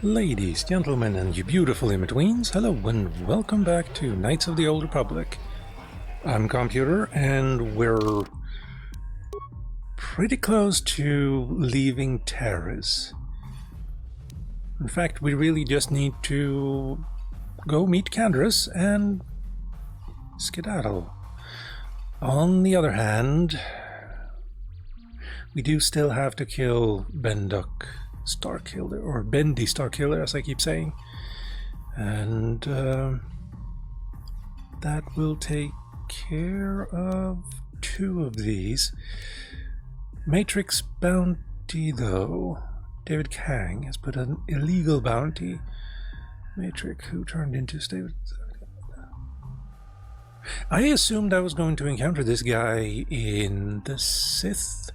Ladies, gentlemen, and you beautiful in-betweens, hello and welcome back to Knights of the Old Republic. I'm Calmputer, and we're pretty close to leaving Taris. In fact, we really just need to go meet Taris and skedaddle. On the other hand, we do still have to kill Benduck Starkiller, or Bendy Starkiller, as I keep saying, and that will take care of two of these. Matrix bounty, though. David Kang has put an illegal bounty. Matrix, who turned into David. I assumed I was going to encounter this guy in the Sith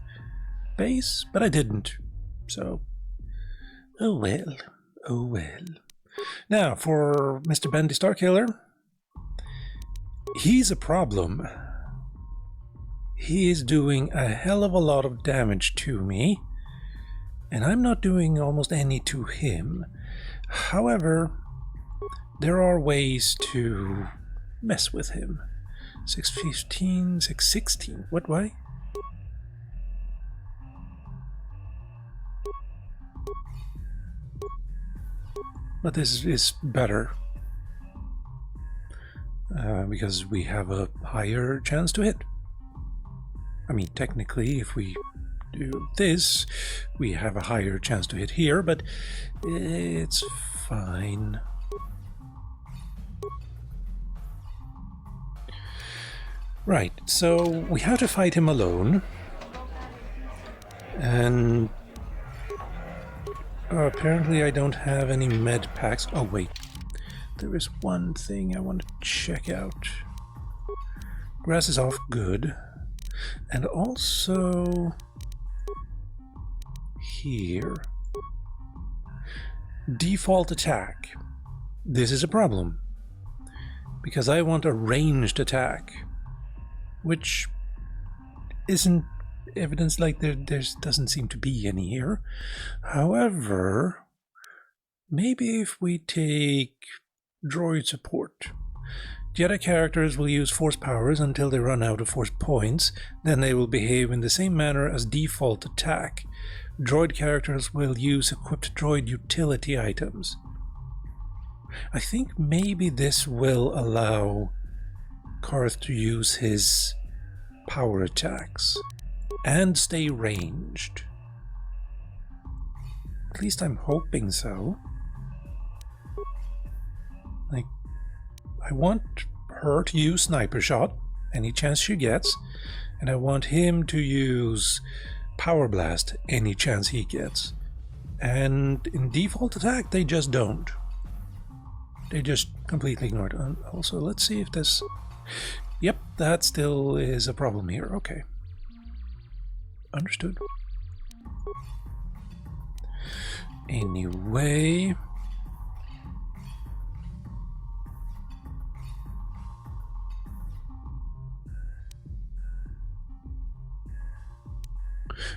base, but I didn't. So, oh well, oh well. Now, for Mr. Bendy Starkiller, he's a problem. He is doing a hell of a lot of damage to me, and I'm not doing almost any to him. However, there are ways to mess with him. 615, 616, what way? But this is better, because we have a higher chance to hit. I mean, technically, if we do this, we have a higher chance to hit here, but it's fine. Right, so we have to fight him alone, and apparently I don't have any med packs. Oh wait, there is one thing I want to check out. Grass is off, good. And also here, default attack. This is a problem, because I want a ranged attack, which isn't evidence, like there doesn't seem to be any here. However, maybe if we take droid support, Jedi characters will use force powers until they run out of force points, then they will behave in the same manner as default attack. Droid characters will use equipped droid utility items. I think maybe this will allow Karth to use his power attacks and stay ranged. At least I'm hoping so. Like, I want her to use Sniper Shot any chance she gets, and I want him to use Power Blast any chance he gets. And in default attack, they just don't. They just completely ignore it. And also, let's see if this... Yep, that still is a problem here. Okay. Understood. Anyway...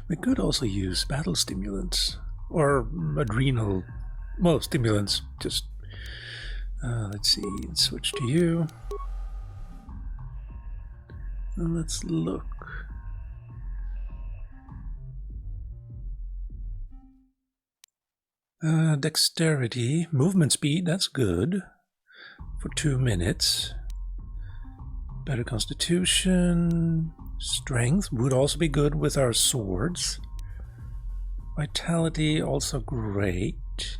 we could also use battle stimulants, or adrenal, well, stimulants, just, let's see, switch to you. And let's look. Dexterity, movement speed, that's good, for 2 minutes. Better constitution, strength would also be good with our swords. Vitality, also great.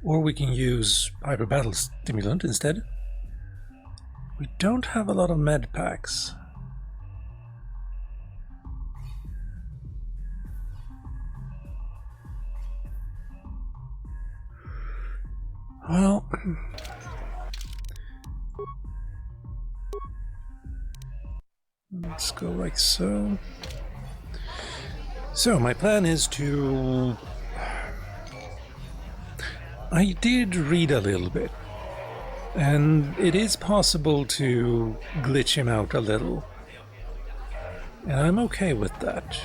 Or we can use hyper battle stimulant instead. We don't have a lot of med packs. Well, let's go like so. So my plan is to... I did read a little bit, and it is possible to glitch him out a little. And I'm okay with that.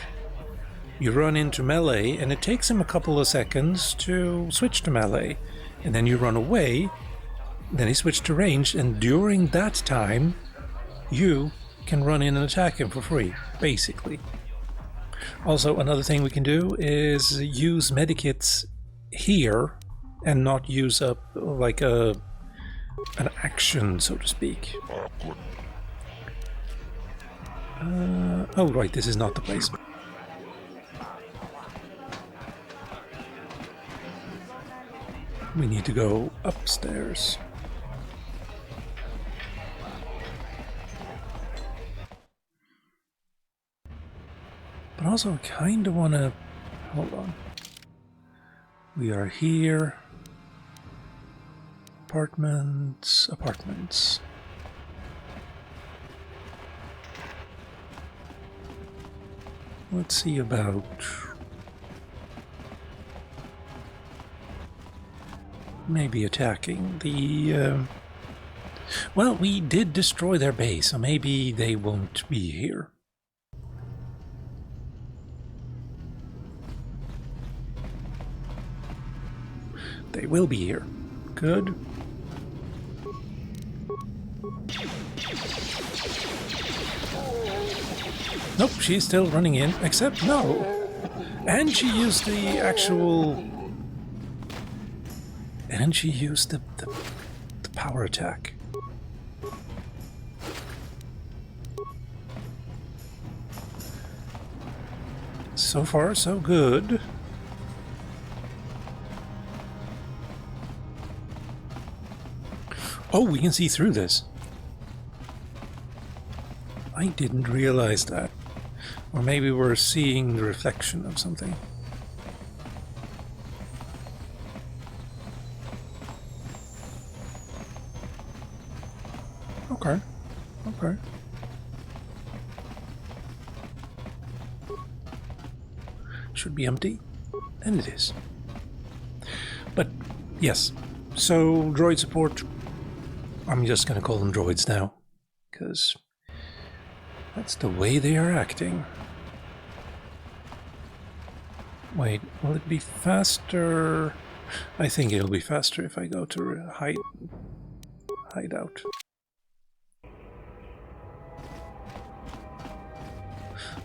You run into melee, and it takes him a couple of seconds to switch to melee. And then you run away, then he switched to ranged, and during that time, you can run in and attack him for free, basically. Also, another thing we can do is use medikits here and not use up like an action, so to speak. Oh, right, this is not the place. We need to go upstairs. But also, I kind of want to... Hold on. We are here. Apartments. Apartments. Let's see about... maybe attacking the... Well, we did destroy their base, so maybe they won't be here. They will be here. Good. Nope, she's still running in, except no. And she used the actual... And she used the power attack. So far, so good. Oh, we can see through this. I didn't realize that. Or maybe we're seeing the reflection of something. Okay. Okay. Should be empty. And it is. But, yes. So, droid support... I'm just going to call them droids now, because that's the way they are acting. Wait, will it be faster? I think it'll be faster if I go to hideout.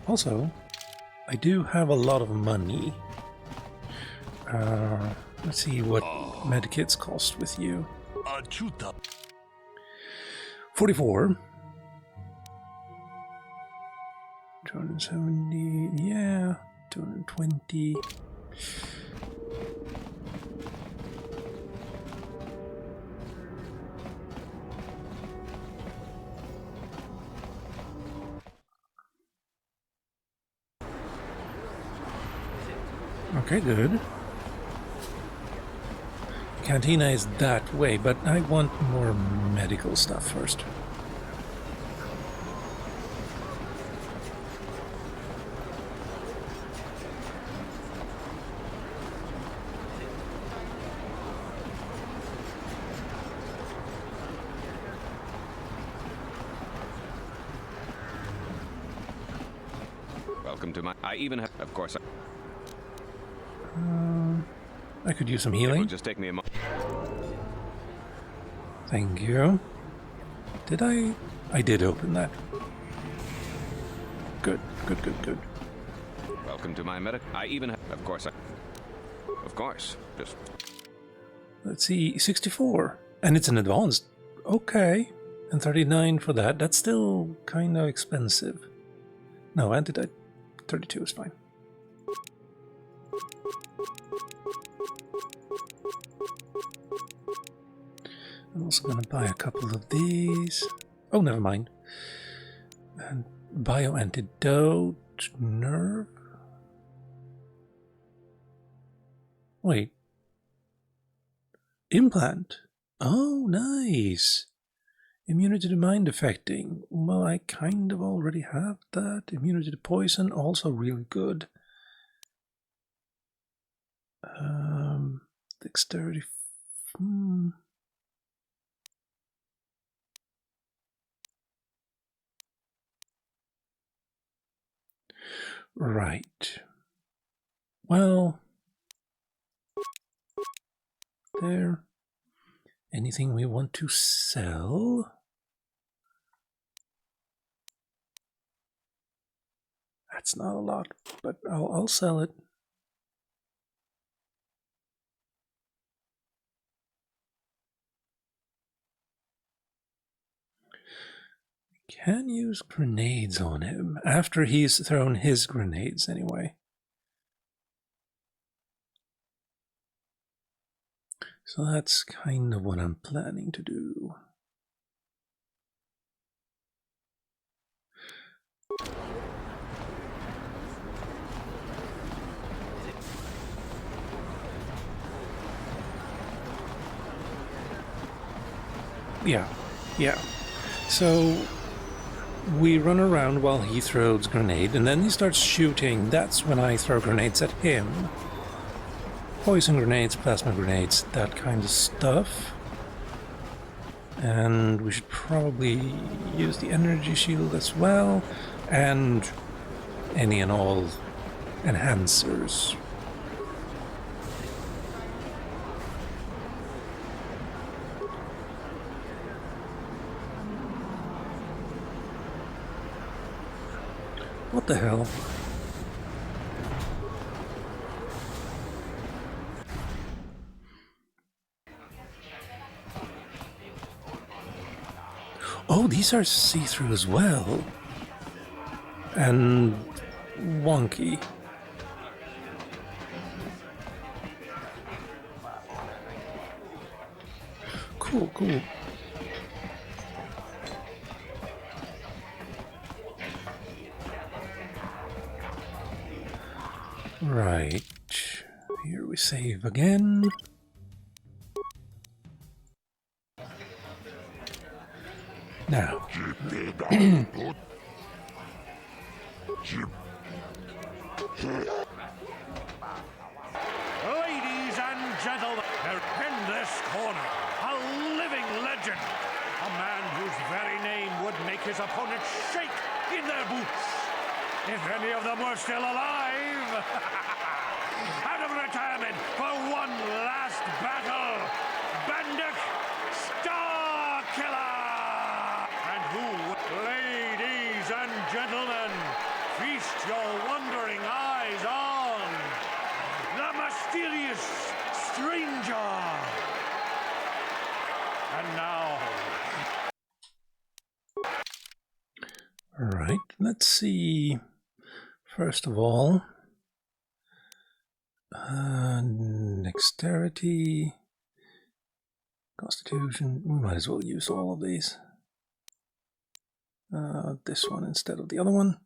Also, I do have a lot of money. Let's see what medkits cost with you. 44. 270, yeah, 220. Okay, good. Cantina is that way, but I want more medical stuff first. Welcome to my... I even have... Of course... I could use some healing. It'll just take me a moment. Thank you. Did I? I did open that. Good, good, good, good. Welcome to my medic. I even have... Of course, Of course. Just... Let's see, 64. And it's an advanced. Okay. And 39 for that. That's still kind of expensive. No, anti-die 32 is fine. I'm also going to buy a couple of these. Oh, never mind. And bio antidote, nerve. Wait. Implant. Oh, nice. Immunity to mind affecting. Well, I kind of already have that. Immunity to poison, also really good. Dexterity. Right. Well, there. Anything we want to sell? That's not a lot, but I'll sell it. Can use grenades on him after he's thrown his grenades anyway. So that's kind of what I'm planning to do. Yeah. So we run around while he throws grenade, and then he starts shooting. That's when I throw grenades at him. Poison grenades, plasma grenades, that kind of stuff. And we should probably use the energy shield as well, and any and all enhancers. What the hell? Oh, these are see-through as well. And wonky. Cool. Right. Here we save again. Now. Ladies and gentlemen, in this corner, a living legend. A man whose very name would make his opponents shake in their boots. If any of them were still alive. Out of retirement for one last battle, Bendak Starkiller! And who, ladies and gentlemen, feast your wondering eyes on the mysterious stranger. And now... Alright, let's see. First of all, dexterity, constitution. We might as well use all of these. This one instead of the other one.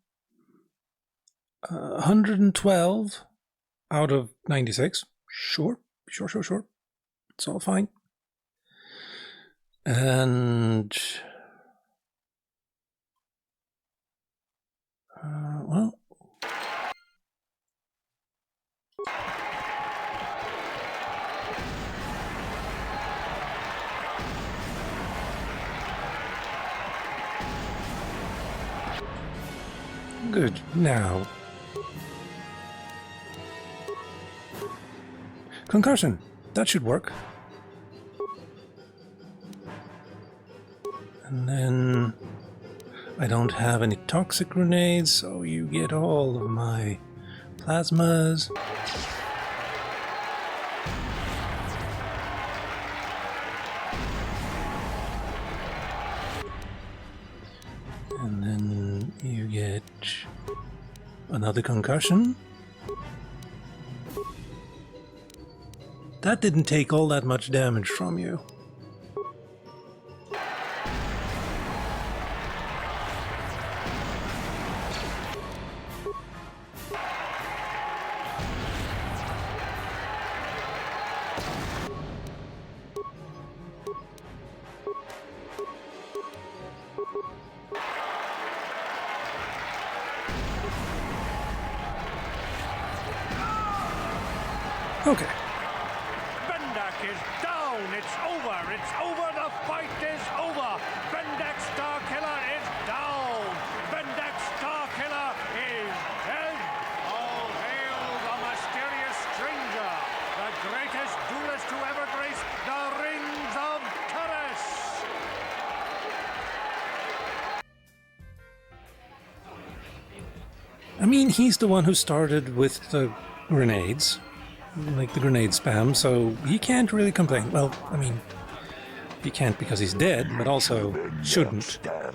112 out of 96. Sure. It's all fine. And well, good. Now, concussion. That should work. And then I don't have any toxic grenades, so you get all of my plasmas. And then you get another concussion. That didn't take all that much damage from you. Okay. Bendak is down. It's over. The fight is over. Bendak Starkiller is down. Bendak Starkiller is dead. All hail the mysterious I mean, he's the one who started with the grenades, like the grenade spam, so he can't really complain. Well, I mean, he can't because he's dead, but also shouldn't. I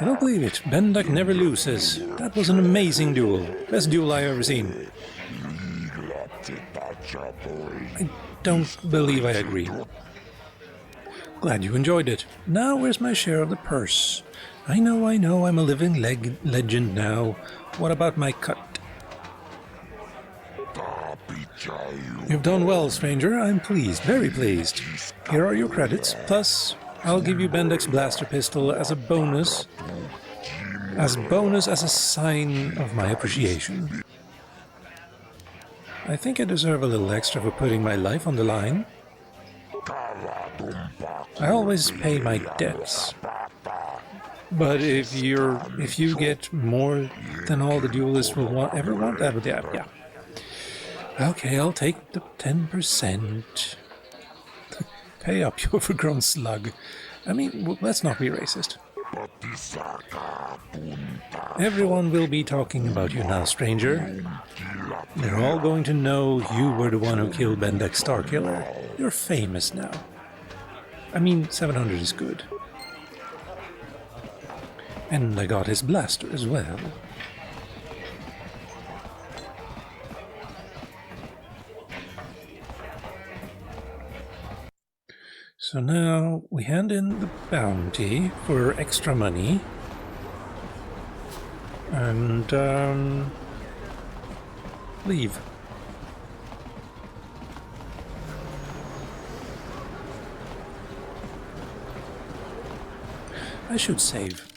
don't believe it. Bendak never loses. That was an amazing duel. Best duel I've ever seen. I don't believe I agree. Glad you enjoyed it. Now where's my share of the purse? I know, I'm a living legend now. What about my cut? You've done well, stranger. I'm pleased, very pleased. Here are your credits, plus I'll give you Bendak's blaster pistol as a bonus. As a sign of my appreciation. I think I deserve a little extra for putting my life on the line. I always pay my debts. But if you get more than all the duelists will ever want, yeah. Okay, I'll take the 10%. Pay up, you overgrown slug. I mean, let's not be racist. Everyone will be talking about you now, stranger. They're all going to know you were the one who killed Bendak's Starkiller. You're famous now. I mean, 700 is good. And I got his blaster as well. So now we hand in the bounty for extra money. And leave. I should save.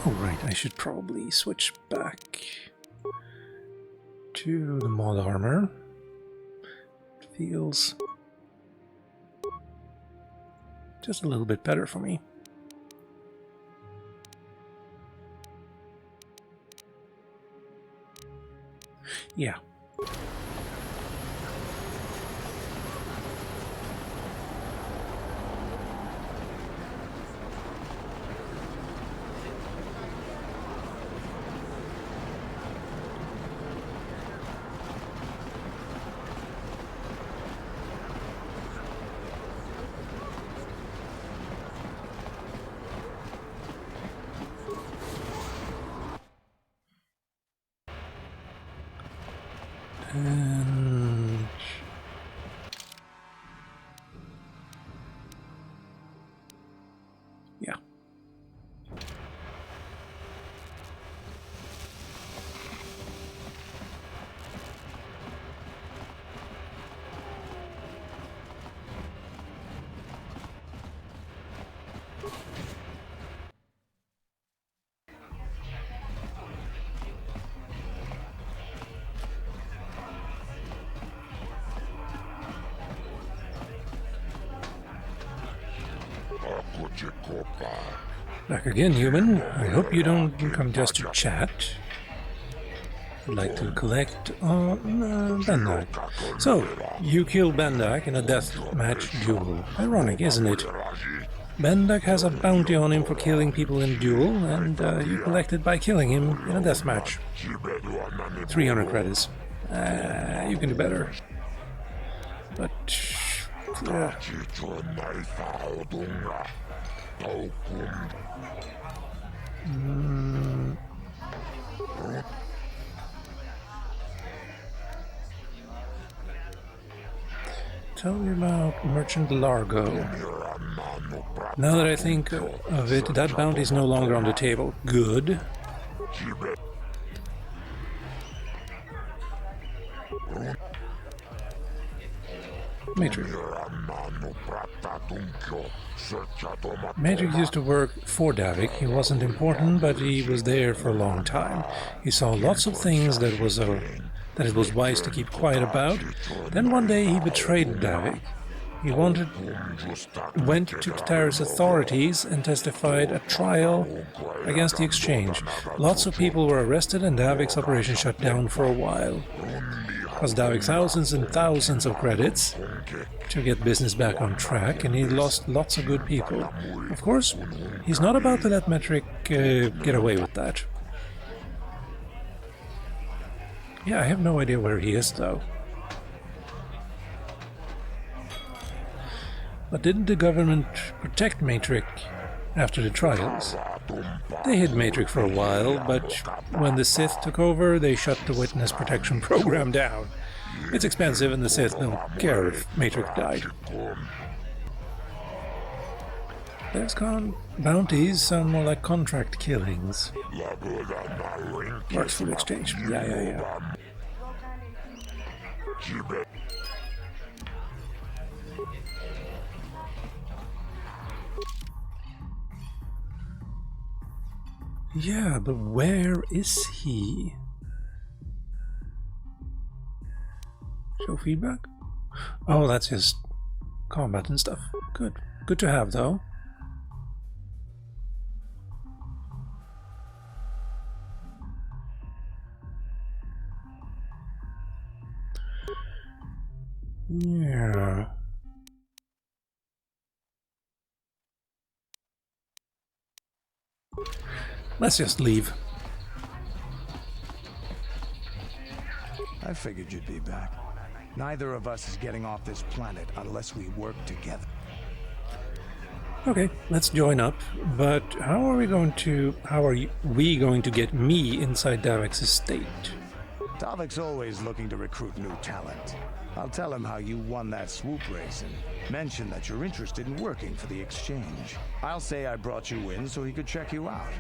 Oh right, I should probably switch back to the mod armor. It feels just a little bit better for me. Yeah. And yeah. Back again, human. I hope you don't come just to chat. I'd like to collect Bendak. So, you killed Bendak in a deathmatch duel. Ironic, isn't it? Bendak has a bounty on him for killing people in a duel, and you collected by killing him in a deathmatch. 300 credits. You can do better. But... Tell me about Merchant Largo. Now that I think of it, that bounty is no longer on the table. Good. Matrix. Matrix used to work for Davik. He wasn't important, but he was there for a long time. He saw lots of things that it was wise to keep quiet about. Then one day he betrayed Davik. He went to Taris authorities and testified at trial against the exchange. Lots of people were arrested and Davik's operation shut down for a while. It cost Davik thousands and thousands of credits to get business back on track, and he lost lots of good people. Of course, he's not about to let Metric get away with that. Yeah, I have no idea where he is, though. But didn't the government protect Matrix after the trials? They hid Matrix for a while, but when the Sith took over, they shut the witness protection program down. It's expensive and the Sith don't care if Matrix died. There's bounties sound more like contract killings. Works for exchange. Yeah. Yeah, but where is he? Show feedback? Oh, that's his combat and stuff. Good. Good to have, though. Yeah. Let's just leave. I figured you'd be back. Neither of us is getting off this planet unless we work together. Okay, let's join up. But how are we going to get me inside Davik's estate? Davik's always looking to recruit new talent. I'll tell him how you won that swoop race and mention that you're interested in working for the exchange. I'll say I brought you in so he could check you out.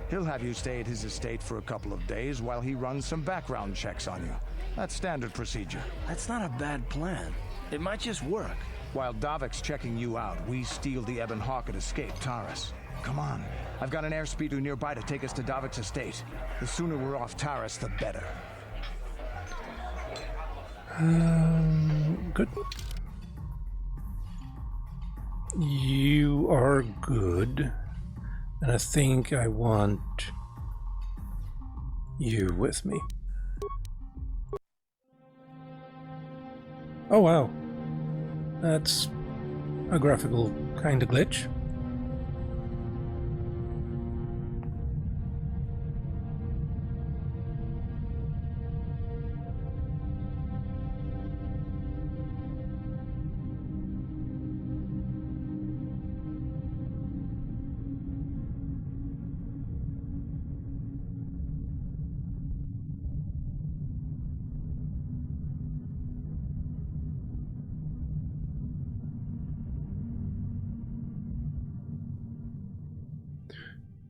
He'll have you stay at his estate for a couple of days while he runs some background checks on you. That's standard procedure. That's not a bad plan. It might just work. While Davik's checking you out, we steal the Ebon Hawk and escape Taris. Come on. I've got an airspeeder nearby to take us to Davik's estate. The sooner we're off Taris, the better. Good. You are good. And I think I want you with me. Oh wow. That's a graphical kind of glitch.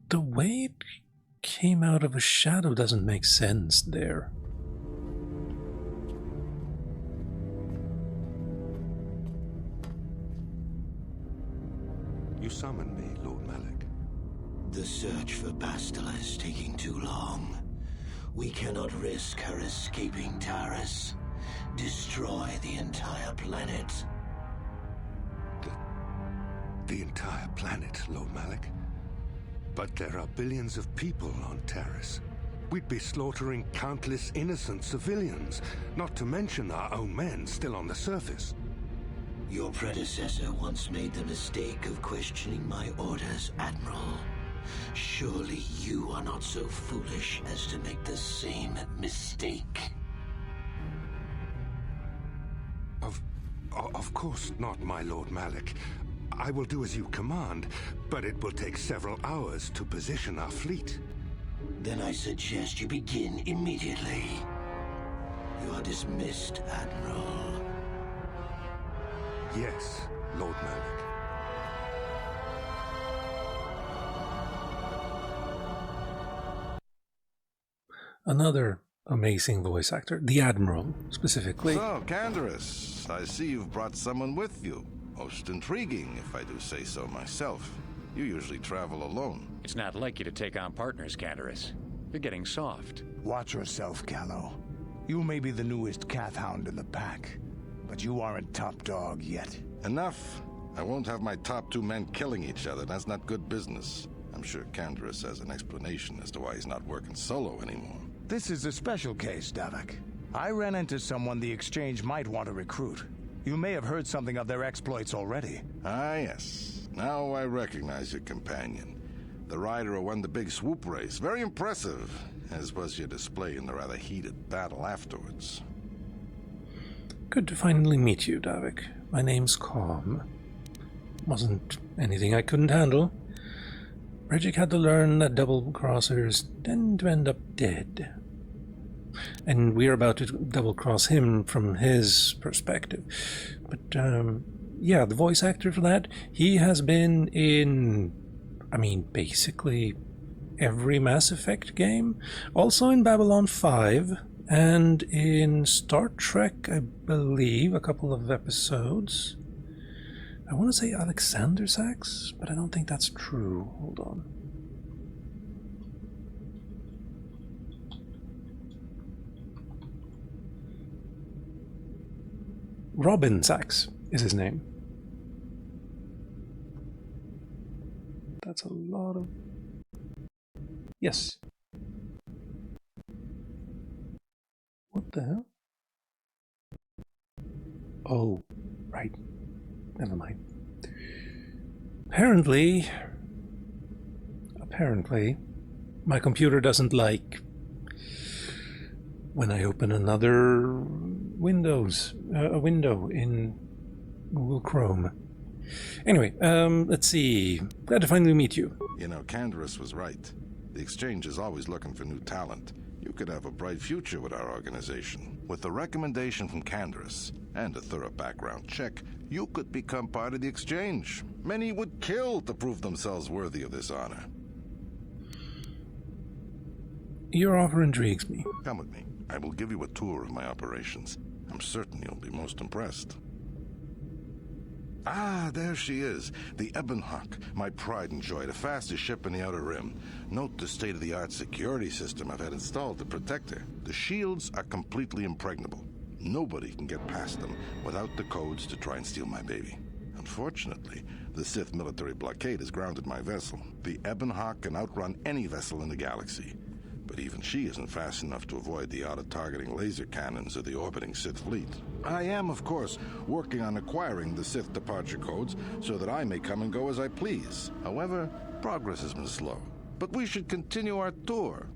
The way it came out of a shadow doesn't make sense there. You summoned me, Lord Malak. The search for Bastila is taking too long. We cannot risk her escaping Taris. Destroy the entire planet. The entire planet, Lord Malak? But there are billions of people on Taris. We'd be slaughtering countless innocent civilians, not to mention our own men still on the surface. Your predecessor once made the mistake of questioning my orders, Admiral. Surely you are not so foolish as to make the same mistake. Of course not, my Lord Malak. I will do as you command, but it will take several hours to position our fleet. Then I suggest you begin immediately. You are dismissed, Admiral. Yes, Lord Malak. Another amazing voice actor. The Admiral, specifically. So, Candaris, I see you've brought someone with you. Most intriguing, if I do say so myself. You usually travel alone. It's not like you to take on partners, Candaris. You're getting soft. Watch yourself, Callow. You may be the newest Cath Hound in the pack, but you aren't top dog yet. Enough. I won't have my top 2 men killing each other. That's not good business. I'm sure Candaris has an explanation as to why he's not working solo anymore. This is a special case, Davik. I ran into someone the Exchange might want to recruit. You may have heard something of their exploits already. Ah, yes. Now I recognize your companion. The rider who won the big swoop race. Very impressive, as was your display in the rather heated battle afterwards. Good to finally meet you, Davik. My name's Calm. Wasn't anything I couldn't handle. Regic had to learn that double-crossers tend to end up dead. And we're about to double-cross him from his perspective. But, yeah, the voice actor for that, he has been in, I mean, basically every Mass Effect game. Also in Babylon 5, and in Star Trek, I believe, a couple of episodes. I want to say Alexander Sachs, but I don't think that's true. Hold on. Robin Sachs is his name. That's a lot of... Yes. What the hell? Oh, right. Never mind. Apparently, my computer doesn't like when I open another a window in Google Chrome. Anyway, let's see. Glad to finally meet you. You know, Candaris was right. The Exchange is always looking for new talent. You could have a bright future with our organization. With the recommendation from Candaris and a thorough background check, you could become part of the Exchange. Many would kill to prove themselves worthy of this honor. Your offer intrigues me. Come with me. I will give you a tour of my operations. I'm certain you'll be most impressed. Ah, there she is. The Ebonhawk, my pride and joy, the fastest ship in the Outer Rim. Note the state-of-the-art security system I've had installed to protect her. The shields are completely impregnable. Nobody can get past them without the codes to try and steal my baby. Unfortunately, the Sith military blockade has grounded my vessel. The Ebonhawk can outrun any vessel in the galaxy. But even she isn't fast enough to avoid the auto-targeting laser cannons of the orbiting Sith fleet. I am, of course, working on acquiring the Sith departure codes so that I may come and go as I please. However, progress has been slow. But we should continue our tour.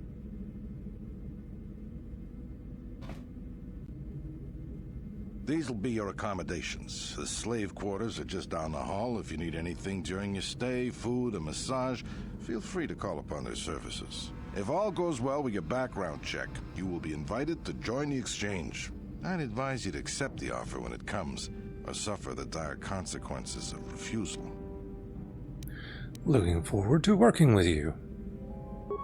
These will be your accommodations. The slave quarters are just down the hall. If you need anything during your stay, food, a massage, feel free to call upon their services. If all goes well with your background check, you will be invited to join the Exchange. I'd advise you to accept the offer when it comes, or suffer the dire consequences of refusal. Looking forward to working with you.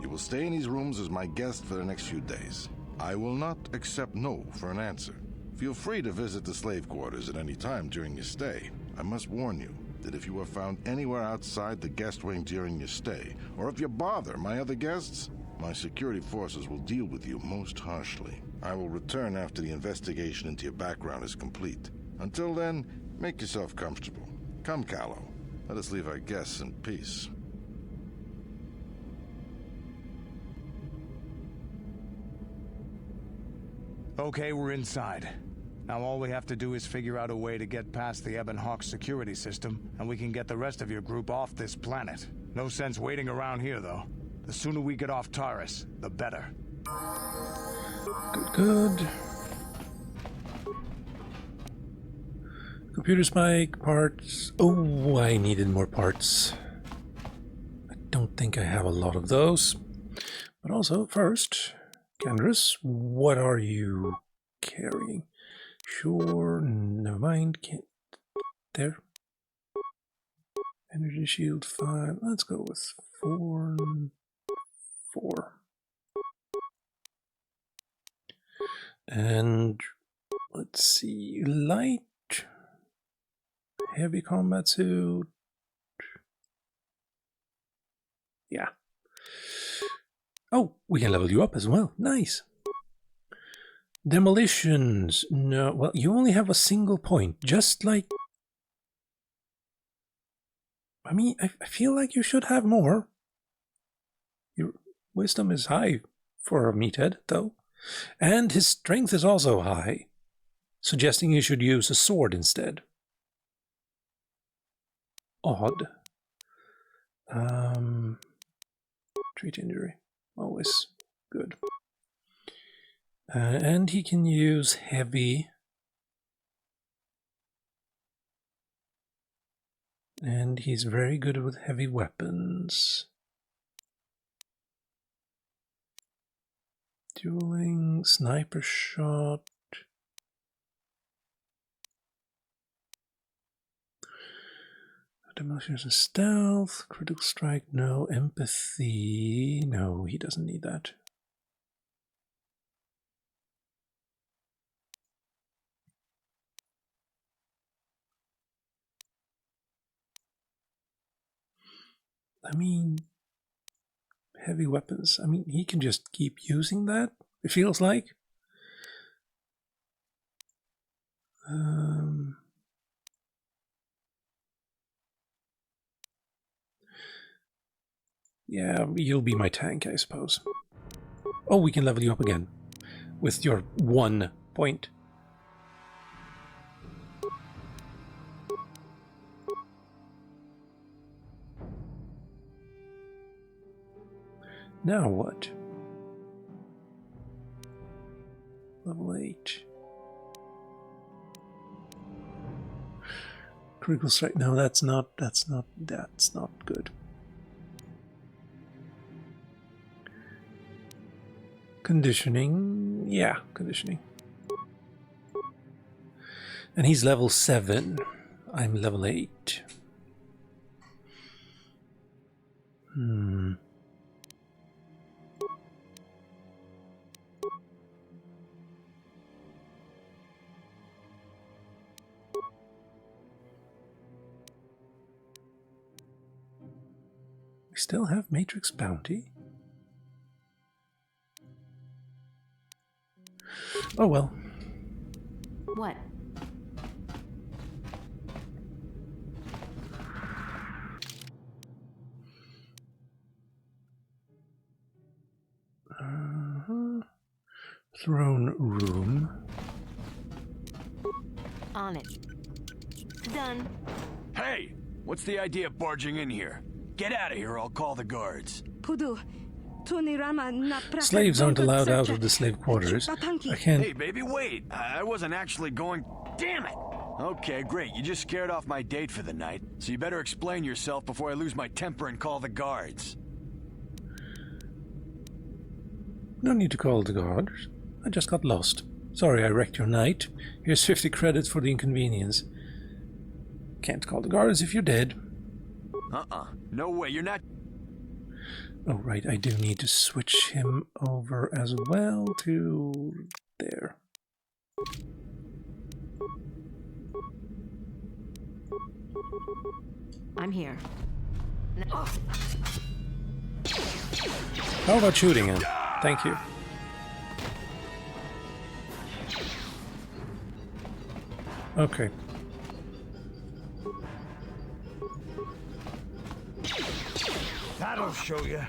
You will stay in these rooms as my guest for the next few days. I will not accept no for an answer. Feel free to visit the slave quarters at any time during your stay. I must warn you that if you are found anywhere outside the guest wing during your stay, or if you bother my other guests, my security forces will deal with you most harshly. I will return after the investigation into your background is complete. Until then, make yourself comfortable. Come, Callow. Let us leave our guests in peace. Okay, we're inside. Now all we have to do is figure out a way to get past the Ebonhawk security system, and we can get the rest of your group off this planet. No sense waiting around here, though. The sooner we get off Taris, the better. Good. Computer spike, parts. Oh, I needed more parts. I don't think I have a lot of those. But also, first, Candaris, what are you carrying? Sure, never mind. Can't. There. Energy shield 5. Let's go with 4. 4. And let's see, light, heavy combat suit. Yeah. Oh, we can level you up as well. Nice. Demolitions. No, well, you only have a single point. Just like... I mean, I feel like you should have more. Your wisdom is high for a meathead, though. And his strength is also high, suggesting you should use a sword instead. Odd. Treat injury. Always good. And he can use heavy. And he's very good with heavy weapons. Dueling, sniper shot. Demolitions and stealth, critical strike, no. Empathy, no, he doesn't need that. I mean, heavy weapons, I mean, he can just keep using that, it feels like. Yeah, you'll be my tank, I suppose. Oh, we can level you up again with your 1 point. Now what? Level 8. Critical strike. No, that's not good. Conditioning. Yeah, conditioning. And he's level 7. I'm level 8. We still have Matrix Bounty. Oh well. What? Throne room. On it. Done. Hey! What's the idea of barging in here? Get out of here, I'll call the guards. Slaves aren't allowed out of the slave quarters. I can't... Hey, baby, wait! I wasn't actually going... Damn it! Okay, great. You just scared off my date for the night, so you better explain yourself before I lose my temper and call the guards. No need to call the guards. I just got lost. Sorry I wrecked your night. Here's 50 credits for the inconvenience. Can't call the guards if you're dead. No way, you're not... Oh, right, I do need to switch him over as well to... there. I'm here. How about shooting him? Thank you. Okay. That'll show you.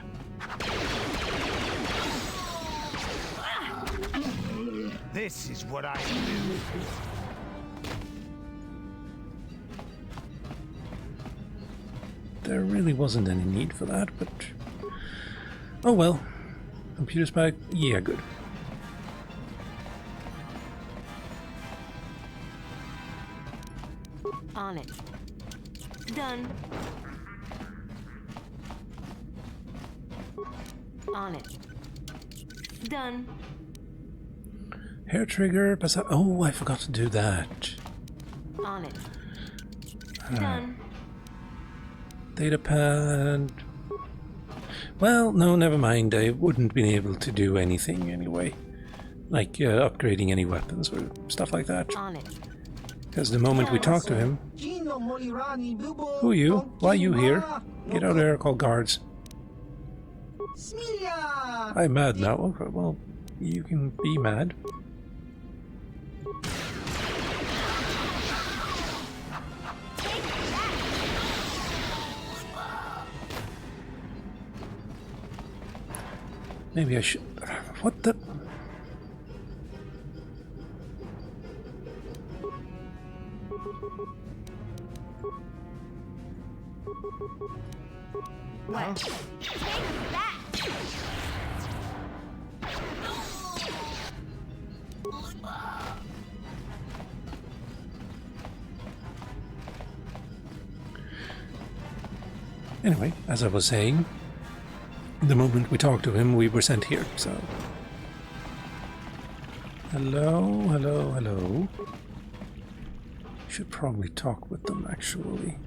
This is what I do. There really wasn't any need for that, but... oh well. Computer spec? Yeah, good. On it. Done. On it. Done. Hair trigger, oh, I forgot to do that. On it. Done. Data pad. Well, no, never mind. I wouldn't been able to do anything anyway. Like upgrading any weapons or stuff like that. On it. Because the moment we talk to him... Who are you? Why are you here? Get out of there, call guards. I'm mad now. Okay, well, you can be mad. Maybe I should... What the... What? Take that! Anyway, as I was saying, the moment we talked to him, we were sent here, so... Hello, hello, hello. Should probably talk with them, actually.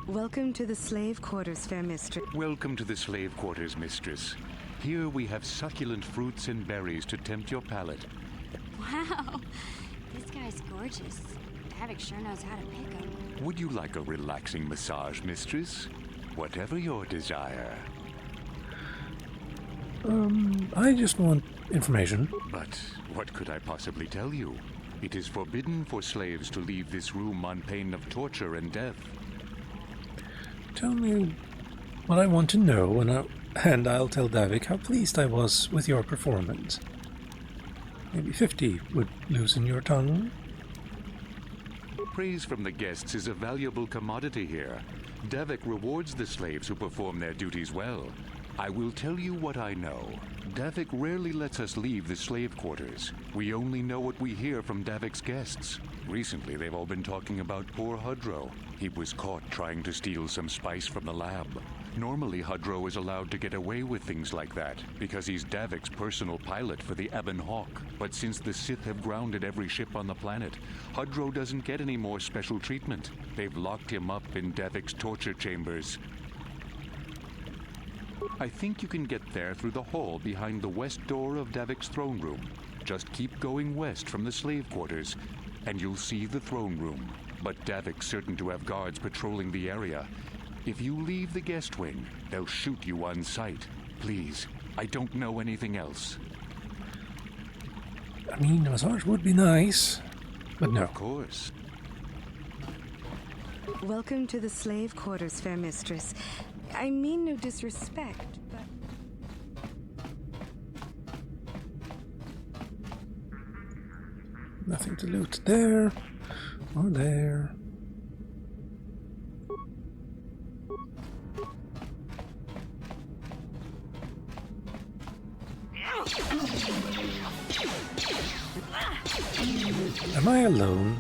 Welcome to the slave quarters, fair mistress. Welcome to the slave quarters, mistress. Here we have succulent fruits and berries to tempt your palate. Wow, this guy's gorgeous. Davik sure knows how to pick him. Would you like a relaxing massage, mistress? Whatever your desire. I just want information. But what could I possibly tell you? It is forbidden for slaves to leave this room on pain of torture and death. Tell me what I want to know, and I'll tell Davik how pleased I was with your performance. Maybe 50 would loosen your tongue. Praise from the guests is a valuable commodity here. Davik rewards the slaves who perform their duties well. I will tell you what I know. Davik rarely lets us leave the slave quarters. We only know what we hear from Davik's guests. Recently, they've all been talking about poor Hudro. He was caught trying to steal some spice from the lab. Normally, Hudro is allowed to get away with things like that, because he's Davik's personal pilot for the Ebon Hawk. But since the Sith have grounded every ship on the planet, Hudro doesn't get any more special treatment. They've locked him up in Davik's torture chambers. I think you can get there through the hall behind the west door of Davik's throne room. Just keep going west from the slave quarters, and you'll see the throne room. But Davik's certain to have guards patrolling the area. If you leave the guest wing, they'll shoot you on sight. Please, I don't know anything else. I mean, a massage would be nice, but no. Of course. Welcome to the slave quarters, fair mistress. I mean no disrespect, but... Nothing to loot there or there. Am I alone?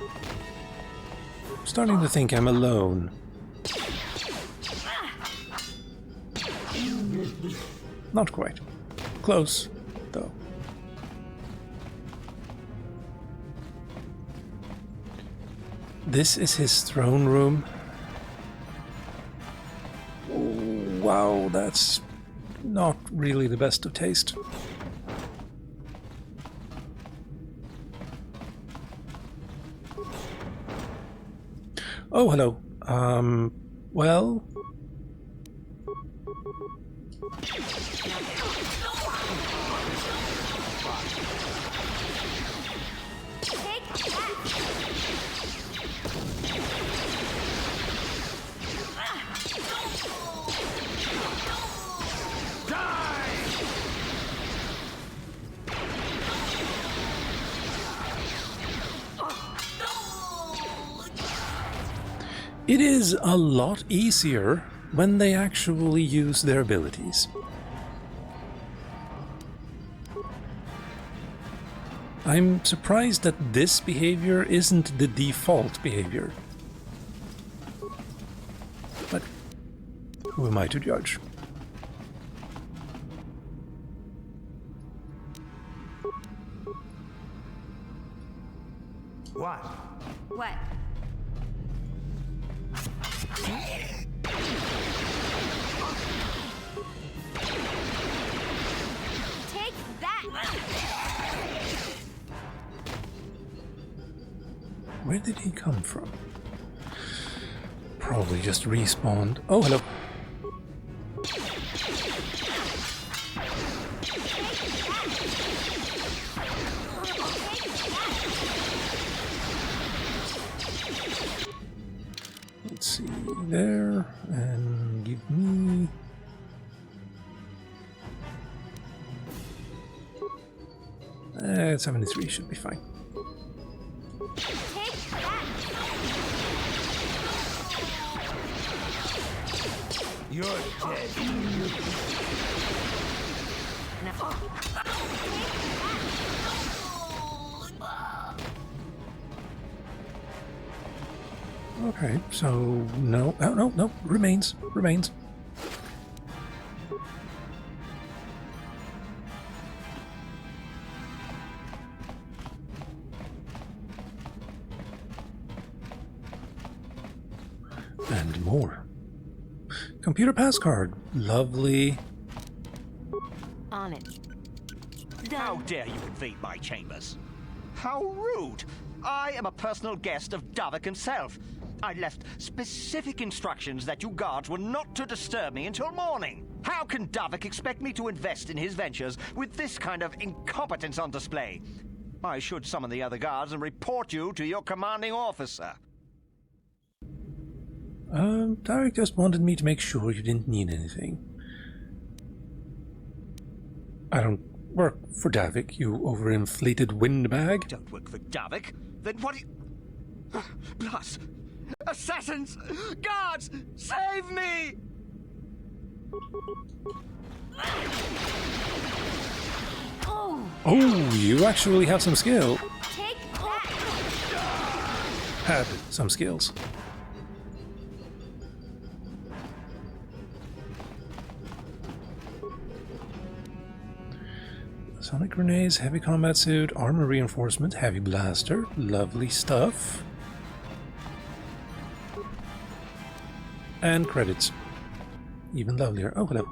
I'm starting to think I'm alone. Not quite. Close, though. This is his throne room. Oh, wow, that's not really the best of taste. Oh, hello. Well... It is a lot easier when they actually use their abilities. I'm surprised that this behavior isn't the default behavior. But who am I to judge? What? What? Take that! Where did he come from? Probably just respawned. Oh, hello. Let's see there, and give me... 73 should be fine. You're dead. Okay, so no, no, remains. And more. Computer pass card. Lovely. On it. How dare you invade my chambers? How rude! I am a personal guest of Davik himself. I left specific instructions that you guards were not to disturb me until morning. How can Davik expect me to invest in his ventures with this kind of incompetence on display? I should summon the other guards and report you to your commanding officer. Davik just wanted me to make sure you didn't need anything. I don't work for Davik, you overinflated windbag. Don't work for Davik? Then what do you... Plus, assassins! Guards! Save me! Oh, you actually have some skill. Take that. Had some skills. Sonic grenades, heavy combat suit, armor reinforcement, heavy blaster, lovely stuff. And credits. Even lovelier. Oh, hello.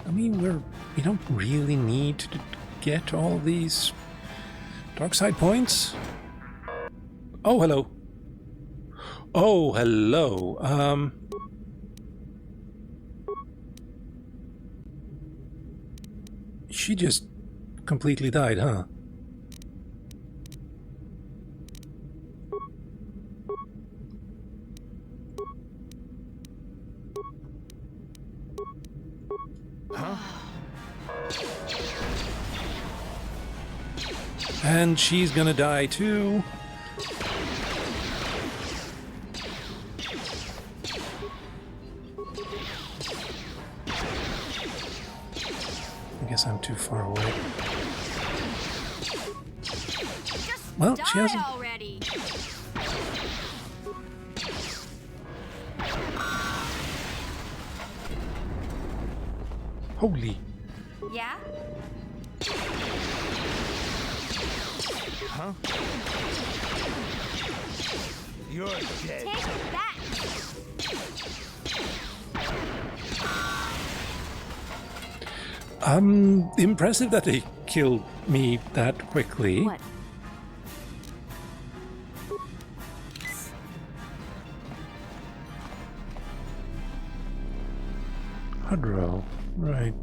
I mean, we don't really need to get all these dark side points. Oh, hello. Oh, hello. She just completely died, huh? And she's gonna die too. I guess I'm too far away. Well, she hasn't. Already. Holy. Yeah? Huh? You're dead. Take that. Impressive that they killed me that quickly. What? Hudro, right.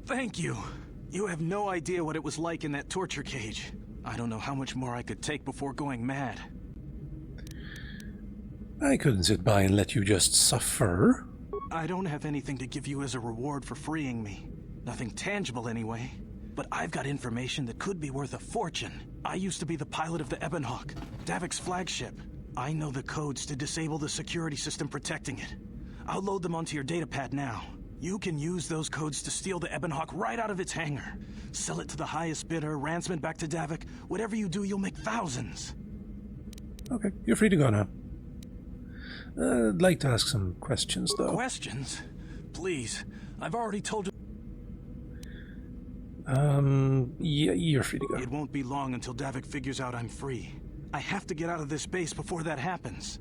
Thank you. You have no idea what it was like in that torture cage. I don't know how much more I could take before going mad. I couldn't sit by and let you just suffer. I don't have anything to give you as a reward for freeing me. Nothing tangible anyway. But I've got information that could be worth a fortune. I used to be the pilot of the Ebonhawk, Davik's flagship. I know the codes to disable the security system protecting it. I'll load them onto your datapad now. You can use those codes to steal the Ebonhawk right out of its hangar. Sell it to the highest bidder, ransom it back to Davik. Whatever you do, you'll make thousands. Okay, you're free to go now. I'd like to ask some questions, though. Questions? Please, I've already told you. Yeah, you're free to go. It won't be long until Davik figures out I'm free. I have to get out of this base before that happens.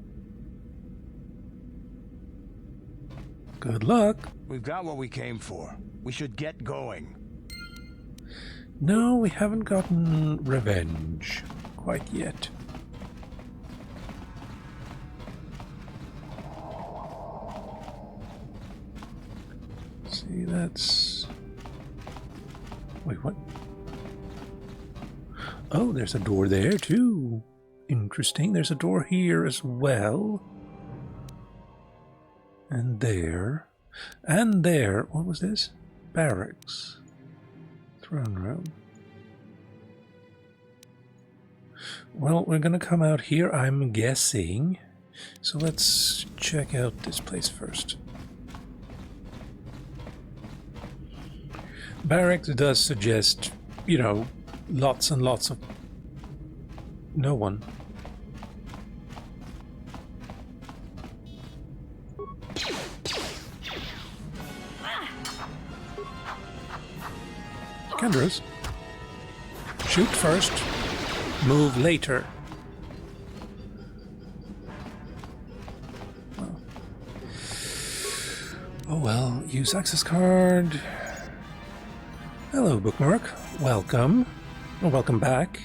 Good luck. We've got what we came for. We should get going. No, we haven't gotten revenge quite yet. See, that's... Wait, what? Oh, there's a door there, too. Interesting. There's a door here as well. And there. And there. What was this? Barracks. Throne room. Well, we're gonna come out here, I'm guessing. So let's check out this place first. Barracks does suggest, you know, lots and lots of... No one. Candace. Shoot first, move later. Oh well, use access card. Hello, bookmark. Welcome. Oh, welcome back.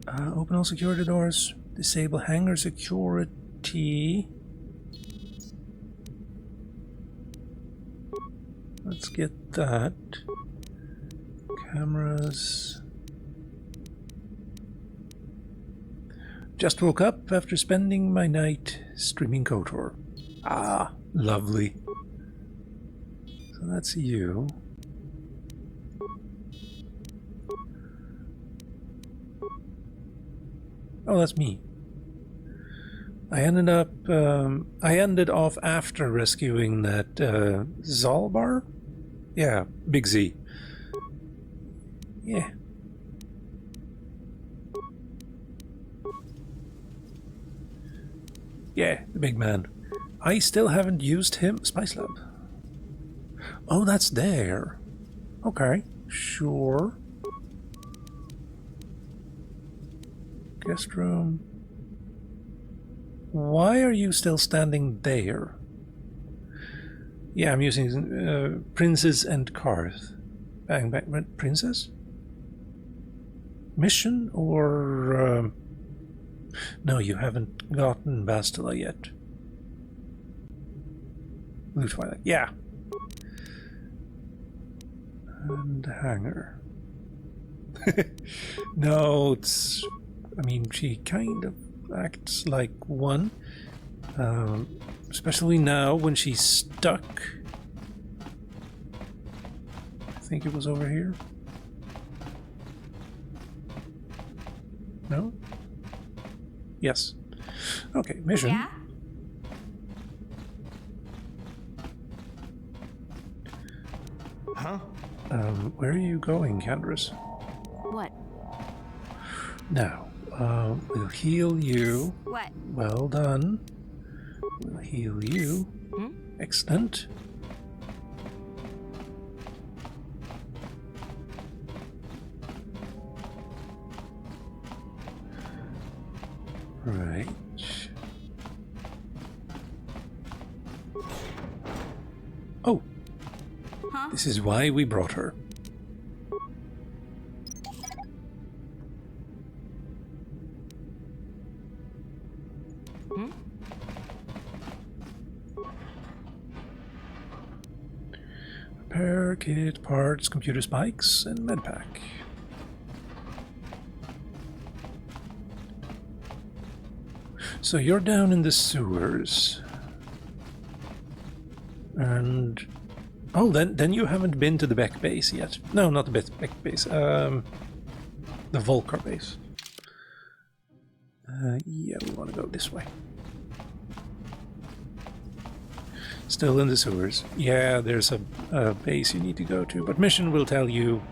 Open all security doors. Disable hangar security. Let's get that. Cameras. Just woke up after spending my night streaming KotOR. Ah, lovely. So that's you. Oh, that's me. I ended off after rescuing that Zalbar? Yeah, Big Z. Yeah. Yeah, the big man. I still haven't used him. Spice Lab. Oh, that's there. Okay, sure. Guest room. Why are you still standing there? Yeah, I'm using Princess and Karth. Bang, bang, Princess? Mission or... No, you haven't gotten Bastila yet. Blue Twilight, yeah. And Hangar. No, it's... I mean, she kind of acts like one. Especially now when she's stuck. I think it was over here. No? Yes. Okay, mission. Yeah? Huh? Where are you going, Candace? What? Now, we'll heal you. What? Well done. We'll heal you. Hmm? Excellent. Right. Oh. Huh? This is why we brought her. Hmm? Repair kit, parts, computer spikes, and medpack. So you're down in the sewers. And... Oh, then you haven't been to the back base yet. No, not the back base. The Volcar base. Yeah, we want to go this way. Still in the sewers. Yeah, there's a base you need to go to, but mission will tell you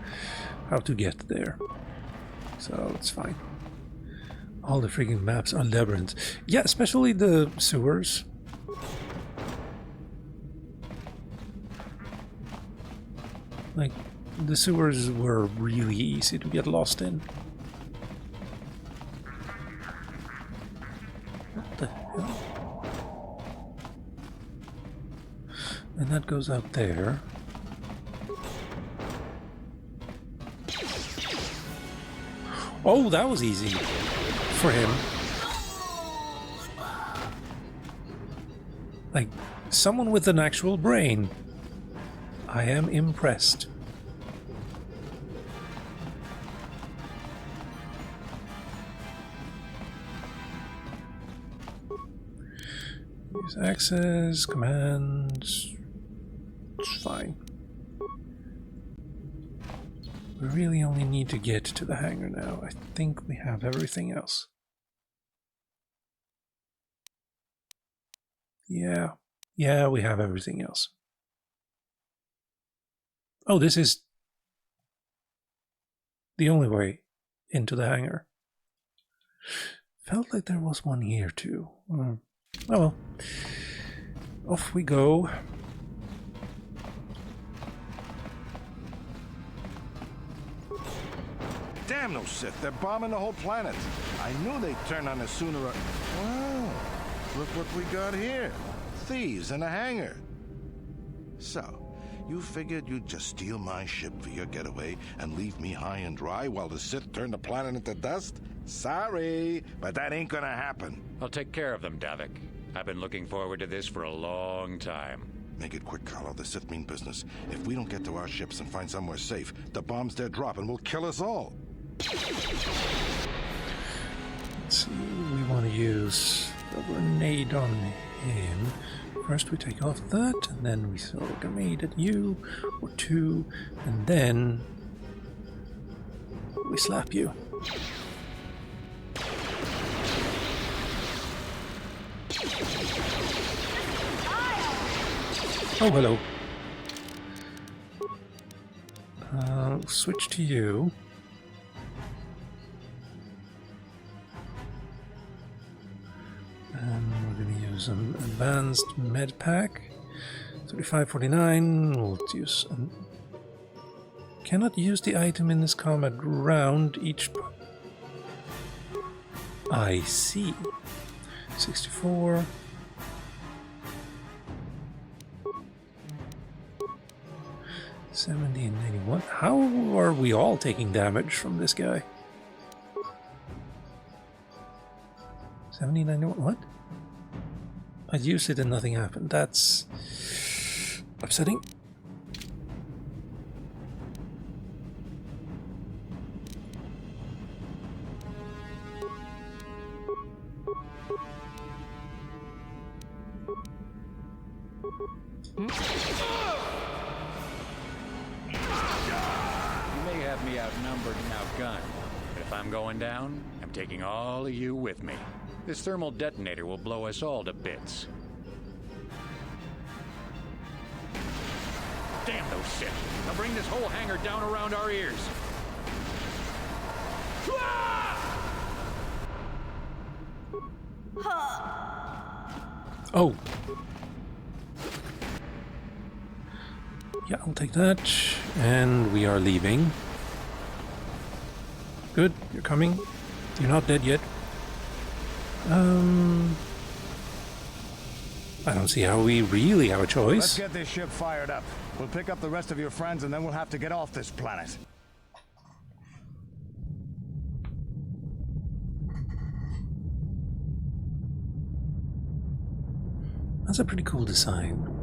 how to get there. So it's fine. All the freaking maps are labyrinths. Yeah, especially the sewers. Like, the sewers were really easy to get lost in. What the hell? And that goes out there. Oh, that was easy for him. Like, someone with an actual brain. I am impressed. Use access, commands. It's fine. We really only need to get to the hangar now. I think we have everything else. Yeah, we have everything else. Oh, this is the only way into the hangar. Felt like there was one here too. Oh well. Off we go. Damn those Sith, they're bombing the whole planet. I knew they'd turn on us sooner or... Wow, look what we got here. Thieves in a hangar. So, you figured you'd just steal my ship for your getaway and leave me high and dry while the Sith turn the planet into dust? Sorry, but that ain't gonna happen. I'll take care of them, Davik. I've been looking forward to this for a long time. Make it quick, Carlo. The Sith mean business. If we don't get to our ships and find somewhere safe, the bombs they're dropping will kill us all. Let's see, we want to use a grenade on him. First we take off that, and then we throw a grenade at you, or two, and then we slap you. Oh, hello. Switch to you. And we're going to use an advanced med pack. 3549. We'll use an... Cannot use the item in this combat round. Each... I see. 64. $70 and $81. How are we all taking damage from this guy? 70, 91, what? I used it and nothing happened. That's upsetting. Outnumbered and outgunned. But if I'm going down, I'm taking all of you with me. This thermal detonator will blow us all to bits. Damn those Sith! They'll bring this whole hangar down around our ears. Oh. Yeah, I'll take that. And we are leaving. Good, you're coming. You're not dead yet. I don't see how we really have a choice. Let's get this ship fired up. We'll pick up the rest of your friends and then we'll have to get off this planet. That's a pretty cool design.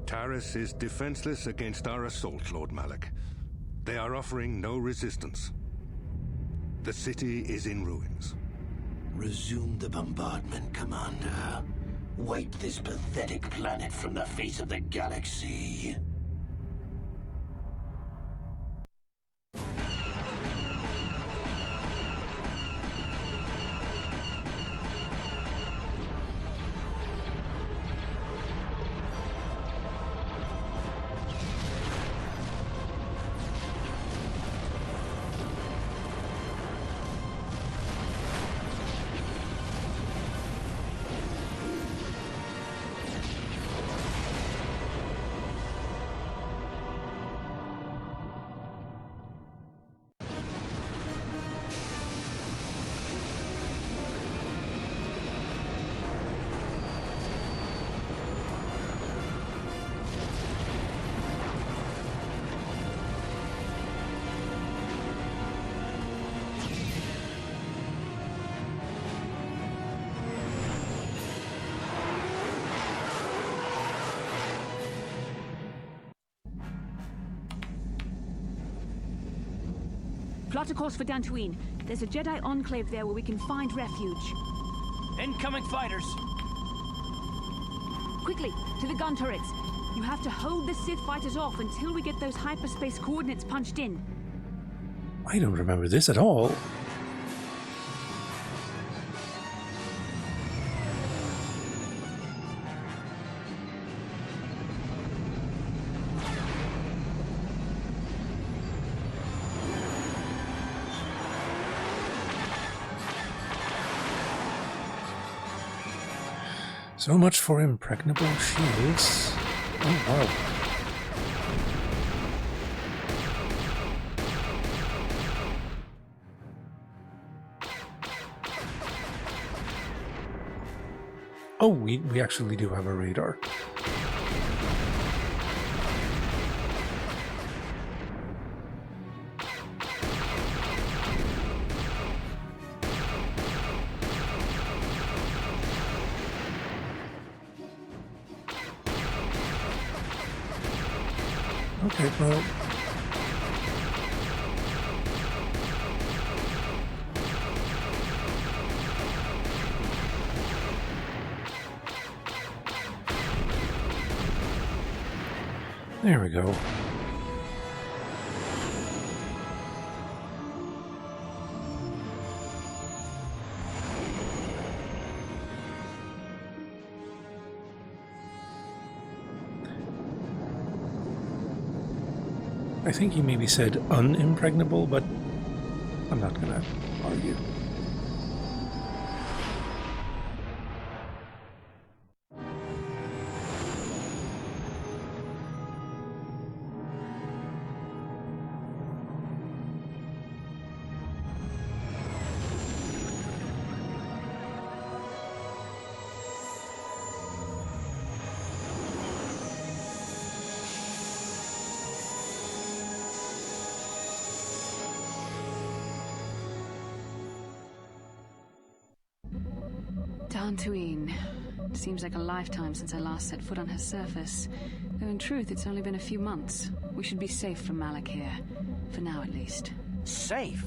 Taris is defenseless against our assault, Lord Malak. They are offering no resistance. The city is in ruins. Resume the bombardment, Commander. Wipe this pathetic planet from the face of the galaxy. Plot a course for Dantooine. There's a Jedi enclave there where we can find refuge. Incoming fighters! Quickly, to the gun turrets. You have to hold the Sith fighters off until we get those hyperspace coordinates punched in. I don't remember this at all. So much for impregnable shields. Oh, wow. Oh, we actually do have a radar. Okay, well... There we go. I think he maybe said unimpregnable, but I'm not gonna argue. Dantooine. Seems like a lifetime since I last set foot on her surface. Though in truth, it's only been a few months. We should be safe from Malak here. For now, at least. Safe?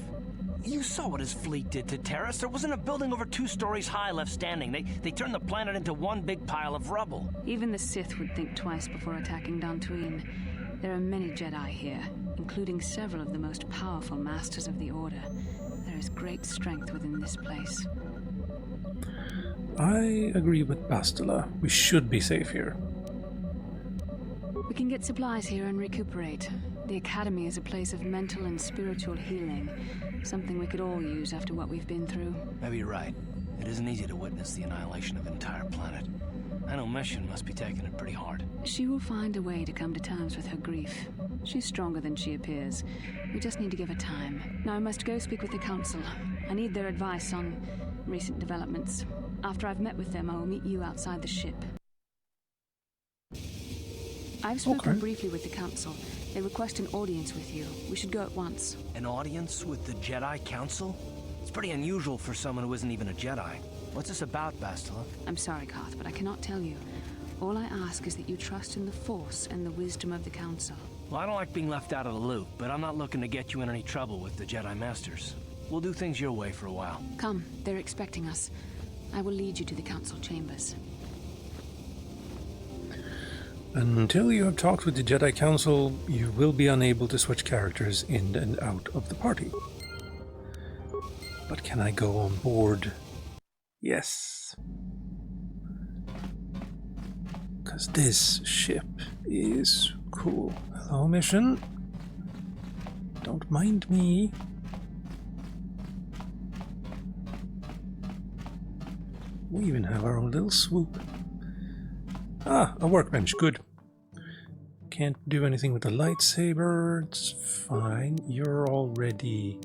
You saw what his fleet did to Taris. There wasn't a building over 2 stories high left standing. They turned the planet into one big pile of rubble. Even the Sith would think twice before attacking Dantooine. There are many Jedi here, including several of the most powerful masters of the Order. There is great strength within this place. I agree with Bastila. We should be safe here. We can get supplies here and recuperate. The Academy is a place of mental and spiritual healing. Something we could all use after what we've been through. Maybe you're right. It isn't easy to witness the annihilation of an entire planet. I know Mission must be taking it pretty hard. She will find a way to come to terms with her grief. She's stronger than she appears. We just need to give her time. Now I must go speak with the Council. I need their advice on recent developments. After I've met with them, I will meet you outside the ship. I've spoken briefly with the Council. They request an audience with you. We should go at once. An audience with the Jedi Council? It's pretty unusual for someone who isn't even a Jedi. What's this about, Bastila? I'm sorry, Koth, but I cannot tell you. All I ask is that you trust in the Force and the wisdom of the Council. Well, I don't like being left out of the loop, but I'm not looking to get you in any trouble with the Jedi Masters. We'll do things your way for a while. Come, they're expecting us. I will lead you to the Council chambers. Until you have talked with the Jedi Council, you will be unable to switch characters in and out of the party. But can I go on board? Yes. Because this ship is cool. Hello, Mission. Don't mind me. We even have our own little swoop. Ah, a workbench, good. Can't do anything with the lightsaber, it's fine. You're already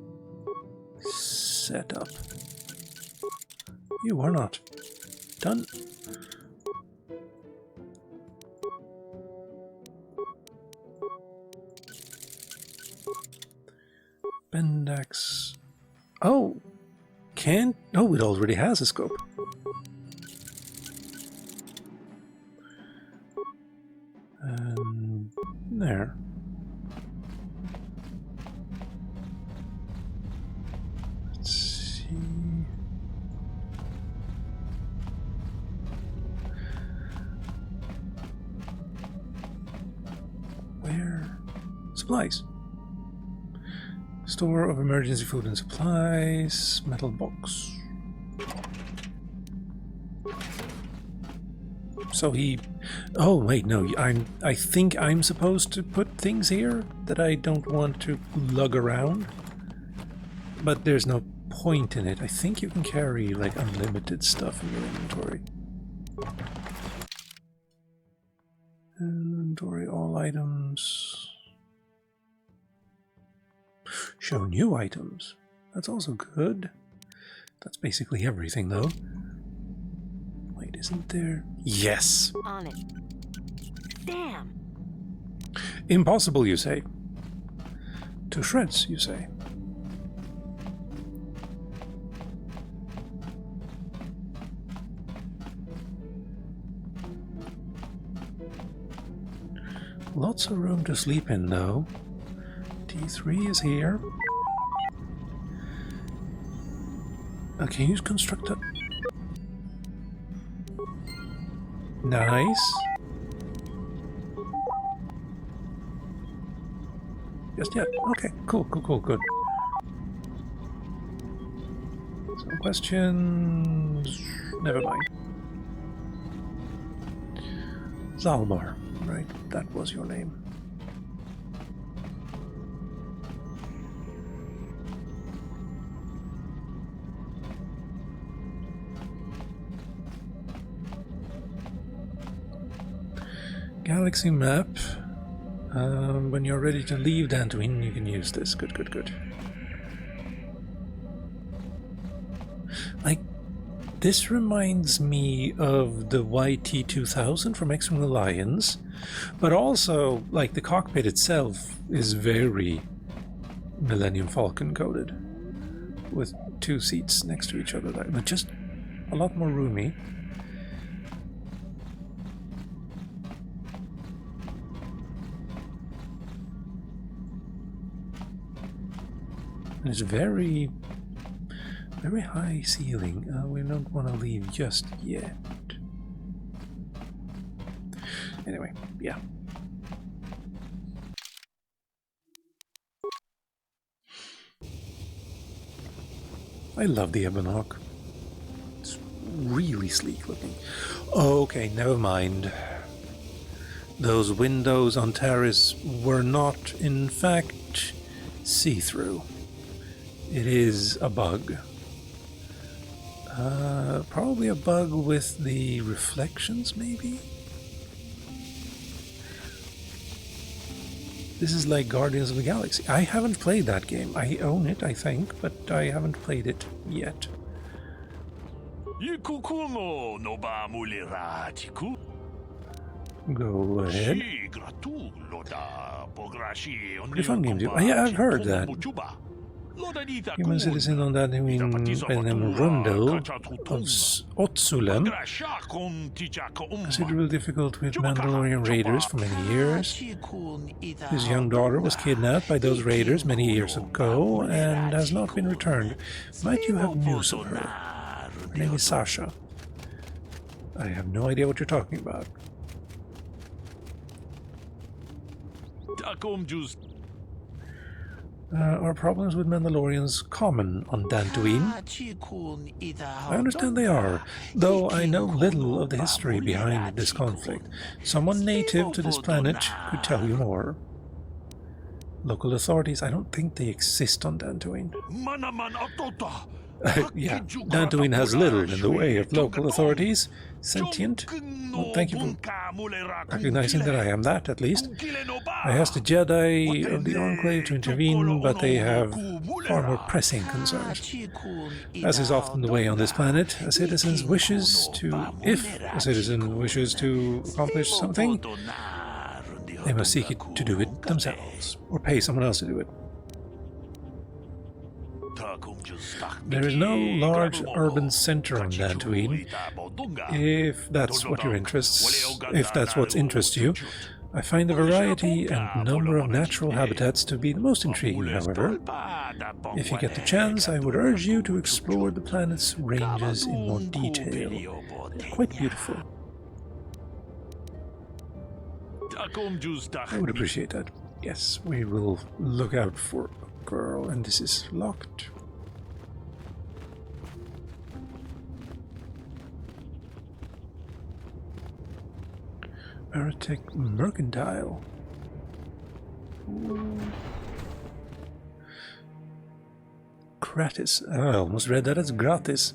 set up. You are not. Done. Bendax. Oh! Can't. Oh, it already has a scope. And there. there? Supplies. Store of emergency food and supplies. Metal box. So he... Oh, wait, no. I think I'm supposed to put things here that I don't want to lug around. But there's no point in it. I think you can carry, like, unlimited stuff in your inventory. Inventory, all items. Show new items. That's also good. That's basically everything, though. Wait, isn't there? Yes! On it. Damn! Impossible, you say? To shreds, you say? Lots of room to sleep in, though. T3 is here. Okay, use constructor. Nice. Just yet. Okay, cool, good. Some questions. Never mind. Zalbar, right? That was your name. Galaxy map. When you're ready to leave Dantooine, you can use this. Good. Like, this reminds me of the YT-2000 from X-Wing Alliance, but also, like, the cockpit itself is very Millennium Falcon coded, with two seats next to each other, but just a lot more roomy. And it's very high ceiling. We don't want to leave just yet. Anyway, yeah. I love the Ebonhawk. It's really sleek looking. Okay, never mind. Those windows on Taris were not, in fact, see-through. It is a bug. Probably a bug with the reflections, maybe? This is like Guardians of the Galaxy. I haven't played that game. I own it, I think, but I haven't played it yet. Go ahead. Pretty fun game, too. Yeah, I've heard that. Human citizen on that Dantooine Rondo of Otsulem. Considerably difficult with Mandalorian raiders for many years. His young daughter was kidnapped by those raiders many years ago and has not been returned. Might you have news of her? Her name is Sasha. I have no idea what you're talking about. Are problems with Mandalorians common on Dantooine? I understand they are, though I know little of the history behind this conflict. Someone native to this planet could tell you more. Local authorities, I don't think they exist on Dantooine. Yeah, Dantooine has little in the way of local authorities. Sentient? Well, thank you for recognizing that I am that, at least. I asked the Jedi of the Enclave to intervene, but they have far more pressing concerns. As is often the way on this planet, if a citizen wishes to accomplish something, they must seek to do it themselves, or pay someone else to do it. There is no large urban center on Dantooine. If that's what interests you. I find the variety and number of natural habitats to be the most intriguing, however. If you get the chance, I would urge you to explore the planet's ranges in more detail. They're quite beautiful. I would appreciate that. Yes, we will look out for a girl, and this is locked. Aratech Mercantile. Ooh. Gratis. I almost read that as gratis.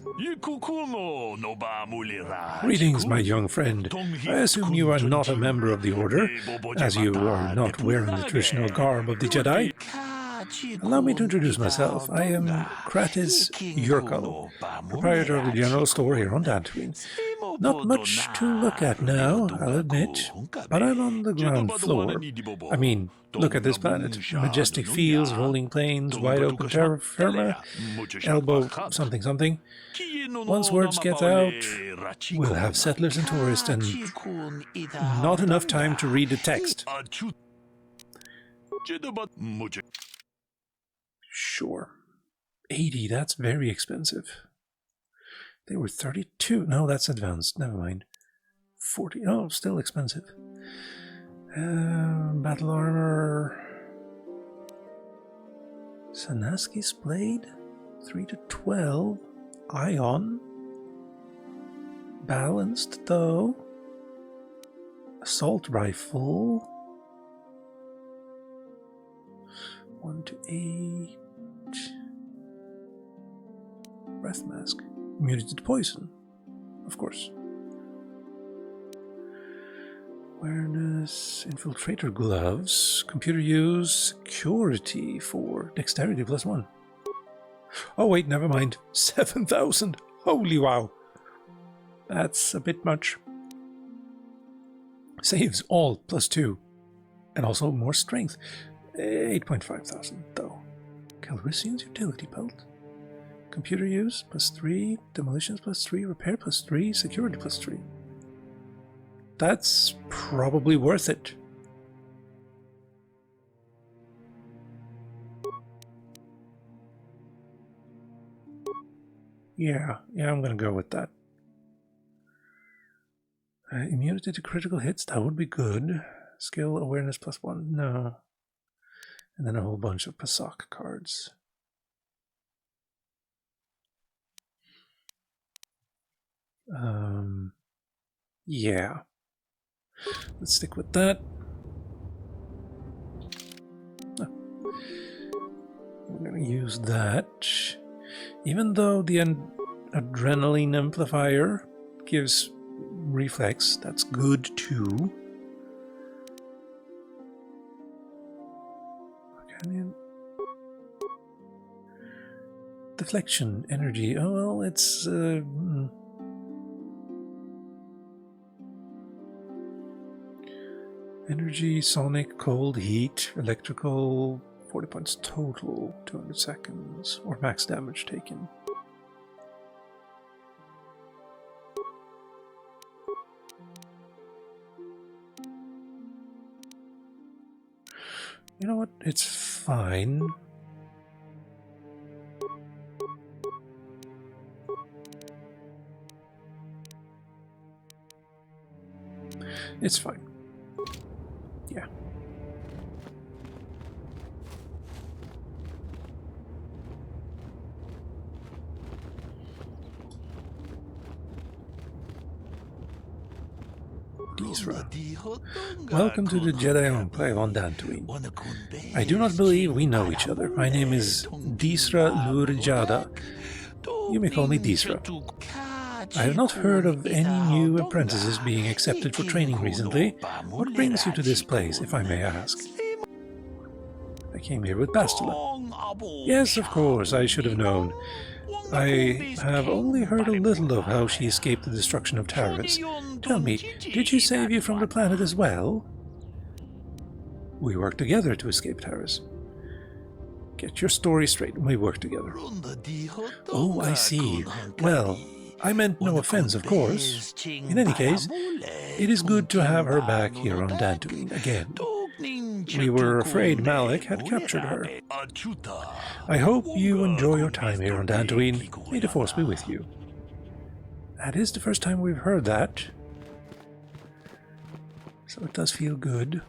Greetings, my young friend. I assume you are not a member of the Order, as you are not wearing the traditional garb of the Jedi. Allow me to introduce myself. I am Kratis Yurko, proprietor of the general store here on Dantooine. Not much to look at now, I'll admit, but I'm on the ground floor. I mean, look at this planet. Majestic fields, rolling plains, wide open terra firma, elbow something something. Once words get out, we'll have settlers and tourists and not enough time to read the text. Sure. 80, that's very expensive. They were 32. No, that's advanced. Never mind. 40. Oh, still expensive. Battle armor. Sanaski's blade. 3 to 12. Ion. Balanced, though. Assault rifle. 1 to 8. Breath mask. Immunity to poison. Of course. Awareness. Infiltrator gloves. Computer use. Security for dexterity +1. Oh wait, never mind. 7,000. Holy wow. That's a bit much. Saves all +2. And also more strength. 8.5 thousand though. Calrissian's utility belt. Computer use +3, demolitions +3, repair +3, security +3. That's probably worth it. Yeah, I'm gonna go with that. Immunity to critical hits, that would be good. Skill awareness +1, no. And then a whole bunch of PSOC cards. Yeah. Let's stick with that. We're going to use that. Even though the adrenaline amplifier gives reflex, that's good too. Canyon. Deflection, energy. Oh, well, it's... energy, sonic, cold, heat, electrical, 40 points total, 200 seconds, or max damage taken. You know what? It's fine. It's fine. Yeah. Welcome to the Jedi Enclave on Dantooine. I do not believe we know each other. My name is Disra Lurjada. You may call me Disra. I have not heard of any new apprentices being accepted for training recently. What brings you to this place, if I may ask? I came here with Bastila. Yes, of course, I should have known. I have only heard a little of how she escaped the destruction of Taris. Tell me, did she save you from the planet as well? We worked together to escape Taris. Get your story straight, we worked together. Oh, I see. Well, I meant no offense, of course. In any case, it is good to have her back here on Dantooine again. We were afraid Malak had captured her. I hope you enjoy your time here on Dantooine. May the Force be with you. That is the first time we've heard that. So it does feel good.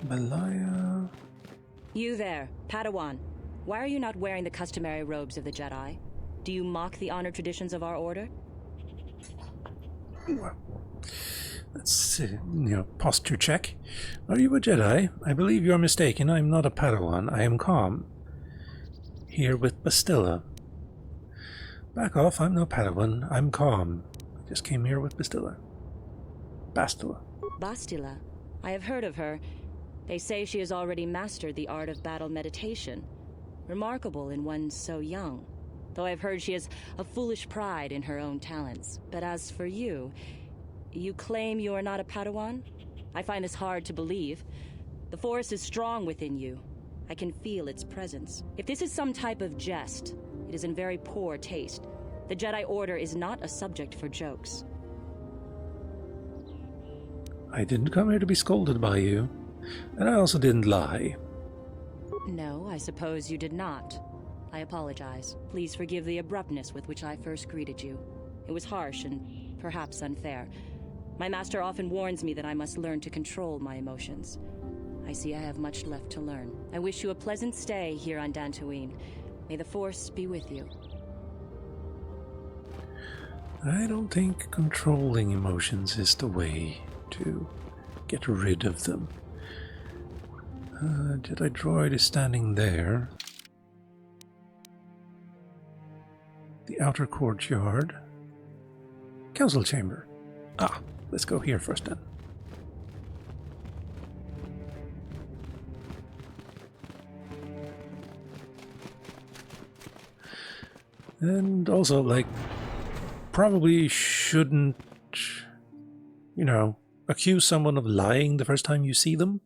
Belaya. You there, Padawan. Why are you not wearing the customary robes of the Jedi? Do you mock the honor traditions of our order? Well, that's, posture check. Are you a Jedi? I believe you're mistaken. I'm not a Padawan. I am Calm. Here with Bastilla. Back off, I'm no Padawan. I'm Calm. I just came here with Bastilla. Bastilla? I have heard of her. They say she has already mastered the art of battle meditation. Remarkable in one so young. Though I've heard she has a foolish pride in her own talents. But as for you, you claim you are not a Padawan? I find this hard to believe. The Force is strong within you. I can feel its presence. If this is some type of jest, it is in very poor taste. The Jedi Order is not a subject for jokes. I didn't come here to be scolded by you. And I also didn't lie. No, I suppose you did not. I apologize. Please forgive the abruptness with which I first greeted you. It was harsh and perhaps unfair. My master often warns me that I must learn to control my emotions. I see I have much left to learn. I wish you a pleasant stay here on Dantooine. May the Force be with you. I don't think controlling emotions is the way to get rid of them. Jedi droid is standing there. The outer courtyard. Council chamber. Ah, let's go here first then. And also, like, probably shouldn't, accuse someone of lying the first time you see them.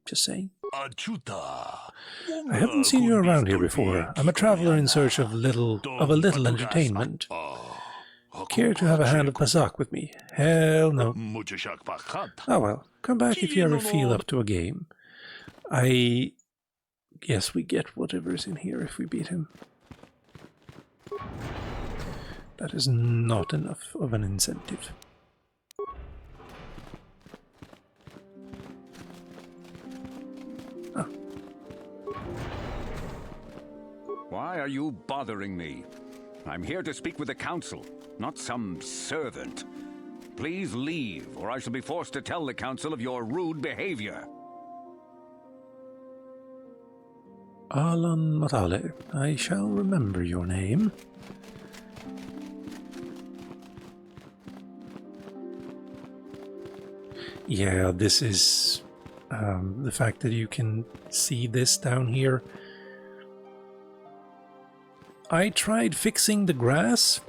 Just saying. I haven't seen you around here before. I'm a traveler in search of a little entertainment. Care to have a hand of Pazak with me? Hell no. Oh well, come back if you ever feel up to a game. I guess we get whatever's in here if we beat him. That is not enough of an incentive. Why are you bothering me? I'm here to speak with the Council, not some servant. Please leave, or I shall be forced to tell the Council of your rude behavior. Alan Matale, I shall remember your name. Yeah, this is the fact that you can see this down here. I tried fixing the grass.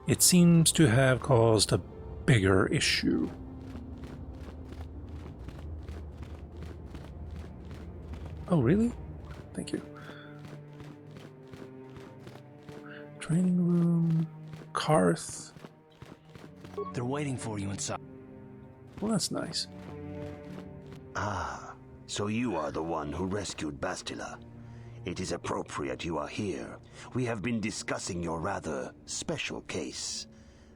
It seems to have caused a bigger issue. Oh, really? Thank you. Training room. Karth. They're waiting for you inside. Well, that's nice. Ah, so you are the one who rescued Bastila. It is appropriate you are here. We have been discussing your rather special case.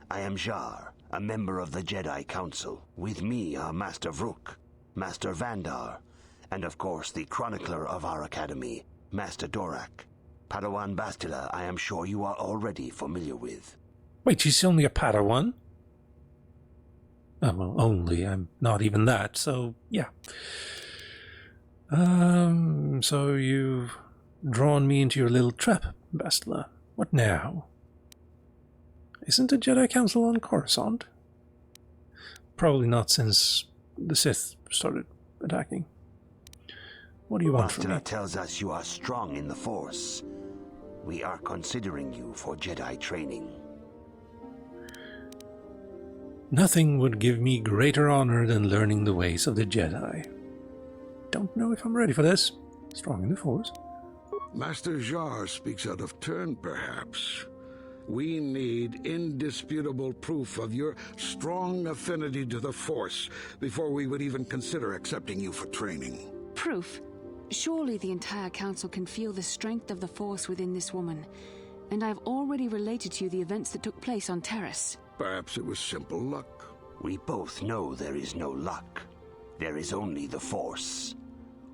I am Jar, a member of the Jedi Council. With me are Master Vrook, Master Vandar, and of course the chronicler of our academy, Master Dorak. Padawan Bastila, I am sure you are already familiar with. Wait, she's only a Padawan? Oh, well, only. I'm not even that, so yeah. So you've drawn me into your little trap, Bastila. What now? Isn't the Jedi Council on Coruscant? Probably not since the Sith started attacking. What do you want from me? Bastila tells us you are strong in the Force. We are considering you for Jedi training. Nothing would give me greater honor than learning the ways of the Jedi. Don't know if I'm ready for this. Strong in the Force. Master Jar speaks out of turn, perhaps. We need indisputable proof of your strong affinity to the Force before we would even consider accepting you for training. Proof? Surely the entire council can feel the strength of the Force within this woman. And I've already related to you the events that took place on Taris. Perhaps it was simple luck. We both know there is no luck. There is only the Force.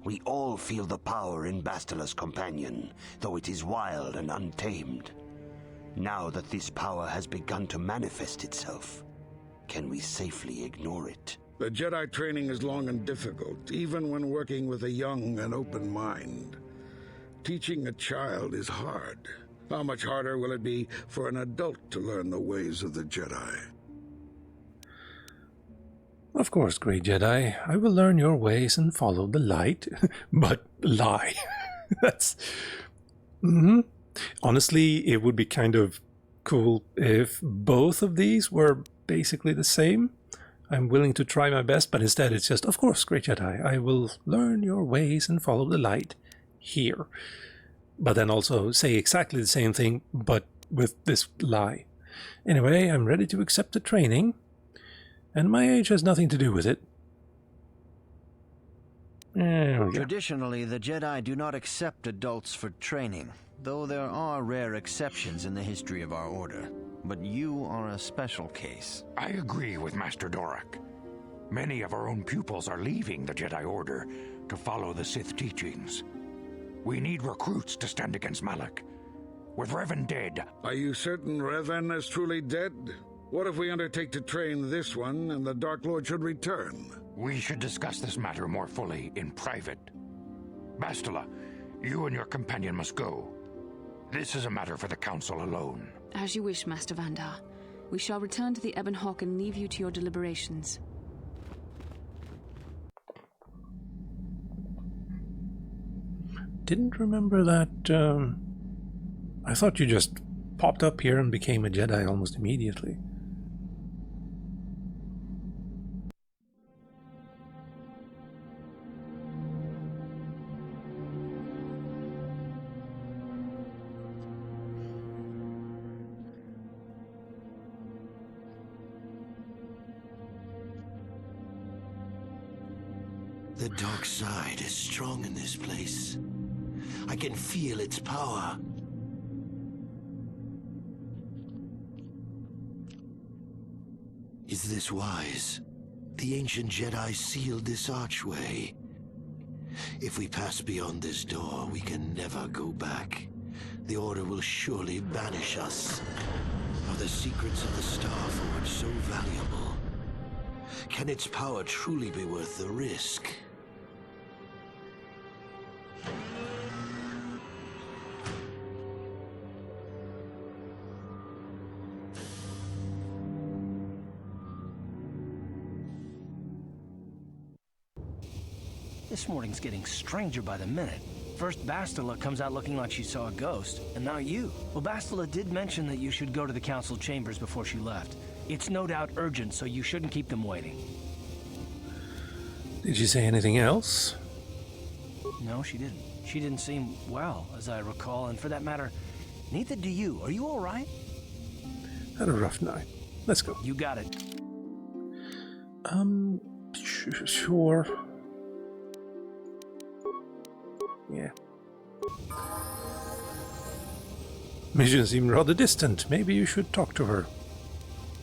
We all feel the power in Bastila's companion, though it is wild and untamed. Now that this power has begun to manifest itself, can we safely ignore it? The Jedi training is long and difficult, even when working with a young and open mind. Teaching a child is hard. How much harder will it be for an adult to learn the ways of the Jedi? Of course, great Jedi. I will learn your ways and follow the light. But lie. That's... Honestly, it would be kind of cool if both of these were basically the same. I'm willing to try my best, but instead it's just, of course, great Jedi, I will learn your ways and follow the light here. But then also say exactly the same thing, but with this lie. Anyway, I'm ready to accept the training, and my age has nothing to do with it. Traditionally, the Jedi do not accept adults for training, though there are rare exceptions in the history of our order. But you are a special case. I agree with Master Dorak. Many of our own pupils are leaving the Jedi Order to follow the Sith teachings. We need recruits to stand against Malak. With Revan dead... Are you certain Revan is truly dead? What if we undertake to train this one and the Dark Lord should return? We should discuss this matter more fully in private. Bastila, you and your companion must go. This is a matter for the Council alone. As you wish, Master Vandar. We shall return to the Ebon Hawk and leave you to your deliberations. Didn't remember that, I thought you just popped up here and became a Jedi almost immediately. The dark side is strong in this place. I can feel its power. Is this wise? The ancient Jedi sealed this archway. If we pass beyond this door, we can never go back. The Order will surely banish us. Are the secrets of the Star Forge so valuable? Can its power truly be worth the risk? This morning's getting stranger by the minute. First Bastila comes out looking like she saw a ghost, and now you. Well, Bastila did mention that you should go to the council chambers before she left. It's no doubt urgent, so you shouldn't keep them waiting. Did she say anything else? No, she didn't. She didn't seem well, as I recall, and for that matter, neither do you. Are you all right? Had a rough night. Let's go. You got it. Sure. Yeah. Mission seemed rather distant. Maybe you should talk to her.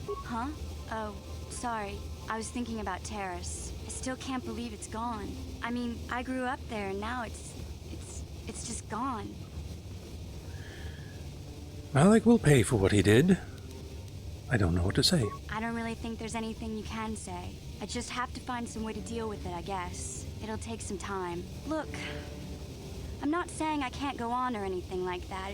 Huh? Oh, sorry. I was thinking about Taris. I still can't believe it's gone. I mean, I grew up there and now it's just gone. Malak will pay for what he did. I don't know what to say. I don't really think there's anything you can say. I just have to find some way to deal with it, I guess. It'll take some time. Look, I'm not saying I can't go on or anything like that.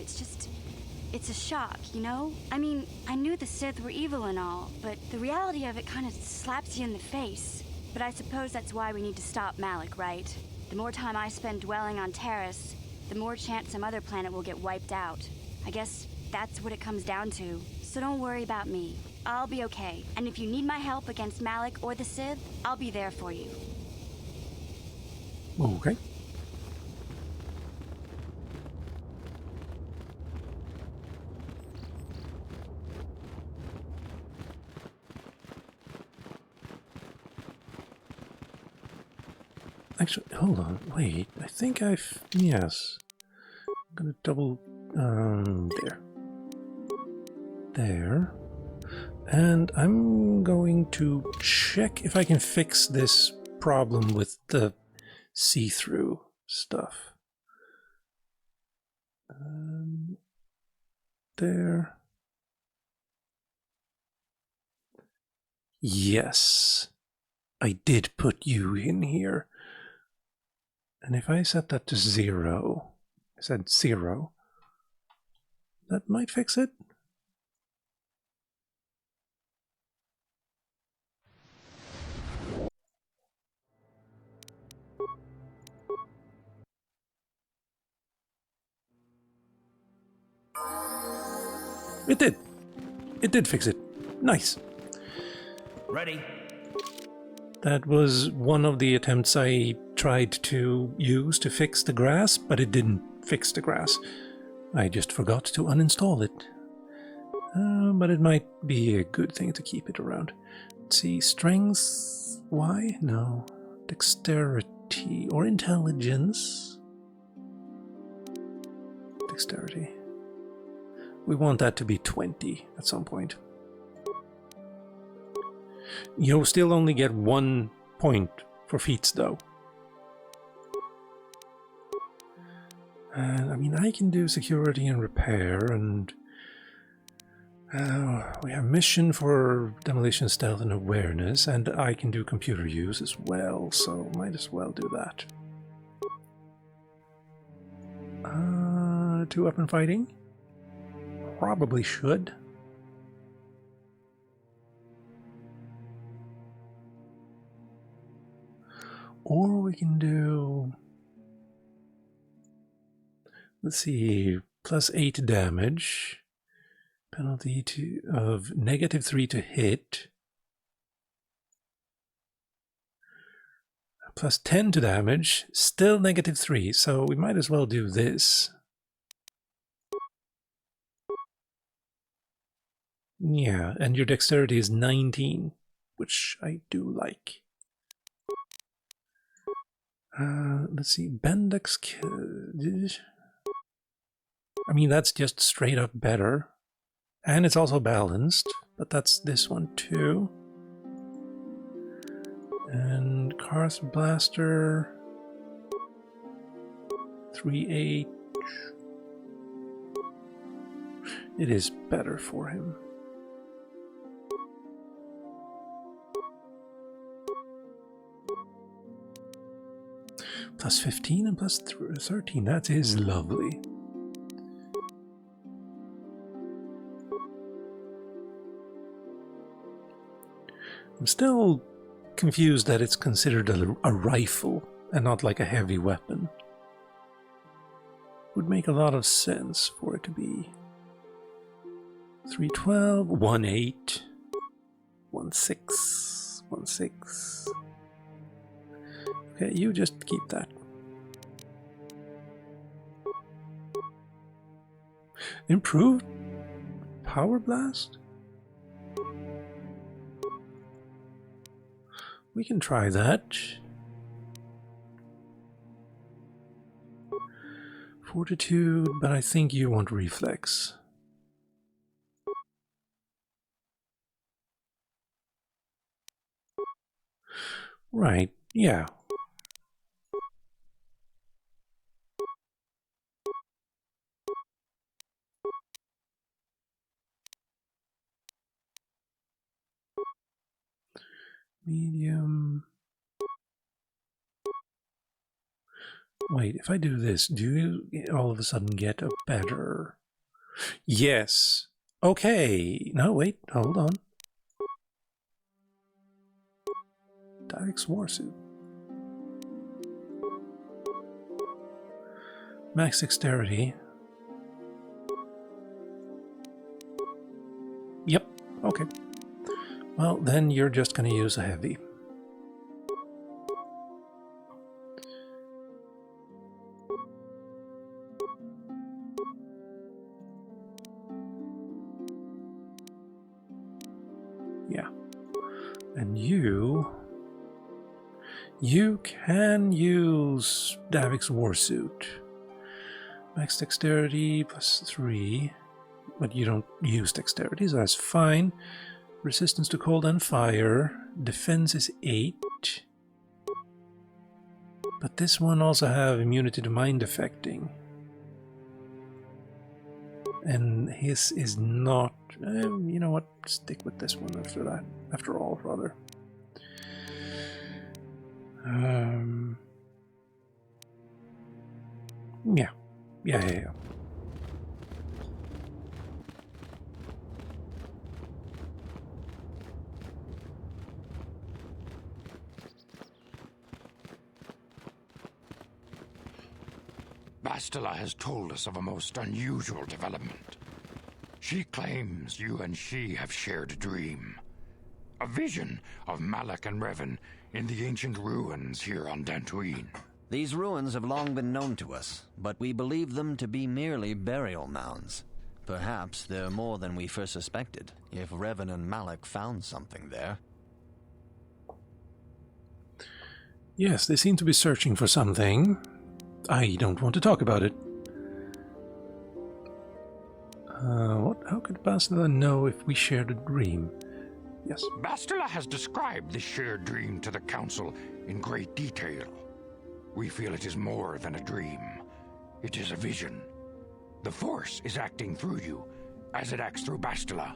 It's a shock, you know? I mean, I knew the Sith were evil and all, but the reality of it kind of slaps you in the face. But I suppose that's why we need to stop Malak, right? The more time I spend dwelling on Taris, the more chance some other planet will get wiped out. I guess that's what it comes down to. So don't worry about me. I'll be okay. And if you need my help against Malak or the Sith, I'll be there for you. Okay. Actually, hold on, wait, I think yes. I'm gonna double, there. there. And I'm going to check if I can fix this problem with the see-through stuff. There. Yes, I did put you in here. And if I set that to 0, I said 0, that might fix it. It did. It did fix it. Nice. Ready. That was one of the attempts I tried to use to fix the grass, but it didn't fix the grass. I just forgot to uninstall it. But it might be a good thing to keep it around. Let's see, strength, Y? No. Dexterity or intelligence? Dexterity. We want that to be 20 at some point. You'll still only get 1 point for feats, though. And I mean, I can do security and repair, and we have mission for demolition, stealth, and awareness, and I can do computer use as well, so might as well do that. 2-weapon fighting? Probably should. Or we can do, let's see, +8 damage, penalty of -3 to hit, +10 to damage, still -3, so we might as well do this. Yeah, and your dexterity is 19, which I do like. Let's see, Bendex. I mean, that's just straight up better. And it's also balanced, but that's this one too. And Karth Blaster. 3H. It is better for him. +15 and +13, that is lovely. I'm still confused that it's considered a rifle and not like a heavy weapon. Would make a lot of sense for it to be 312, 18, 16, 16. Okay, you just keep that. Improved power blast? We can try that. Fortitude, but I think you want reflex. Right, yeah. Medium. Wait, if I do this, do you all of a sudden get a better... Yes. Okay. No, wait, hold on. Taris Warsuit. Max dexterity. Yep, okay. Well, then you're just going to use a heavy. Yeah. And you can use Davik's Warsuit. Max dexterity +3. But you don't use dexterity, so that's fine. Resistance to cold and fire. Defense is 8. But this one also have immunity to mind affecting. And his is not... you know what? Stick with this one after that. After all, rather. Yeah. Bastila has told us of a most unusual development. She claims you and she have shared a dream. A vision of Malak and Revan in the ancient ruins here on Dantooine. These ruins have long been known to us, but we believe them to be merely burial mounds. Perhaps they're more than we first suspected, if Revan and Malak found something there. Yes, they seem to be searching for something. I don't want to talk about it. How could Bastila know if we shared a dream? Yes. Bastila has described this shared dream to the Council in great detail. We feel it is more than a dream. It is a vision. The Force is acting through you, as it acts through Bastila.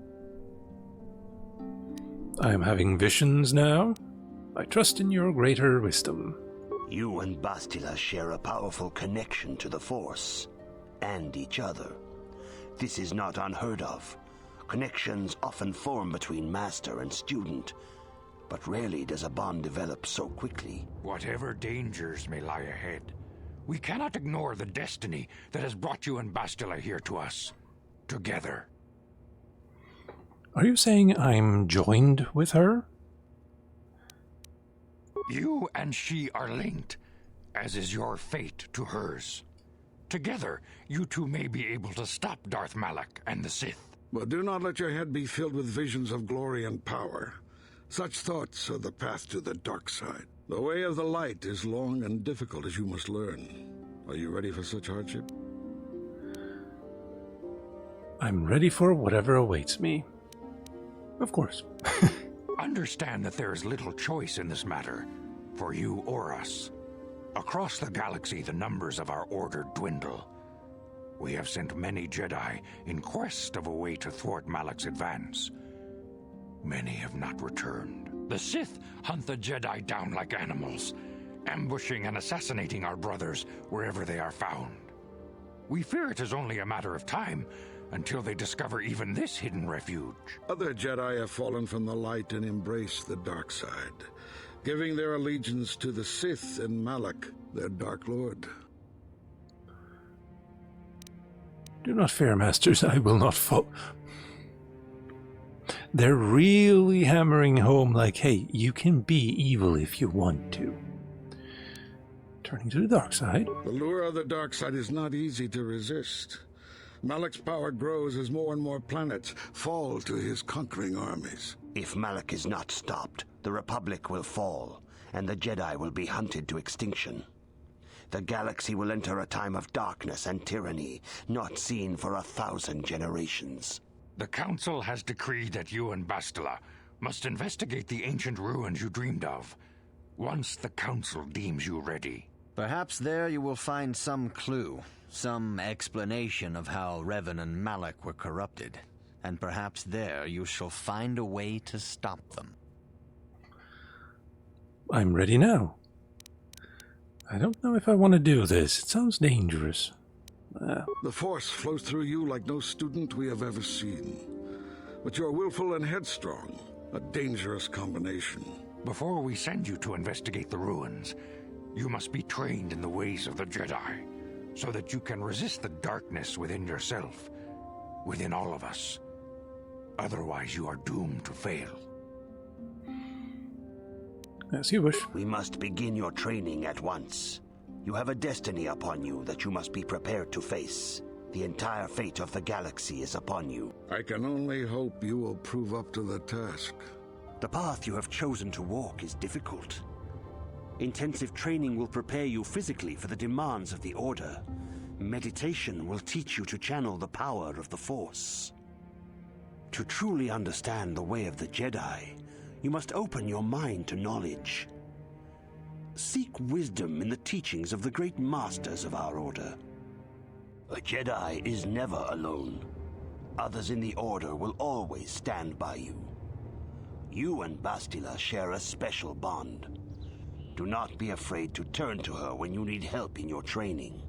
I am having visions now. I trust in your greater wisdom. You and Bastila share a powerful connection to the Force, and each other. This is not unheard of. Connections often form between master and student, but rarely does a bond develop so quickly. Whatever dangers may lie ahead, we cannot ignore the destiny that has brought you and Bastila here to us, together. Are you saying I'm joined with her? You and she are linked, as is your fate to hers. Together, you two may be able to stop Darth Malak and the Sith. But do not let your head be filled with visions of glory and power. Such thoughts are the path to the dark side. The way of the light is long and difficult, as you must learn. Are you ready for such hardship? I'm ready for whatever awaits me. Of course. Understand that there is little choice in this matter, for you or us. Across the galaxy, the numbers of our order dwindle. We have sent many Jedi in quest of a way to thwart Malak's advance. Many have not returned. The Sith hunt the Jedi down like animals, ambushing and assassinating our brothers wherever they are found. We fear it is only a matter of time until they discover even this hidden refuge. Other Jedi have fallen from the light and embraced the dark side, giving their allegiance to the Sith and Malak, their Dark Lord. Do not fear, masters, I will not fall. They're really hammering home like, hey, you can be evil if you want to. Turning to the dark side. The lure of the dark side is not easy to resist. Malak's power grows as more and more planets fall to his conquering armies. If Malak is not stopped, the Republic will fall, and the Jedi will be hunted to extinction. The galaxy will enter a time of darkness and tyranny, not seen for 1,000 generations. The Council has decreed that you and Bastila must investigate the ancient ruins you dreamed of, once the Council deems you ready. Perhaps there you will find some clue, some explanation of how Revan and Malak were corrupted, and perhaps there you shall find a way to stop them. I'm ready now. I don't know if I want to do this. It sounds dangerous. The Force flows through you like no student we have ever seen. But you're willful and headstrong, a dangerous combination. Before we send you to investigate the ruins, you must be trained in the ways of the Jedi, so that you can resist the darkness within yourself, within all of us. Otherwise, you are doomed to fail. As you wish. We must begin your training at once. You have a destiny upon you that you must be prepared to face. The entire fate of the galaxy is upon you. I can only hope you will prove up to the task. The path you have chosen to walk is difficult. Intensive training will prepare you physically for the demands of the Order. Meditation will teach you to channel the power of the Force. To truly understand the way of the Jedi, you must open your mind to knowledge. Seek wisdom in the teachings of the great masters of our Order. A Jedi is never alone. Others in the Order will always stand by you. You and Bastila share a special bond. Do not be afraid to turn to her when you need help in your training.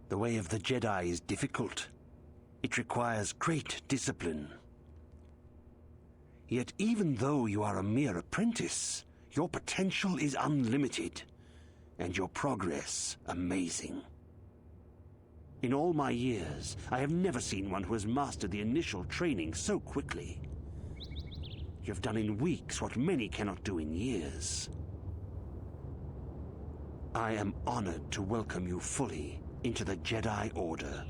The way of the Jedi is difficult. It requires great discipline. Yet even though you are a mere apprentice, your potential is unlimited, and your progress amazing. In all my years, I have never seen one who has mastered the initial training so quickly. You have done in weeks what many cannot do in years. I am honored to welcome you fully into the Jedi Order.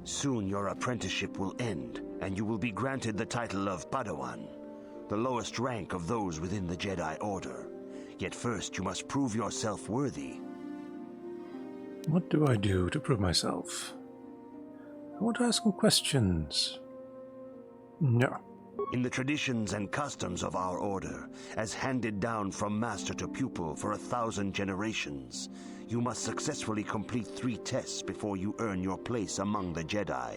Soon your apprenticeship will end, and you will be granted the title of Padawan, the lowest rank of those within the Jedi Order. Yet first you must prove yourself worthy. What do I do to prove myself? I want to ask some questions. No. In the traditions and customs of our Order, as handed down from master to pupil for 1,000 generations, you must successfully complete 3 tests before you earn your place among the Jedi.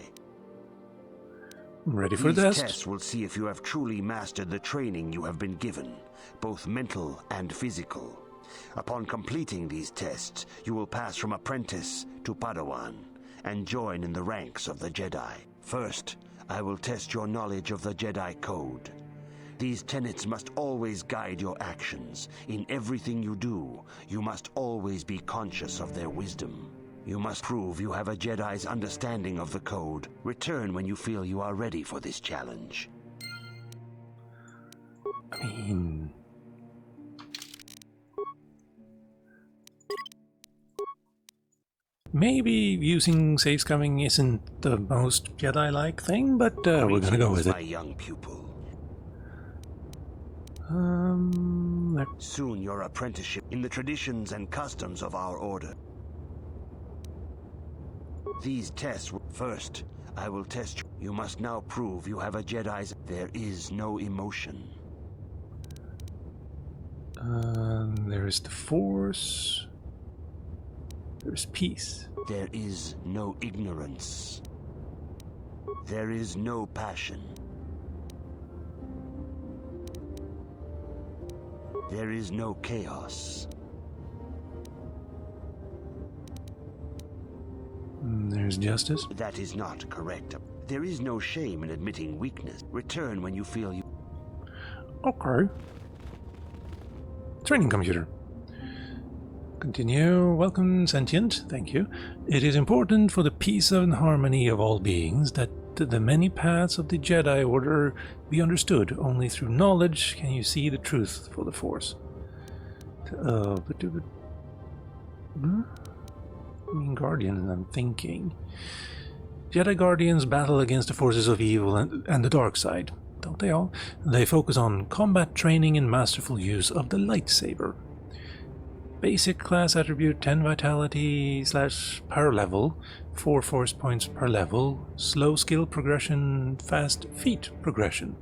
I'm ready for These this. tests will see if you have truly mastered the training you have been given, both mental and physical. Upon completing these tests, you will pass from apprentice to Padawan and join in the ranks of the Jedi. First, I will test your knowledge of the Jedi Code. These tenets must always guide your actions. In everything you do, you must always be conscious of their wisdom. You must prove you have a Jedi's understanding of the Code. Return when you feel you are ready for this challenge. I mean... maybe using save scumming isn't the most Jedi-like thing, but we're gonna go with it. My young pupil. There. Soon your apprenticeship in the traditions and customs of our Order. These tests first, I will test you. You must now prove you have a Jedi's. There is no emotion. There is the Force. There's peace. There is no ignorance. There is no passion. There is no chaos. There's justice. That is not correct. There is no shame in admitting weakness. Return when you feel you... Okay. Training computer. Continue. Welcome, sentient. Thank you. It is important for the peace and harmony of all beings that the many paths of the Jedi Order be understood. Only through knowledge can you see the truth for the Force. I mean, Guardians, I'm thinking. Jedi Guardians battle against the forces of evil and the dark side. Don't they all? They focus on combat training and masterful use of the lightsaber. Basic class attribute 10 vitality / power level, 4 force points per level, slow skill progression, fast feat progression.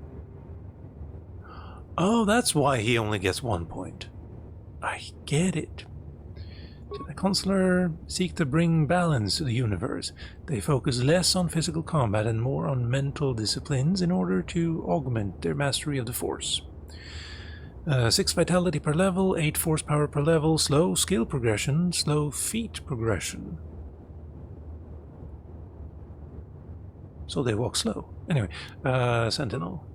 Oh, that's why he only gets 1 point. I get it. Jedi Consular seek to bring balance to the universe. They focus less on physical combat and more on mental disciplines in order to augment their mastery of the Force. 6 vitality per level, 8 force power per level, slow skill progression, slow feat progression. So they walk slow. Anyway, Sentinel.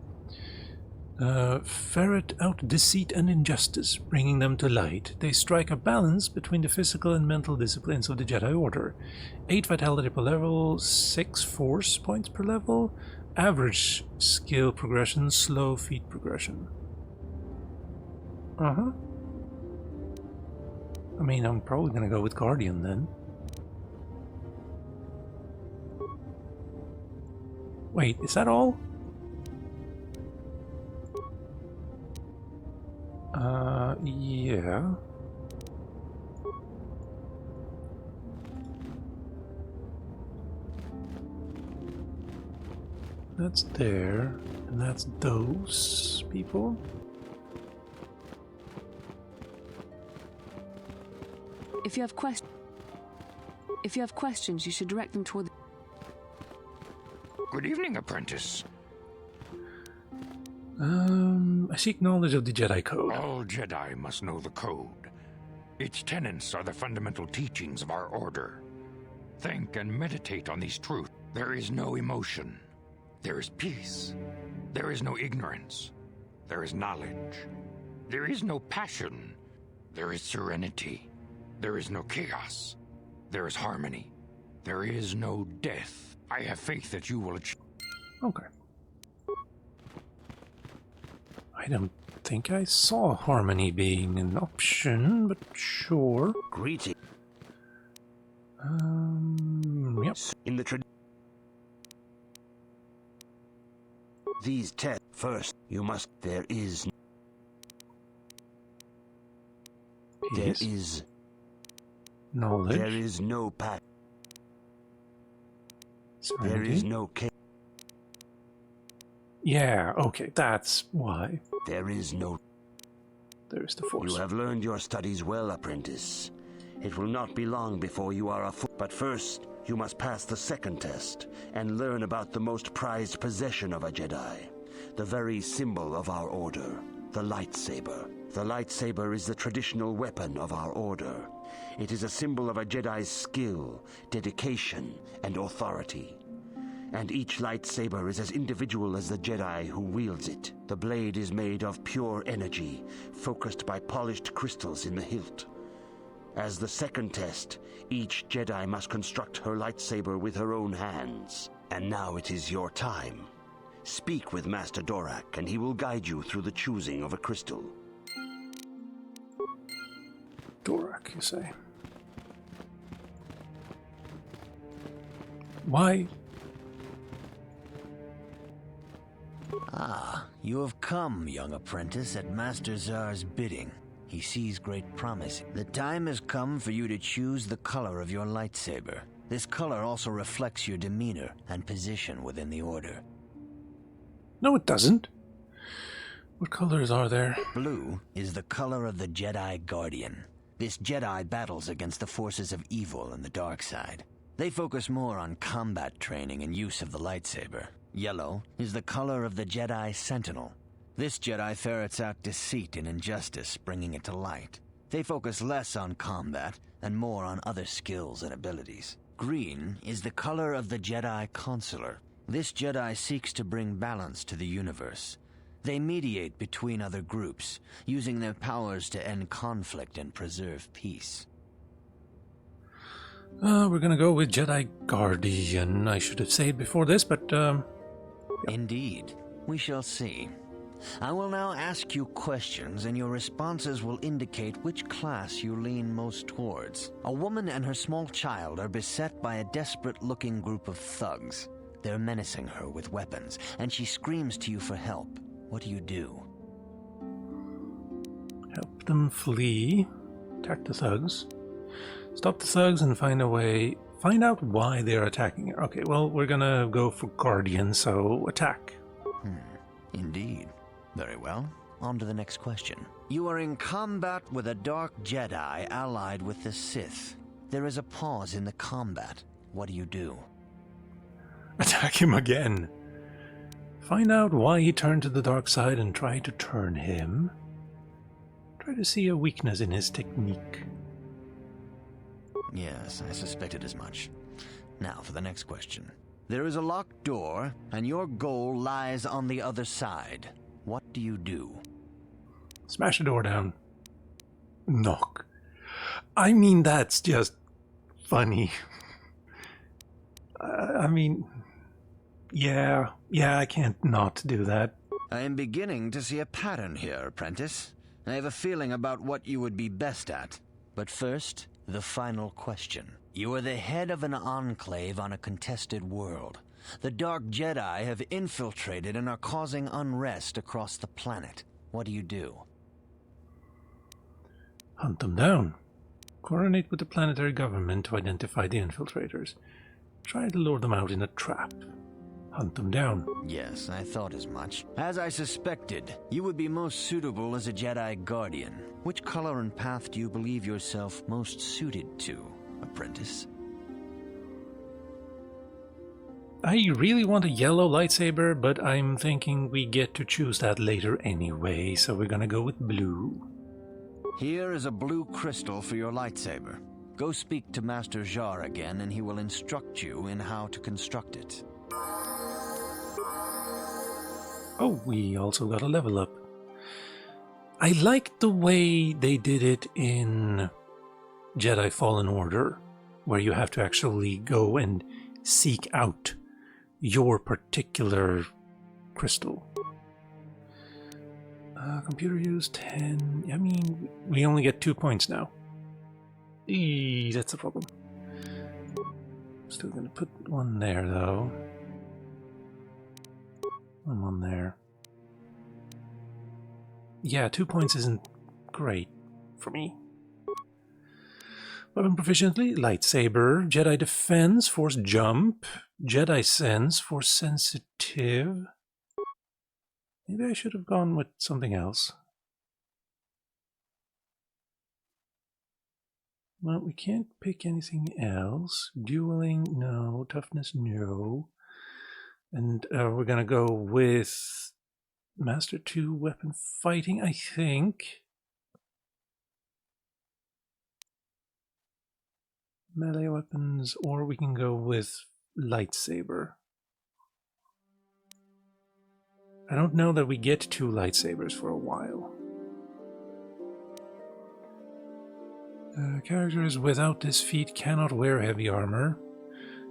Ferret out deceit and injustice, bringing them to light. They strike a balance between the physical and mental disciplines of the Jedi Order. 8 vitality per level, 6 force points per level, average skill progression, slow feat progression. I mean, I'm probably gonna go with Guardian then. Wait, is that all? Yeah. That's there, and that's those people. If you have questions, you should direct them toward. Good evening, apprentice. I seek knowledge of the Jedi Code. All Jedi must know the Code. Its tenets are the fundamental teachings of our order. Think and meditate on these truths. There is no emotion. There is peace. There is no ignorance. There is knowledge. There is no passion. There is serenity. There is no chaos. There is harmony. There is no death. I have faith that you will achieve. Okay. I don't think I saw harmony being an option, but sure. Greeting. Yep. In the these tests first, you must. There is knowledge. There is no path. There is no case. Yeah, okay, that's why. There is no. There is the Force. You have learned your studies well, apprentice. It will not be long before you are a but first, you must pass the second test and learn about the most prized possession of a Jedi, the very symbol of our order, the lightsaber. The lightsaber is the traditional weapon of our order. It is a symbol of a Jedi's skill, dedication, and authority. And each lightsaber is as individual as the Jedi who wields it. The blade is made of pure energy, focused by polished crystals in the hilt. As the second test, each Jedi must construct her lightsaber with her own hands. And now it is your time. Speak with Master Dorak, and he will guide you through the choosing of a crystal. Dorak, you say? Why? Ah, you have come, young apprentice, at Master Zar's bidding. He sees great promise. The time has come for you to choose the color of your lightsaber. This color also reflects your demeanor and position within the Order. No, it doesn't. What colors are there? Blue is the color of the Jedi Guardian. This Jedi battles against the forces of evil and the dark side. They focus more on combat training and use of the lightsaber. Yellow is the color of the Jedi Sentinel. This Jedi ferrets out deceit and injustice, bringing it to light. They focus less on combat and more on other skills and abilities. Green is the color of the Jedi Consular. This Jedi seeks to bring balance to the universe. They mediate between other groups, using their powers to end conflict and preserve peace. We're gonna go with Jedi Guardian. I should have said before this, but Yep. Indeed. We shall see. I will now ask you questions, and your responses will indicate which class you lean most towards. A woman and her small child are beset by a desperate-looking group of thugs. They're menacing her with weapons, and she screams to you for help. What do you do? help them flee, attack the thugs, stop the thugs, and find out why they're attacking her. Okay, well, we're gonna go for Guardian, so attack. Indeed. Very well. On to the next question. You are in combat with a dark Jedi allied with the Sith. There is a pause in the combat. What do you do? Attack him again. Find out why he turned to the dark side and try to turn him. Try to see a weakness in his technique. Yes, I suspected as much. Now for the next question. There is a locked door, and your goal lies on the other side. What do you do? Smash the door down. Knock. I mean, that's just funny. Yeah, I can't not do that. I am beginning to see a pattern here, apprentice. I have a feeling about what you would be best at. But first, the final question. You are the head of an enclave on a contested world. The Dark Jedi have infiltrated and are causing unrest across the planet. What do you do? Hunt them down. Coordinate with the planetary government to identify the infiltrators. Try to lure them out in a trap. hunt them down. Yes, I thought as much. As I suspected, you would be most suitable as a Jedi Guardian. Which color and path do you believe yourself most suited to, apprentice? I really want a yellow lightsaber, but I'm thinking we get to choose that later anyway, so we're gonna go with blue. Here is a blue crystal for your lightsaber. Go speak to Master Jar again, and he will instruct you in how to construct it. Oh, we also got a level up. I like the way they did it in Jedi Fallen Order, where you have to actually go and seek out your particular crystal. Computer use 10. I mean, we only get 2 points now. That's a problem. Still gonna put one there though. One there. Yeah, 2 points isn't great for me. Weapon proficiency, lightsaber, Jedi defense, force jump, Jedi sense, force sensitive. Maybe I should have gone with something else. Well, we can't pick anything else. Dueling, no. Toughness, no. And we're gonna go with Master 2 weapon fighting, I think. Melee weapons, or we can go with lightsaber. I don't know that we get 2 lightsabers for a while. Characters without this feat cannot wear heavy armor.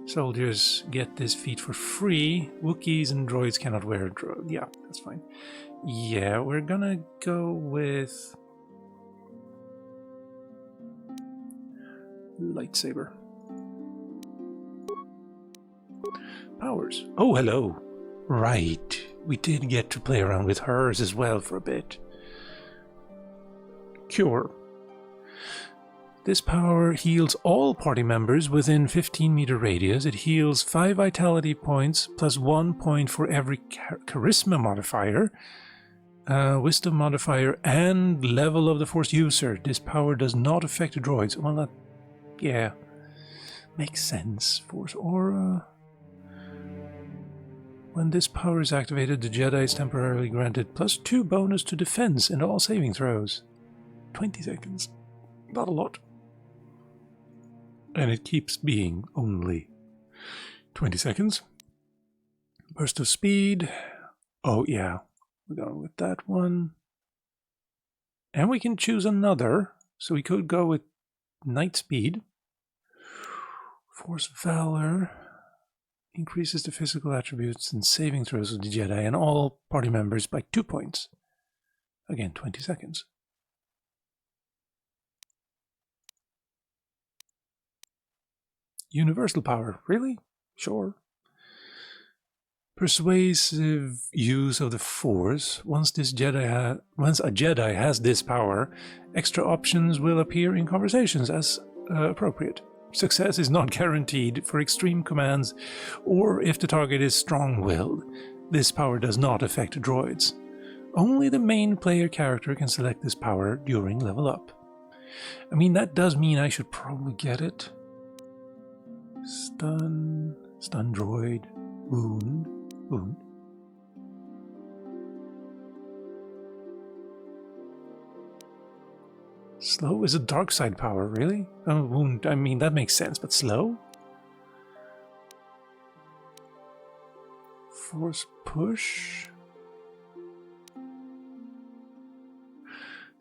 Soldiers get this feat for free. Wookiees and droids cannot wear yeah, that's fine. Yeah, we're gonna go with lightsaber. Powers. Oh, hello. Right. We did get to play around with hers as well for a bit. Cure. This power heals all party members within 15-meter radius. It heals 5 vitality points plus 1 point for every charisma modifier, wisdom modifier, and level of the Force user. This power does not affect droids. Well, that, yeah, makes sense. Force aura. When this power is activated, the Jedi is temporarily granted +2 bonus to defense and all saving throws. 20 seconds. Not a lot. And it keeps being only 20 seconds. Burst of speed. Oh yeah, we're going with that one. And we can choose another. So we could go with Night Speed. Force Valor. Increases the physical attributes and saving throws of the Jedi and all party members by 2 points. Again, 20 seconds. Universal power. Really? Sure. Persuasive use of the Force. Once a Jedi has this power, extra options will appear in conversations as appropriate. Success is not guaranteed for extreme commands or if the target is strong-willed. This power does not affect droids. Only the main player character can select this power during level up. I mean, that does mean I should probably get it. Stun droid, wound. Slow is a dark side power, really? Oh, wound, I mean, that makes sense, but slow? Force push?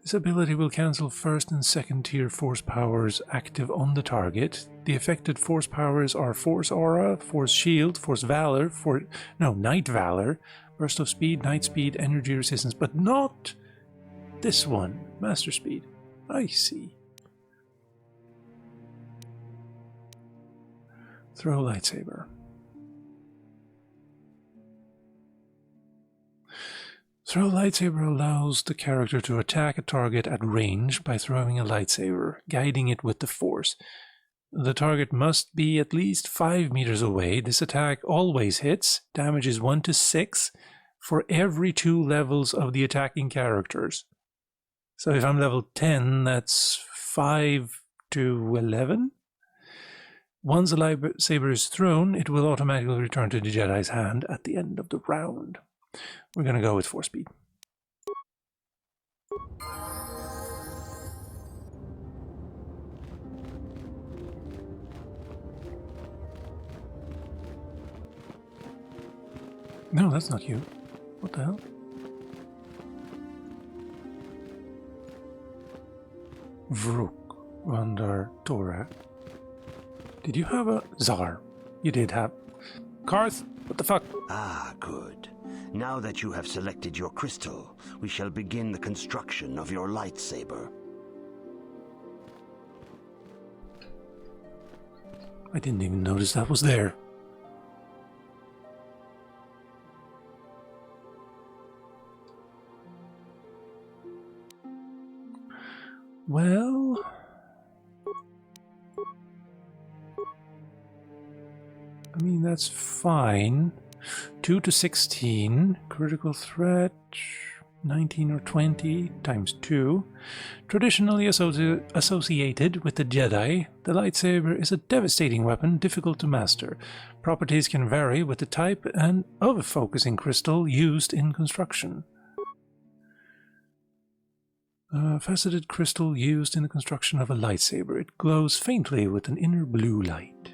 This ability will cancel first and second tier force powers active on the target. The affected force powers are Force Aura, Force Shield, Force Valor, Night Valor, Burst of Speed, Night Speed, Energy Resistance, but not this one, Master Speed. I see. Throw lightsaber. Throw lightsaber allows the character to attack a target at range by throwing a lightsaber, guiding it with the Force. The target must be at least 5 meters away. This attack always hits. Damage is 1 to 6 for every 2 levels of the attacking characters. So if I'm level 10, that's 5 to 11. Once a lightsaber is thrown, it will automatically return to the Jedi's hand at the end of the round. We're going to go with 4 speed. No, that's not you. What the hell? Vrook under Torah. Did you have a Tsar? You did have. Karth, what the fuck? Ah, good. Now that you have selected your crystal, we shall begin the construction of your lightsaber. I didn't even notice that was there. Well, I mean, that's fine. 2 to 16, critical threat, 19 or 20 times 2. Traditionally associated with the Jedi, the lightsaber is a devastating weapon, difficult to master. Properties can vary with the type and of focusing crystal used in construction. Faceted crystal used in the construction of a lightsaber. It glows faintly with an inner blue light.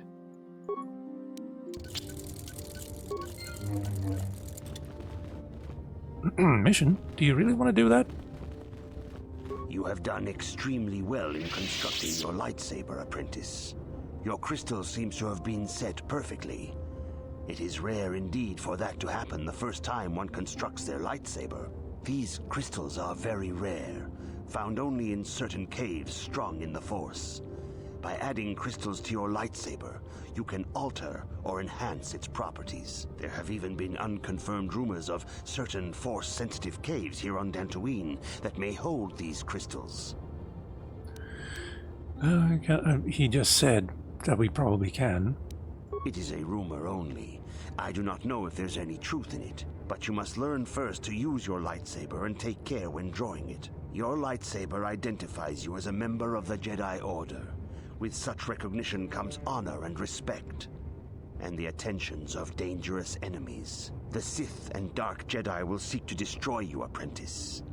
Mission? Do you really want to do that? You have done extremely well in constructing your lightsaber, apprentice. Your crystal seems to have been set perfectly. It is rare indeed for that to happen the first time one constructs their lightsaber. These crystals are very rare, found only in certain caves strong in the Force. By adding crystals to your lightsaber, you can alter or enhance its properties. There have even been unconfirmed rumors of certain Force-sensitive caves here on Dantooine that may hold these crystals. He just said that we probably can. It is a rumor only. I do not know if there's any truth in it, but you must learn first to use your lightsaber and take care when drawing it. Your lightsaber identifies you as a member of the Jedi Order. With such recognition comes honor and respect, and the attentions of dangerous enemies. The Sith and Dark Jedi will seek to destroy you, apprentice.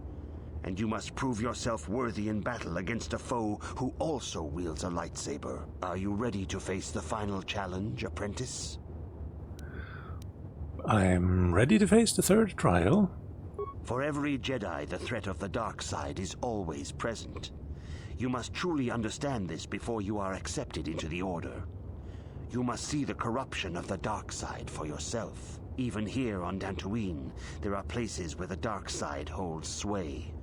And you must prove yourself worthy in battle against a foe who also wields a lightsaber. Are you ready to face the final challenge, apprentice? I'm ready to face the third trial. For every Jedi, the threat of the dark side is always present. You must truly understand this before you are accepted into the Order. You must see the corruption of the dark side for yourself. Even here on Dantooine, there are places where the dark side holds sway,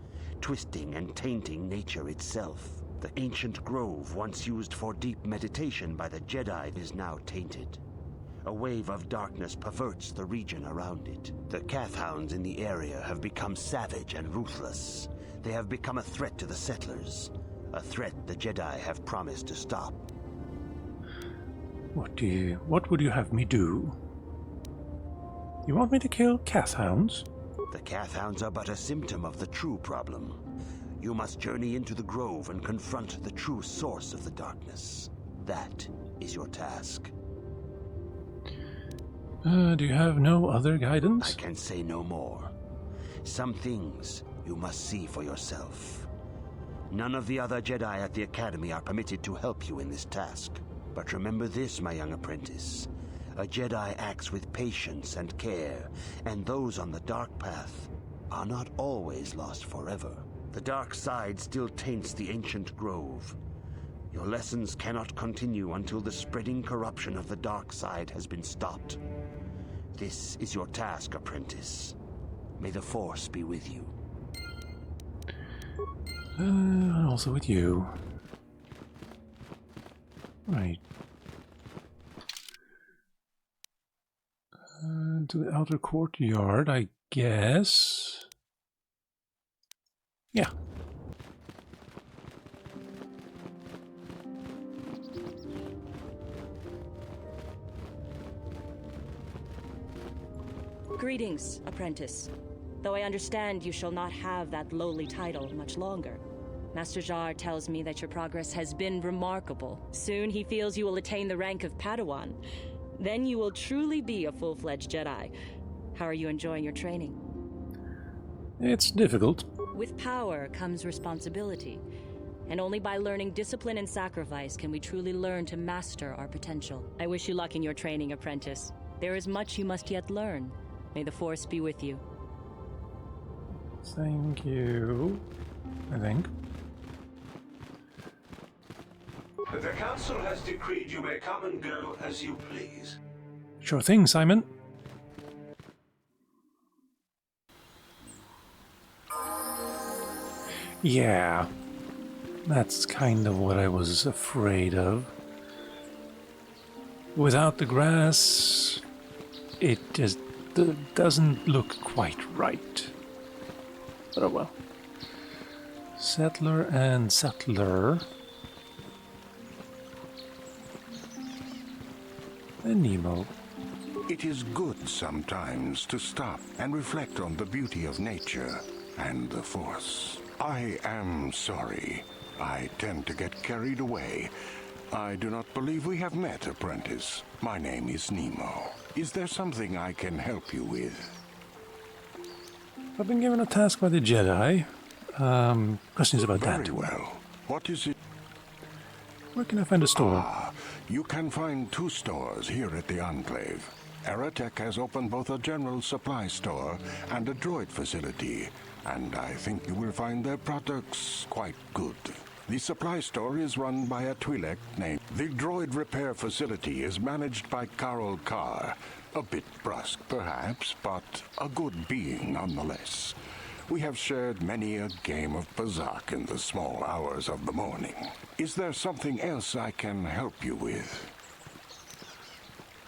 twisting and tainting nature itself. The ancient grove, once used for deep meditation by the Jedi, is now tainted. A wave of darkness perverts the region around it. The Kathhounds in the area have become savage and ruthless. They have become a threat to the settlers. A threat the Jedi have promised to stop. What would you have me do? You want me to kill Kathhounds? The Kathhounds are but a symptom of the true problem. You must journey into the grove and confront the true source of the darkness. That is your task. Do you have no other guidance? I can say no more. Some things you must see for yourself. None of the other Jedi at the Academy are permitted to help you in this task. But remember this, my young apprentice. A Jedi acts with patience and care, and those on the dark path are not always lost forever. The dark side still taints the ancient grove. Your lessons cannot continue until the spreading corruption of the dark side has been stopped. This is your task, apprentice. May the Force be with you. Also with you. Right. To the outer courtyard, I guess. Yeah. Greetings, apprentice. Though I understand you shall not have that lowly title much longer. Master Jar tells me that your progress has been remarkable. Soon he feels you will attain the rank of Padawan. Then you will truly be a full-fledged Jedi. How are you enjoying your training? It's difficult. With power comes responsibility. And only by learning discipline and sacrifice can we truly learn to master our potential. I wish you luck in your training, apprentice. There is much you must yet learn. May the Force be with you. Thank you, I think. The Council has decreed you may come and go as you please. Sure thing, Simon. Yeah, that's kind of what I was afraid of. Without the grass, it just doesn't look quite right. But oh well. Settler and settler. And Nemo. It is good sometimes to stop and reflect on the beauty of nature and the Force. I am sorry. I tend to get carried away. I do not believe we have met, apprentice. My name is Nemo. Is there something I can help you with? I've been given a task by the Jedi. Questions about that? Very well. What is it? Where can I find a store? You can find 2 stores here at the Enclave. Aerotech has opened both a general supply store and a droid facility, and I think you will find their products quite good. The supply store is run by a Twi'lek named... The droid repair facility is managed by Carol Carr. A bit brusque, perhaps, but a good being nonetheless. We have shared many a game of Bazak in the small hours of the morning. Is there something else I can help you with?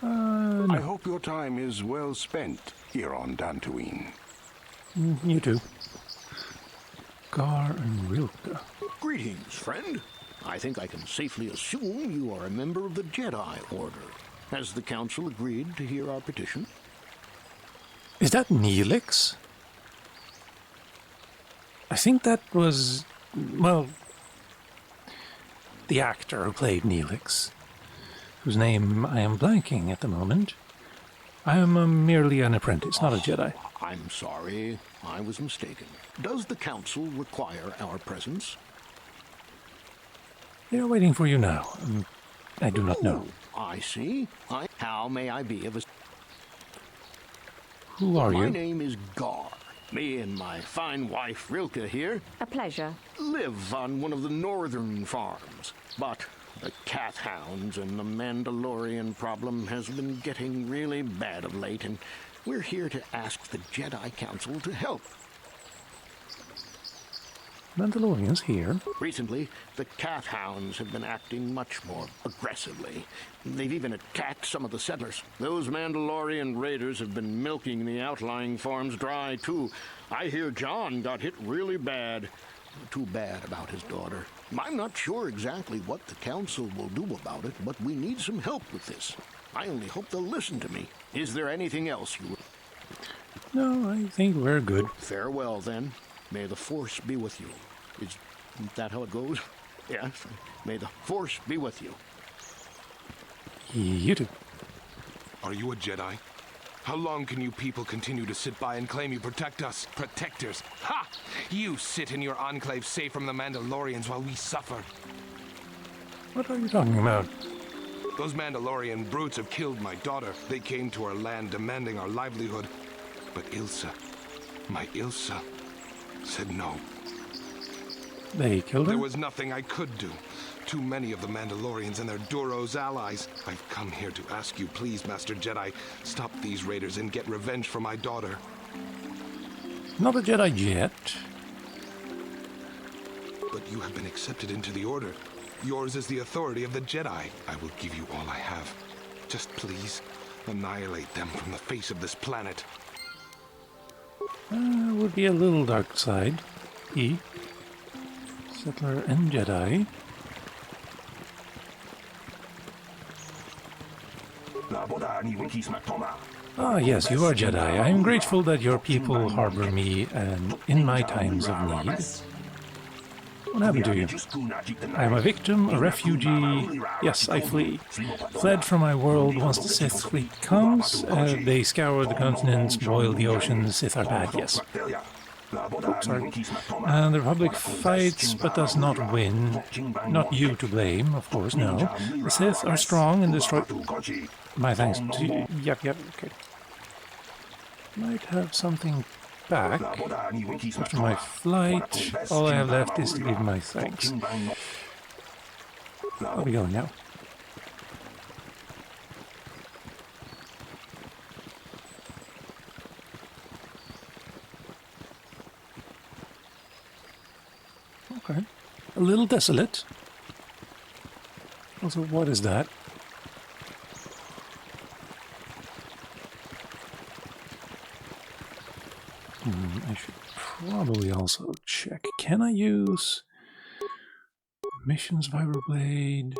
No. I hope your time is well spent here on Dantooine. You too. Gar and Rilke. Greetings, friend. I think I can safely assume you are a member of the Jedi Order. Has the Council agreed to hear our petition? Is that Neelix? I think that was, well, the actor who played Neelix, whose name I am blanking at the moment. I am merely an apprentice, not a Jedi. I'm sorry, I was mistaken. Does the Council require our presence? They are waiting for you now. I do not know. I see. How may I be of assistance? Who are you? My name is Gar. Me and my fine wife, Rilke, here. A pleasure. Live on one of the northern farms. But the Kath Hounds and the Mandalorian problem has been getting really bad of late, and we're here to ask the Jedi Council to help. Mandalorians here? Recently, the Kath Hounds have been acting much more aggressively. They've even attacked some of the settlers. Those Mandalorian raiders have been milking the outlying farms dry, too. I hear John got hit really bad. Too bad about his daughter. I'm not sure exactly what the Council will do about it, but we need some help with this. I only hope they'll listen to me. Is there anything else you would... No, I think we're good. Farewell, then. May the Force be with you. Isn't that how it goes? Yes. May the Force be with you. You too. Are you a Jedi? How long can you people continue to sit by and claim you protect us? Protectors! Ha! You sit in your enclave safe from the Mandalorians while we suffer. What are you talking about? Those Mandalorian brutes have killed my daughter. They came to our land demanding our livelihood. But Ilsa, my Ilsa, said no. They killed her? There was nothing I could do. Too many of the Mandalorians and their Duros allies. I've come here to ask you, please, Master Jedi, stop these raiders and get revenge for my daughter. Not a Jedi yet. But you have been accepted into the Order. Yours is the authority of the Jedi. I will give you all I have. Just please, annihilate them from the face of this planet. Would be a little dark side. Settler and Jedi. La boda ni wiki smaktoma. Ah, yes, you are Jedi. I am grateful that your people harbor me and in my times of need. What happened to you? I am a victim, a refugee. Yes, I flee. Fled from my world once the Sith fleet comes. They scour the continents, boil the oceans. Sith are bad, yes. Oh, sorry. The Republic fights, but does not win. Not you to blame, of course, no. The Sith are strong and destroy... My thanks to you. Yep, okay. Might have something back. After my flight, all I have left is to give my thanks. I'll be going now. Okay. A little desolate. Also, what is that? I should probably also check. Can I use Missions Vibroblade?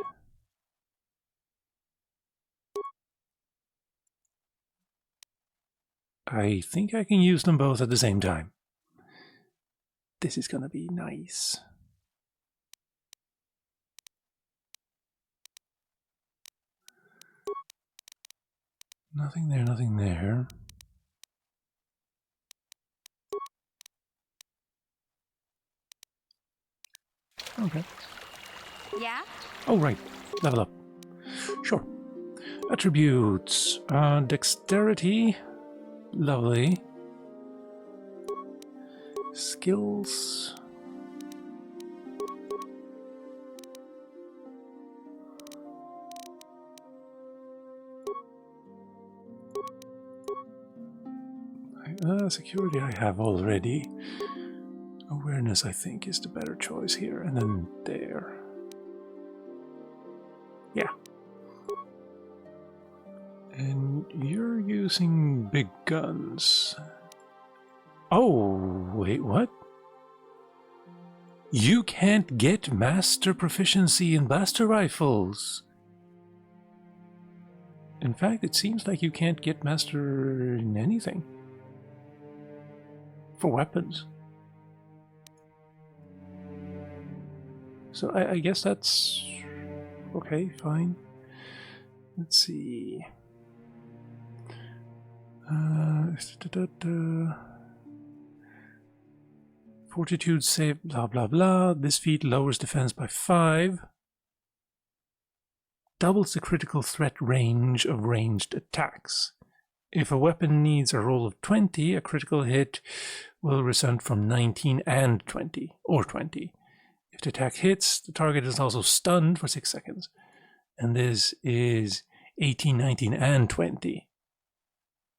I think I can use them both at the same time. This is gonna be nice. Nothing there, nothing there. Okay. Yeah? Oh, right. Level up. Sure. Attributes. Dexterity. Lovely. Skills. Security I have already. Awareness, I think, is the better choice here. And then there. Yeah. And you're using big guns. Oh, wait, what? You can't get master proficiency in blaster rifles. In fact, it seems like you can't get master in anything. For weapons. So I guess that's okay, fine. Let's see. Fortitude save, blah blah blah. This feat lowers defense by 5. Doubles the critical threat range of ranged attacks. If a weapon needs a roll of 20, a critical hit will result from 19 and 20, or 20. If the attack hits, the target is also stunned for 6 seconds. And this is 18, 19, and 20.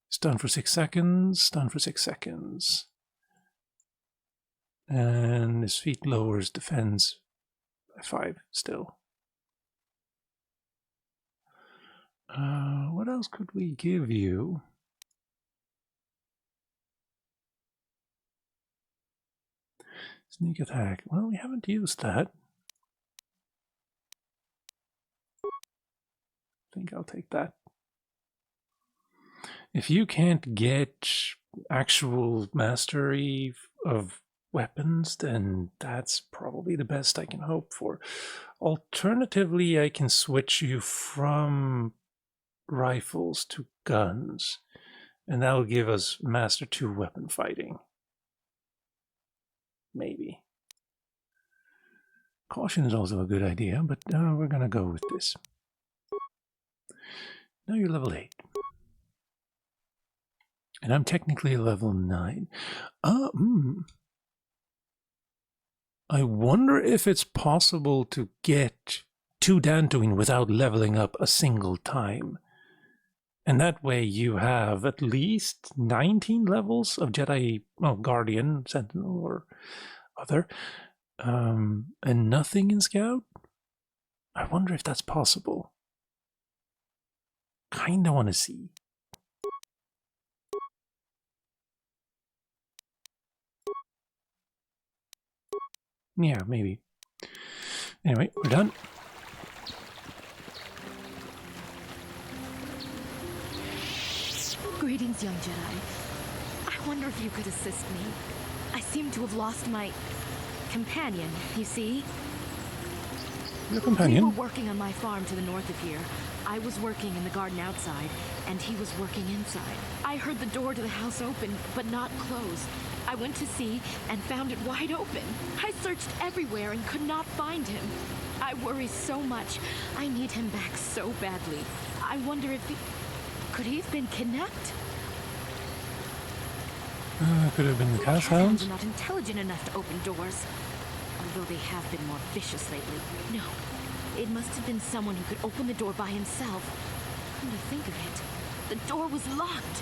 Stun for 6 seconds, stun for 6 seconds. And this feat lowers defense by 5 still. What else could we give you? Sneak attack. Well, we haven't used that. I think I'll take that. If you can't get actual mastery of weapons, then that's probably the best I can hope for. Alternatively, I can switch you from rifles to guns, and that'll give us Master 2 weapon fighting. Maybe. Caution is also a good idea, but we're gonna go with this. Now you're level 8. And I'm technically level 9. I wonder if it's possible to get to Dantooine without leveling up a single time. And that way you have at least 19 levels of Jedi, well, Guardian, Sentinel, or other, and nothing in Scout? I wonder if that's possible. Kinda want to see. Yeah, maybe. Anyway, we're done. Greetings, young Jedi. I wonder if you could assist me. I seem to have lost my companion, you see? Your companion? We were working on my farm to the north of here. I was working in the garden outside, and he was working inside. I heard the door to the house open, but not close. I went to see and found it wide open. I searched everywhere and could not find him. I worry so much. I need him back so badly. I wonder if he... Could he have been kidnapped? Could have been the Chaos Hounds Hounds. are not intelligent enough to open doors. Although they have been more vicious lately. No. It must have been someone who could open the door by himself. Come to think of it, the door was locked.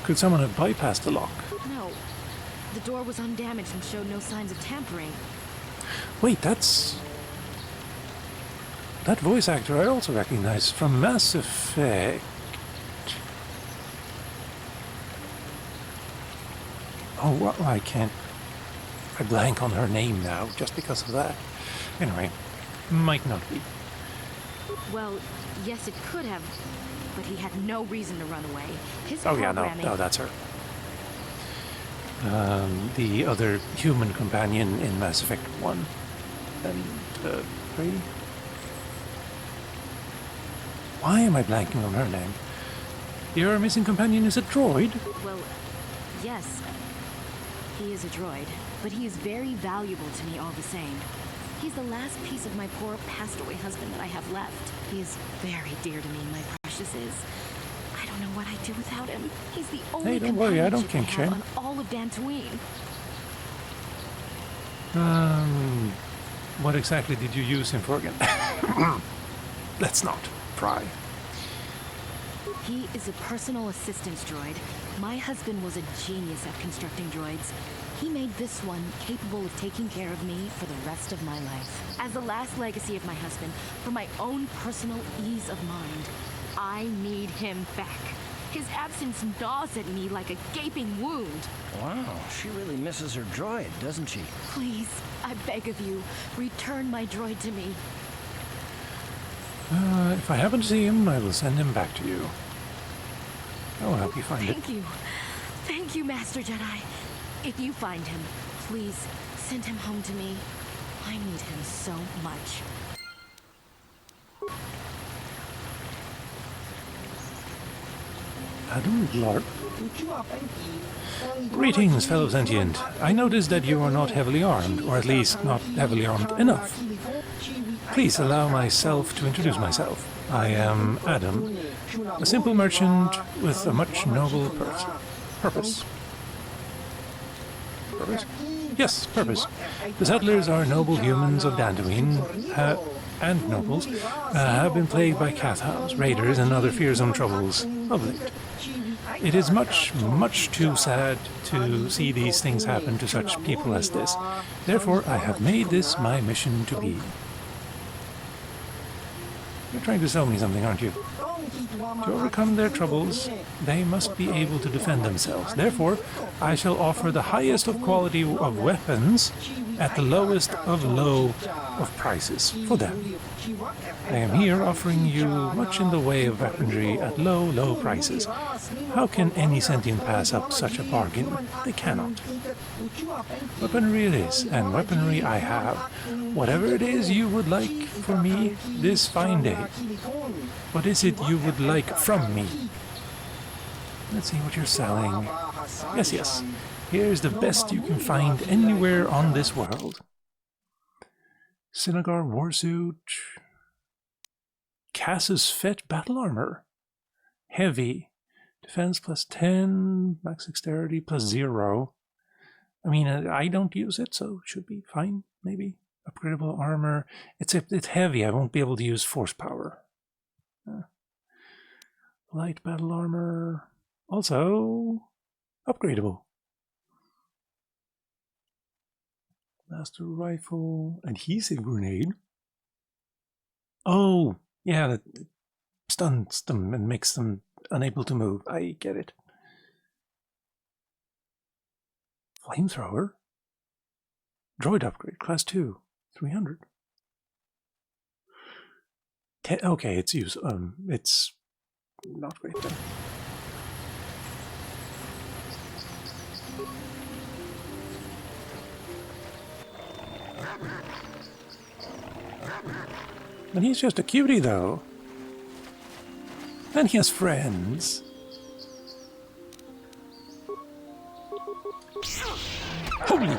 Could someone have bypassed the lock? No. The door was undamaged and showed no signs of tampering. Wait, that's... That voice actor I also recognize from Mass Effect. Oh, well, I can't... I blank on her name now, just because of that. Anyway, might not be. Well, yes, it could have, but he had no reason to run away. His Oh yeah, programming... no, that's her. The other human companion in Mass Effect 1 and 3. Why am I blanking on her name? Your missing companion is a droid? Well, yes. He is a droid, but he is very valuable to me all the same. He's the last piece of my poor passed-away husband that I have left. He is very dear to me, my precious is. I don't know what I'd do without him. He's the only Hey, don't worry, I don't companionship kink have shame. on all of Dantooine. What exactly did you use him for again? Let's not pry. He is a personal assistance droid. My husband was a genius at constructing droids. He made this one capable of taking care of me for the rest of my life. As the last legacy of my husband, for my own personal ease of mind, I need him back. His absence gnaws at me like a gaping wound. Wow, she really misses her droid, doesn't she? Please, I beg of you, return my droid to me. If I happen to see him, I will send him back to you. I will help you find it. Thank you. Thank you, Master Jedi. If you find him, please send him home to me. I need him so much. Adam Larp. Greetings, fellow sentient. I noticed that you are not heavily armed, or at least not heavily armed enough. Please allow myself to introduce myself. I am Adam, a simple merchant with a much noble purpose. Purpose? Yes, purpose. The settlers are noble humans of Dantooine, and nobles, have been plagued by Cathhounds, raiders, and other fearsome troubles of late. It is much, much too sad to see these things happen to such people as this. Therefore, I have made this my mission to be. You're trying to sell me something, aren't you? To overcome their troubles, they must be able to defend themselves. Therefore, I shall offer the highest of quality of weapons at the lowest of low of prices for them. I am here offering you much in the way of weaponry at low, low prices. How can any sentient pass up such a bargain? They cannot. Weaponry it is, and weaponry I have. Whatever it is you would like for me this fine day. What is it you would like from me? Let's see what you're selling. Yes, yes. Here's the best you can find anywhere on this world. Synagar Warsuit. Casus Fett Battle Armor. Heavy. Defense plus 10. Max Dexterity plus 0. I mean, I don't use it, so it should be fine, maybe. Upgradable armor. It's heavy. I won't be able to use force power. Light battle armor. Also, upgradable. Blaster rifle. Adhesive grenade. Oh, yeah, that stuns them and makes them unable to move. I get it. Flamethrower. Droid upgrade, class 2, 300. Okay, it's use. It's not great then. But he's just a cutie, though. And he has friends. Holy!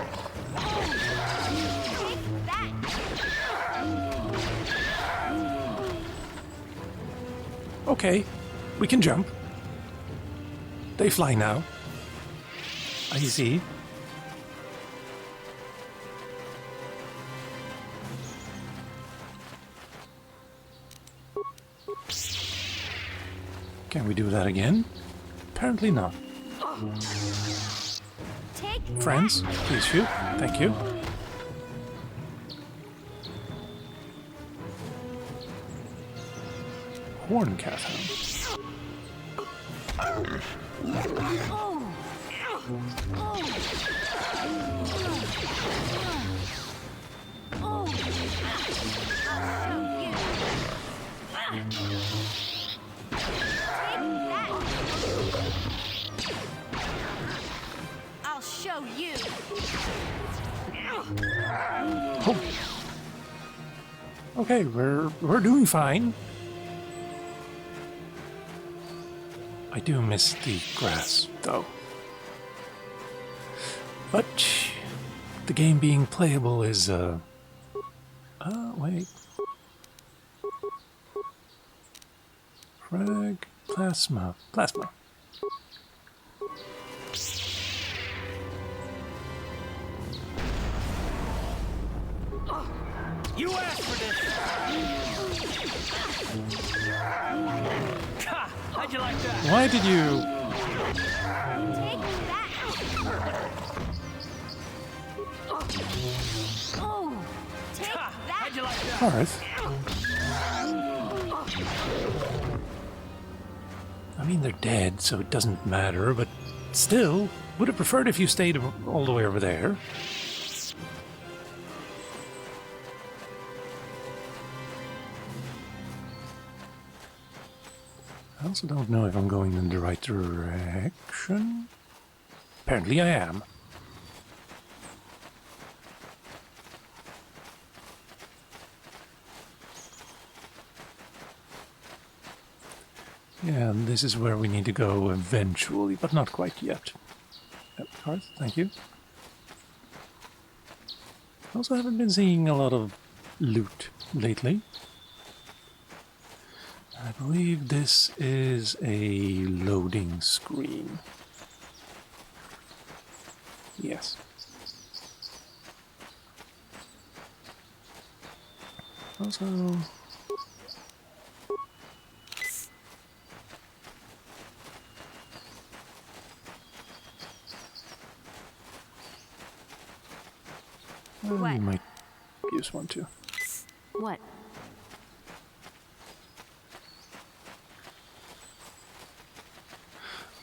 Okay, we can jump. They fly now. I see. Can we do that again? Apparently not. Friends, please shoot. Thank you. Horn cat hound. I'll show you. Oh. Okay, we're doing fine. I do miss the grass, though. But the game being playable is wait. Frag plasma. Plasma. You asked for this! Ha! How'd you like that? Why did you... Take that! Oh! Take that! How'd you like that? Taris? I mean, they're dead, so it doesn't matter, but still, would have preferred if you stayed all the way over there. I also don't know if I'm going in the right direction. Apparently I am. Yeah, and this is where we need to go eventually, but not quite yet. Yep, Garth, thank you. Also haven't been seeing a lot of loot lately. I believe this is a loading screen. Yes. Also... What? You might use one too. What?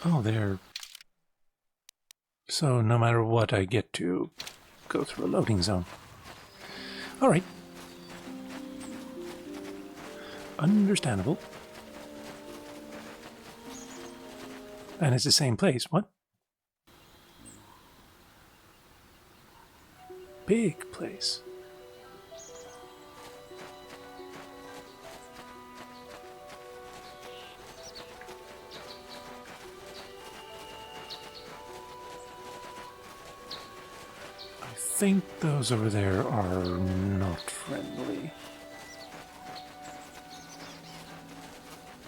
Oh, there. So no matter what, I get to go through a loading zone. Alright. Understandable. And it's the same place. What? Big place. I think those over there are not friendly.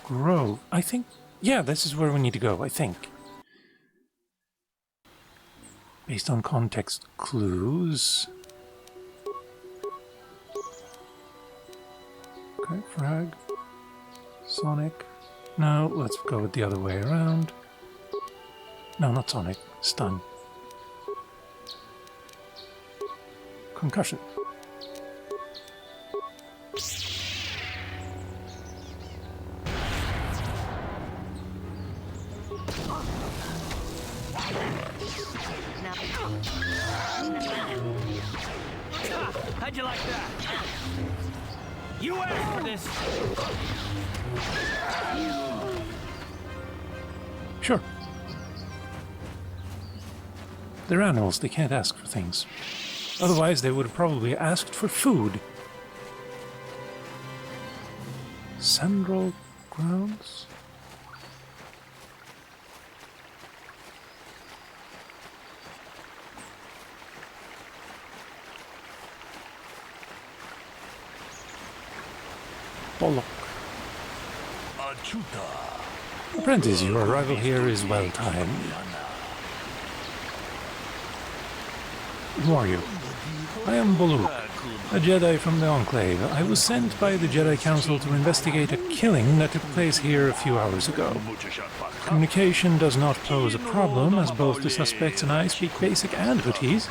Grove. I think... Yeah, this is where we need to go, I think. Based on context clues. Okay, frag. Sonic. No, let's go with the other way around. No, not Sonic. Stun. Concussion. How'd you like that? You asked for this! Sure. They're animals, they can't ask for things. Otherwise, they would have probably asked for food. Central grounds? Bollock. Apprentice, your arrival here is well timed. Who are you? I am Bollock, a Jedi from the Enclave. I was sent by the Jedi Council to investigate a killing that took place here a few hours ago. Communication does not pose a problem, as both the suspects and I speak basic and Huttese.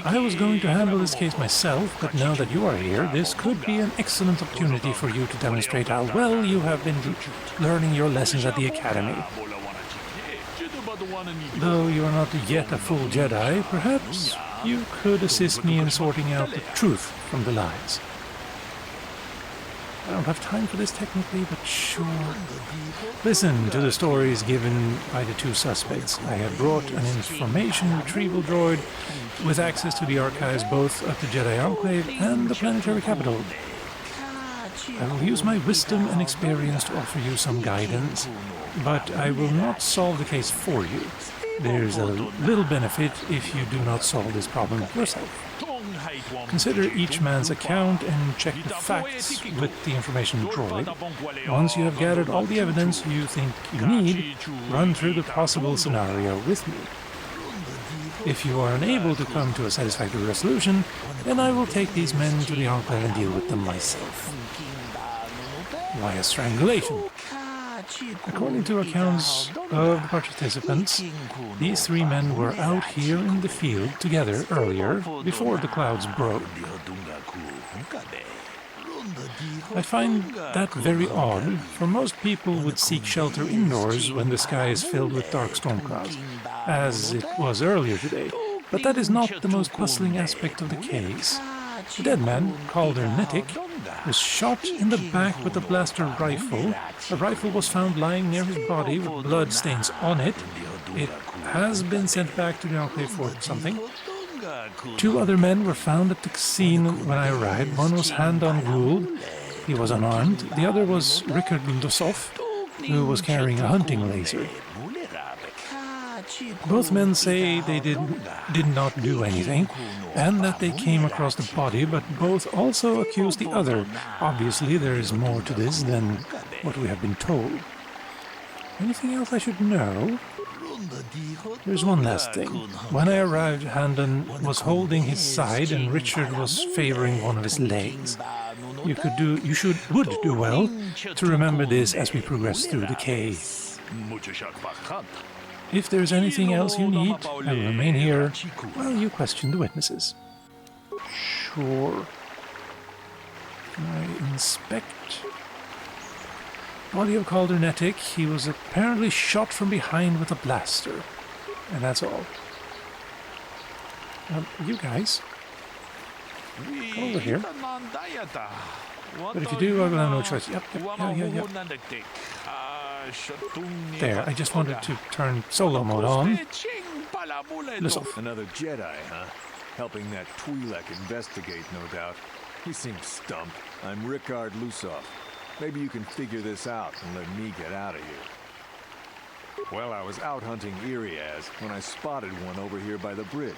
I was going to handle this case myself, but now that you are here, this could be an excellent opportunity for you to demonstrate how well you have been learning your lessons at the Academy. Though you are not yet a full Jedi, perhaps you could assist me in sorting out the truth from the lies. I don't have time for this technically, but sure. Listen to the stories given by the two suspects. I have brought an information retrieval droid with access to the archives both at the Jedi Enclave and the planetary capital. I will use my wisdom and experience to offer you some guidance, but I will not solve the case for you. There's a little benefit if you do not solve this problem yourself. Consider each man's account and check the facts with the information droid. Once you have gathered all the evidence you think you need, run through the possible scenario with me. If you are unable to come to a satisfactory resolution, then I will take these men to the Enclave and deal with them myself. Via strangulation. According to accounts of the participants, these three men were out here in the field together earlier, before the clouds broke. I find that very odd, for most people would seek shelter indoors when the sky is filled with dark storm clouds, as it was earlier today. But that is not the most puzzling aspect of the case. The dead man, KotOR was shot in the back with a blaster rifle. A rifle was found lying near his body with blood stains on it. It has been sent back to the Enclave for something. Two other men were found at the scene when I arrived. One was hand-on ruled. He was unarmed. The other was Rickard Lusov, who was carrying a hunting laser. Both men say they did not do anything, and that they came across the body, but both also accuse the other. Obviously, there is more to this than what we have been told. Anything else I should know? There's one last thing. When I arrived, Handon was holding his side and Richard was favoring one of his legs. You would do well to remember this as we progress through the case. If there's anything else you need, I will remain here while you question the witnesses. Sure. Can I inspect? Body of KotOR. He was apparently shot from behind with a blaster. And that's all. You guys. Come over here. But if you do, I will have no choice. Yep. There, I just wanted to turn solo mode on. Listen. Another Jedi, huh? Helping that Twi'lek investigate, no doubt. He seems stumped. I'm Rickard Lusov. Maybe you can figure this out and let me get out of here. Well, I was out hunting Iriaz when I spotted one over here by the bridge.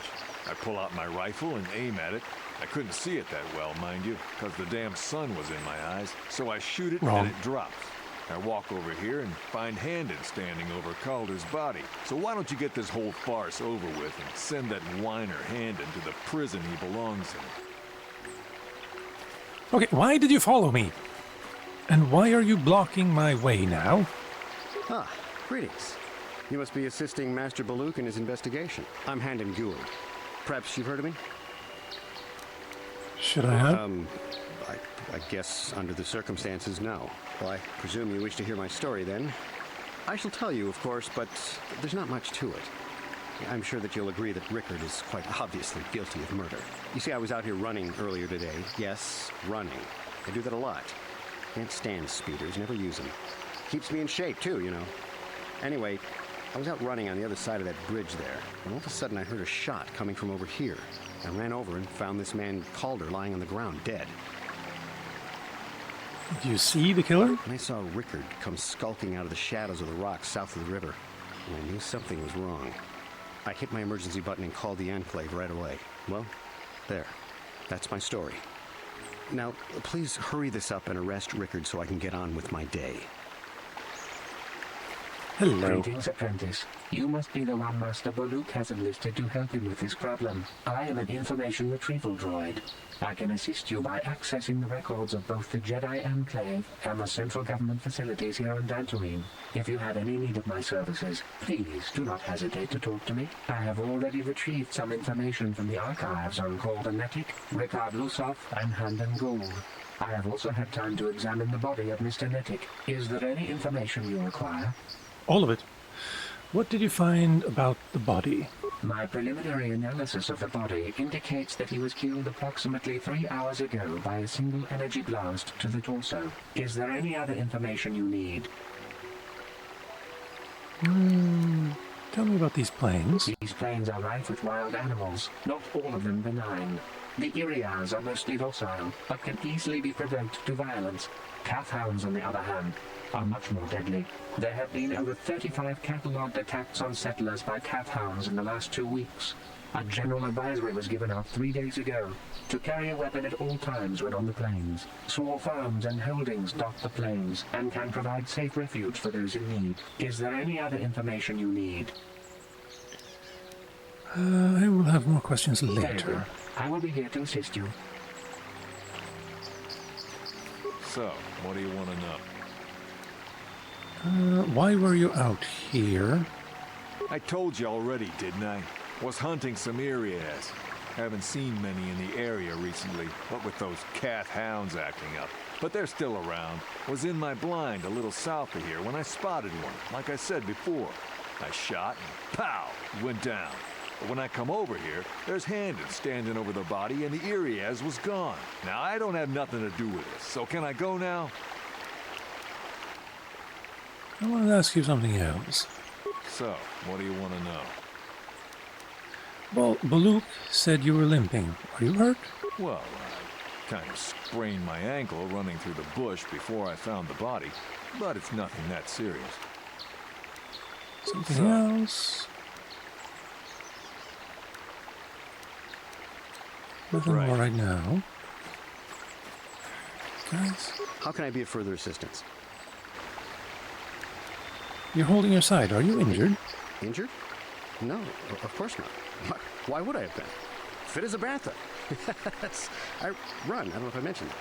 I pull out my rifle and aim at it. I couldn't see it that well, mind you, because the damn sun was in my eyes. So I shoot it and it drops. I walk over here and find Handon standing over Calder's body. So why don't you get this whole farce over with and send that whiner Handon to the prison he belongs in? Okay, why did you follow me? And why are you blocking my way now? Ah, greetings. You must be assisting Master Bollock in his investigation. I'm Handon Gould. Perhaps you've heard of me? Should I have? I guess under the circumstances, no. Well, I presume you wish to hear my story, then. I shall tell you, of course, but there's not much to it. I'm sure that you'll agree that Rickard is quite obviously guilty of murder. You see, I was out here running earlier today. Yes, running. I do that a lot. Can't stand speeders, never use them. Keeps me in shape, too, you know. Anyway, I was out running on the other side of that bridge there, and all of a sudden I heard a shot coming from over here. I ran over and found this man Calder lying on the ground, dead. Do you see the killer? And I saw Rickard come skulking out of the shadows of the rocks south of the river, and I knew something was wrong. I hit my emergency button and called the Enclave right away. Well, there. That's my story. Now, please hurry this up and arrest Rickard so I can get on with my day. Hello. Greetings, apprentice. You must be the one Master Baluk has enlisted to help him with his problem. I am an information retrieval droid. I can assist you by accessing the records of both the Jedi Enclave and the central government facilities here on Dantooine. If you have any need of my services, please do not hesitate to talk to me. I have already retrieved some information from the archives on Calmputer, Rickard Lusoff, and Handon Gould. I have also had time to examine the body of Mr. Nettic. Is there any information you require? All of it. What did you find about the body? My preliminary analysis of the body indicates that he was killed approximately 3 hours ago by a single energy blast to the torso. Is there any other information you need? Tell me about these planes. These planes are rife with wild animals, not all of them benign. The Irias are mostly docile, but can easily be provoked to violence. Calf hounds, on the other hand, are much more deadly. There have been over 35 catalogued attacks on settlers by calf hounds in the last 2 weeks. A general advisory was given out 3 days ago to carry a weapon at all times when on the plains. Small farms and holdings dot the plains and can provide safe refuge for those in need. Is there any other information you need? I will have more questions later. I will be here to assist you. So, what do you want to know? Why were you out here? I told you already, didn't I? Was hunting some Irias. Haven't seen many in the area recently, what with those calf hounds acting up. But they're still around. Was in my blind a little south of here when I spotted one, like I said before. I shot and pow, he went down. But when I come over here, there's Handon standing over the body and the Irias was gone. Now, I don't have nothing to do with this, so can I go now? I wanted to ask you something else. So, what do you want to know? Well, Baluk said you were limping. Are you hurt? Well, I kind of sprained my ankle running through the bush before I found the body, but it's nothing that serious. Something else? Nothing more right now. Guys? How can I be of further assistance? You're holding your side. Are you injured? Injured? No, of course not. Why would I have been? Fit as a bantha. I run. I don't know if I mentioned that.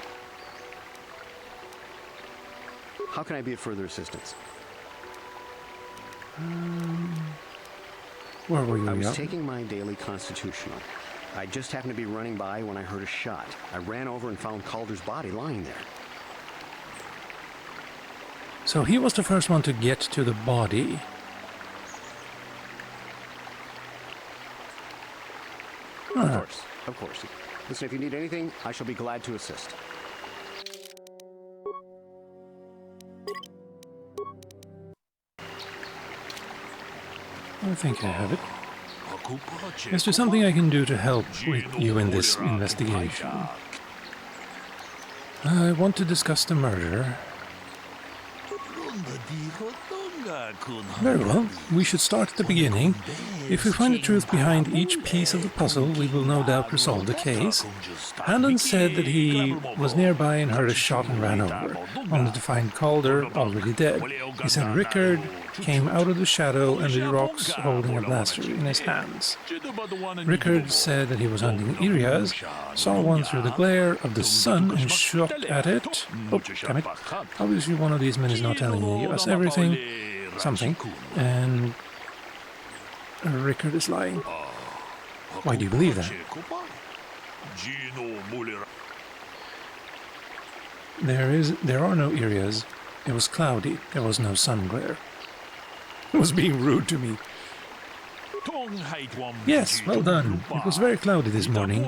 How can I be of further assistance? Where were you? I was taking my daily constitutional. I just happened to be running by when I heard a shot. I ran over and found Calder's body lying there. So he was the first one to get to the body. Of course. Listen, if you need anything, I shall be glad to assist. I think I have it. Is there something I can do to help with you in this investigation? I want to discuss the murder. Very well. We should start at the beginning. If we find the truth behind each piece of the puzzle, we will no doubt resolve the case. Handon said that he was nearby and heard a shot and ran over, only to find Calder already dead. He said Rickard came out of the shadow and the rocks holding a blaster in his hands. Rickard said that he was hunting Irias, saw one through the glare of the sun and shot at it. Oh, damn it. Obviously one of these men is not telling us everything. Something. And Rickard is lying. Why do you believe that? There are no Irias. It was cloudy. There was no sun glare. It was being rude to me. Yes, well done. It was very cloudy this morning.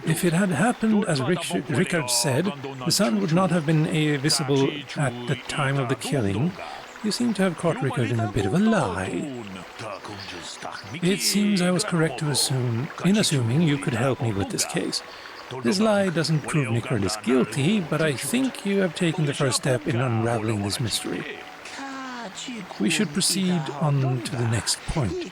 If it had happened as Rickard said, the sun would not have been visible at the time of the killing. You seem to have caught Rickard in a bit of a lie. It seems I was correct to assuming you could help me with this case. This lie doesn't prove Rickard is guilty, but I think you have taken the first step in unraveling this mystery. We should proceed on to the next point.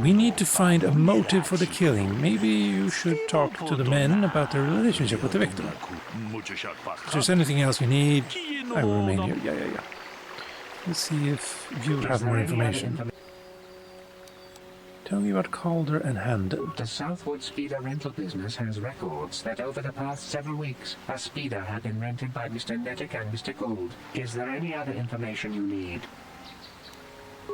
We need to find a motive for the killing. Maybe you should talk to the men about their relationship with the victim. If there's anything else you need, I will remain here. Yeah. Let's see if you have more information. Tell me about Calder and Handon. The Southwood Speeder rental business has records that over the past several weeks, a speeder had been rented by Mr. Nettic and Mr. Gould. Is there any other information you need?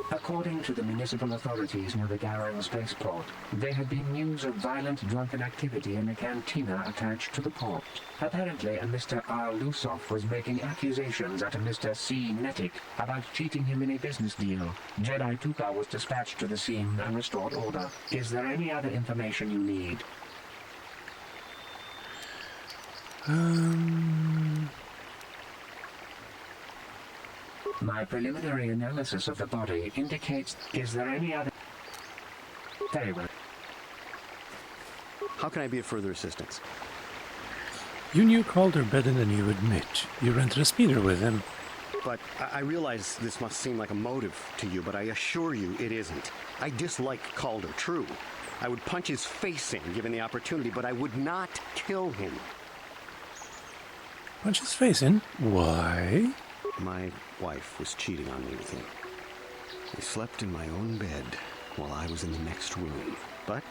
According to the municipal authorities near the Garang spaceport, there had been news of violent drunken activity in a cantina attached to the port. Apparently, a Mr. R. Lusoff was making accusations at a Mr. C. Nettic about cheating him in a business deal. Jedi Tuka was dispatched to the scene and restored order. Is there any other information you need? My preliminary analysis of the body indicates... Is there any other... Very well. How can I be of further assistance? You knew Calder better than you admit. You rented a speeder with him. But I realize this must seem like a motive to you, but I assure you it isn't. I dislike Calder, true. I would punch his face in, given the opportunity, but I would not kill him. Punch his face in? Why? My wife was cheating on me with him. We slept in my own bed while I was in the next room. But,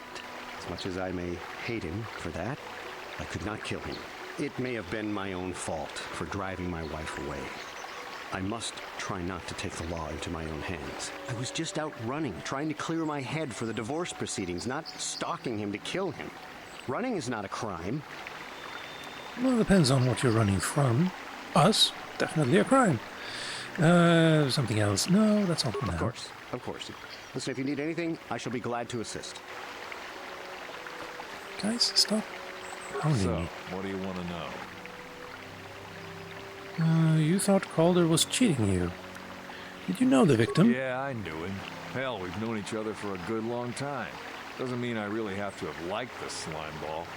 as much as I may hate him for that, I could not kill him. It may have been my own fault for driving my wife away. I must try not to take the law into my own hands. I was just out running, trying to clear my head for the divorce proceedings, not stalking him to kill him. Running is not a crime. Well, it depends on what you're running from. Us? Definitely a crime. Something else? No, that's all for now. Of course. Listen, if you need anything, I shall be glad to assist. Guys, stop hounding So, me. what do you want to know? You thought Calder was cheating you. Did you know the victim? Yeah, I knew him. Hell, we've known each other for a good long time. Doesn't mean I really have to have liked the slime ball.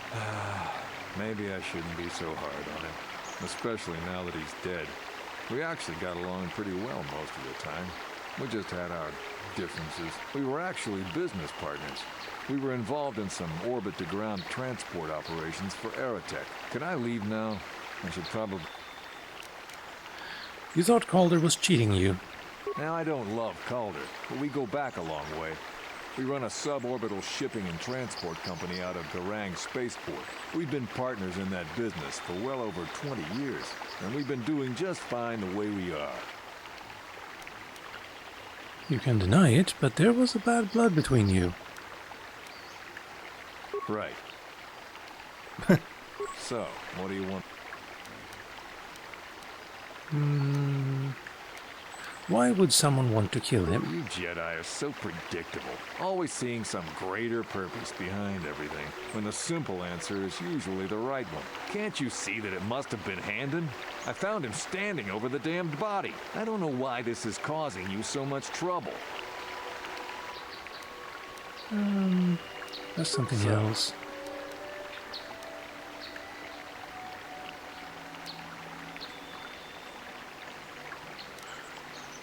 Maybe I shouldn't be so hard on him. Especially now that he's dead. We actually got along pretty well most of the time. We just had our differences. We were actually business partners. We were involved in some orbit-to-ground transport operations for Aerotech. Can I leave now? I should probably... You thought Calder was cheating you. Now, I don't love Calder, but we go back a long way. We run a suborbital shipping and transport company out of Garang Spaceport. We've been partners in that business for well over 20 years, and we've been doing just fine the way we are. You can deny it, but there was a bad blood between you. Right. So, what do you want? Why would someone want to kill him? You Jedi are so predictable, always seeing some greater purpose behind everything, when the simple answer is usually the right one. Can't you see that it must have been Handon? I found him standing over the damned body. I don't know why this is causing you so much trouble. That's something else.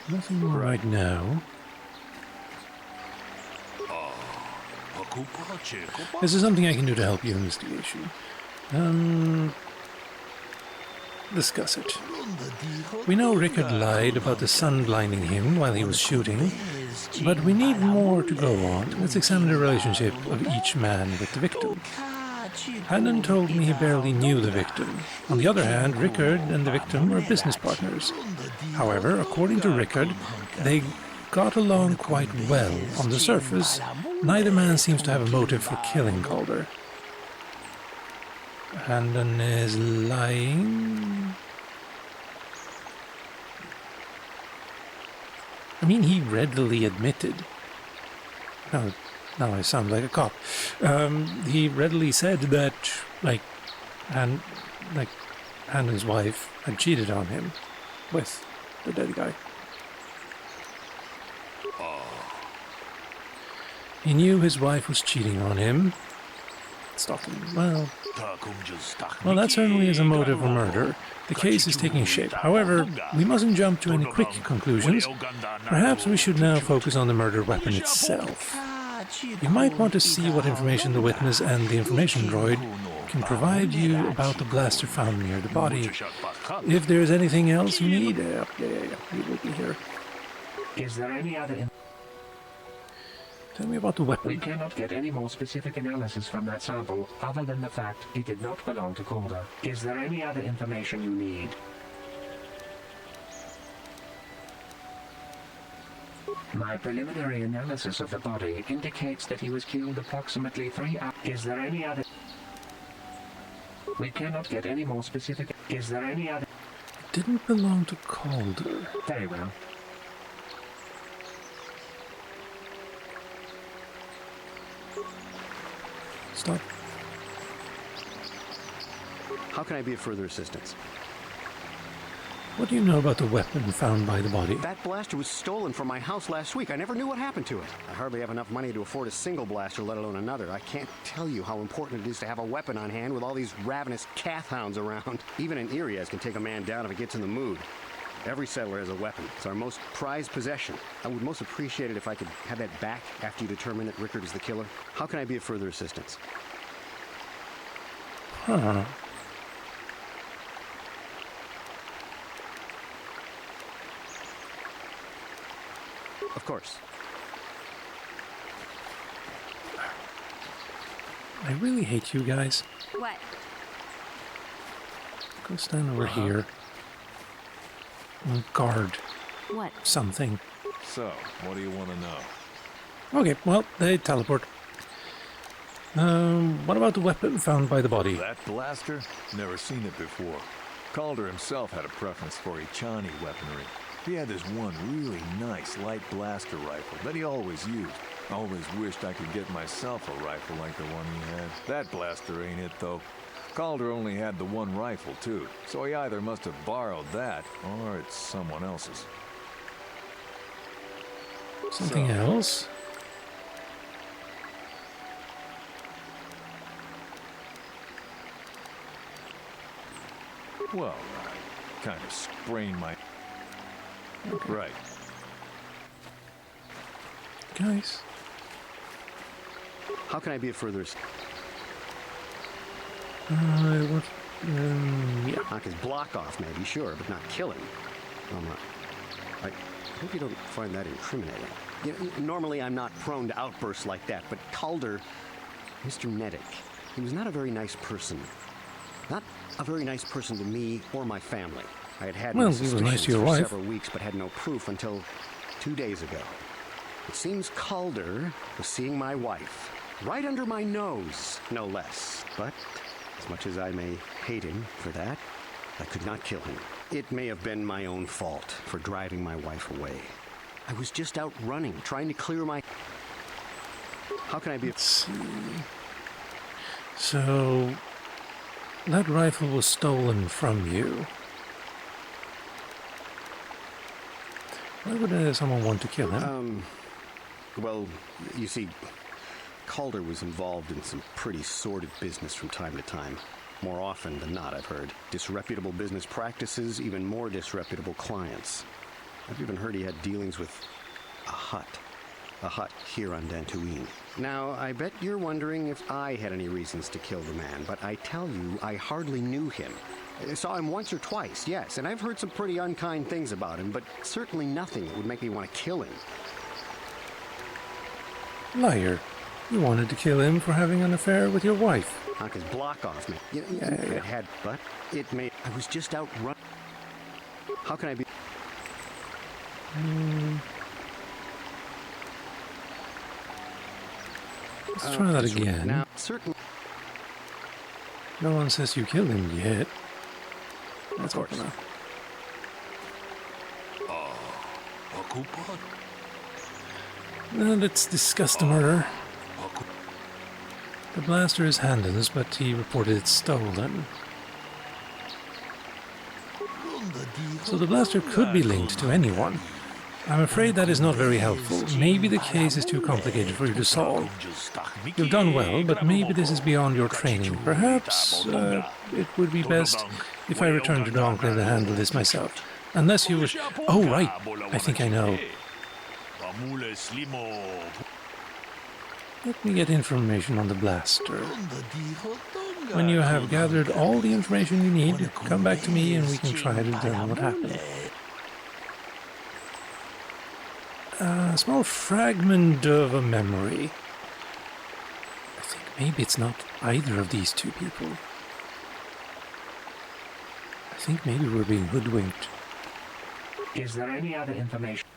Nothing right now. This is something I can do to help your investigation. Discuss it. We know Rickard lied about the sun blinding him while he was shooting, but we need more to go on. Let's examine the relationship of each man with the victim. Handon told me he barely knew the victim. On the other hand, Rickard and the victim were business partners. However, according to Rickard, they got along quite well. On the surface, neither man seems to have a motive for killing Calder. Handon is lying. I mean, he readily admitted. No, Now I sound like a cop. He readily said that, and his wife had cheated on him with the dead guy. He knew his wife was cheating on him. Stalking. Well, that certainly is a motive for murder. The case is taking shape. However, we mustn't jump to any quick conclusions. Perhaps we should now focus on the murder weapon itself. You might want to see what information the witness and the information droid can provide you about the blaster found near the body. If there is anything else you need, we will be here. Is there any other... Tell me about the weapon. We cannot get any more specific analysis from that sample, other than the fact it did not belong to KotOR. Is there any other information you need? My preliminary analysis of the body indicates that he was killed approximately 3 hours. Is there any other... We cannot get any more specific... Is there any other... It didn't belong to KotOR. Very well. Stop. How can I be of further assistance? What do you know about the weapon found by the body? That blaster was stolen from my house last week. I never knew what happened to it. I hardly have enough money to afford a single blaster, let alone another. I can't tell you how important it is to have a weapon on hand with all these ravenous cath hounds around. Even an Irias can take a man down if it gets in the mood. Every settler has a weapon. It's our most prized possession. I would most appreciate it if I could have that back after you determine that Rickard is the killer. How can I be of further assistance? Huh. Of course. I really hate you guys. What? Go stand over here. Guard. What? Something. So, what do you want to know? Okay, well, they teleport. What about the weapon found by the body? That blaster? Never seen it before. KotOR himself had a preference for Ichani weaponry. He had this one really nice light blaster rifle that he always used. Always wished I could get myself a rifle like the one he had. That blaster ain't it, though. KotOR only had the one rifle, too, so he either must have borrowed that, or it's someone else's. Something else? Well, I kind of sprained my... Okay. Right. Guys. How can I be of further... Yeah. Knock his block off, maybe, sure, but not kill him. I hope you don't find that incriminating. You know, normally I'm not prone to outbursts like that, but KotOR, Mr. Neddick, he was not a very nice person. Not a very nice person to me or my family. I had well, my he was suspicions nice to your for wife. several weeks, but had no proof until 2 days ago. It seems KotOR was seeing my wife right under my nose, no less. But as much as I may hate him for that, I could not kill him. It may have been my own fault for driving my wife away. I was just out running, trying to clear my... How can I be... Let's see. So, that rifle was stolen from you. Why would someone want to kill him? Well, you see, KotOR was involved in some pretty sordid business from time to time. More often than not, I've heard. Disreputable business practices, even more disreputable clients. I've even heard he had dealings with a hut here on Dantooine. Now, I bet you're wondering if I had any reasons to kill the man, but I tell you, I hardly knew him. I saw him once or twice, yes, and I've heard some pretty unkind things about him, but certainly nothing that would make me want to kill him. Liar. You wanted to kill him for having an affair with your wife. Knock his block off me. Yeah. But it may... I was just out running. How can I be... Let's try that again. Now, certainly... No one says you killed him yet. Of course. Now let's discuss the murder. The blaster is Handon's, but he reported it stolen. So the blaster could be linked to anyone. I'm afraid that is not very helpful. Maybe the case is too complicated for you to solve. You've done well, but maybe this is beyond your training. Perhaps it would be best if I return to the Enclave to handle this myself. Unless you wish... Oh, right. I think I know. Let me get information on the blaster. When you have gathered all the information you need, come back to me and we can try to determine what happened. A small fragment of a memory. I think maybe it's not either of these two people. I think maybe we're being hoodwinked. Is there any other information?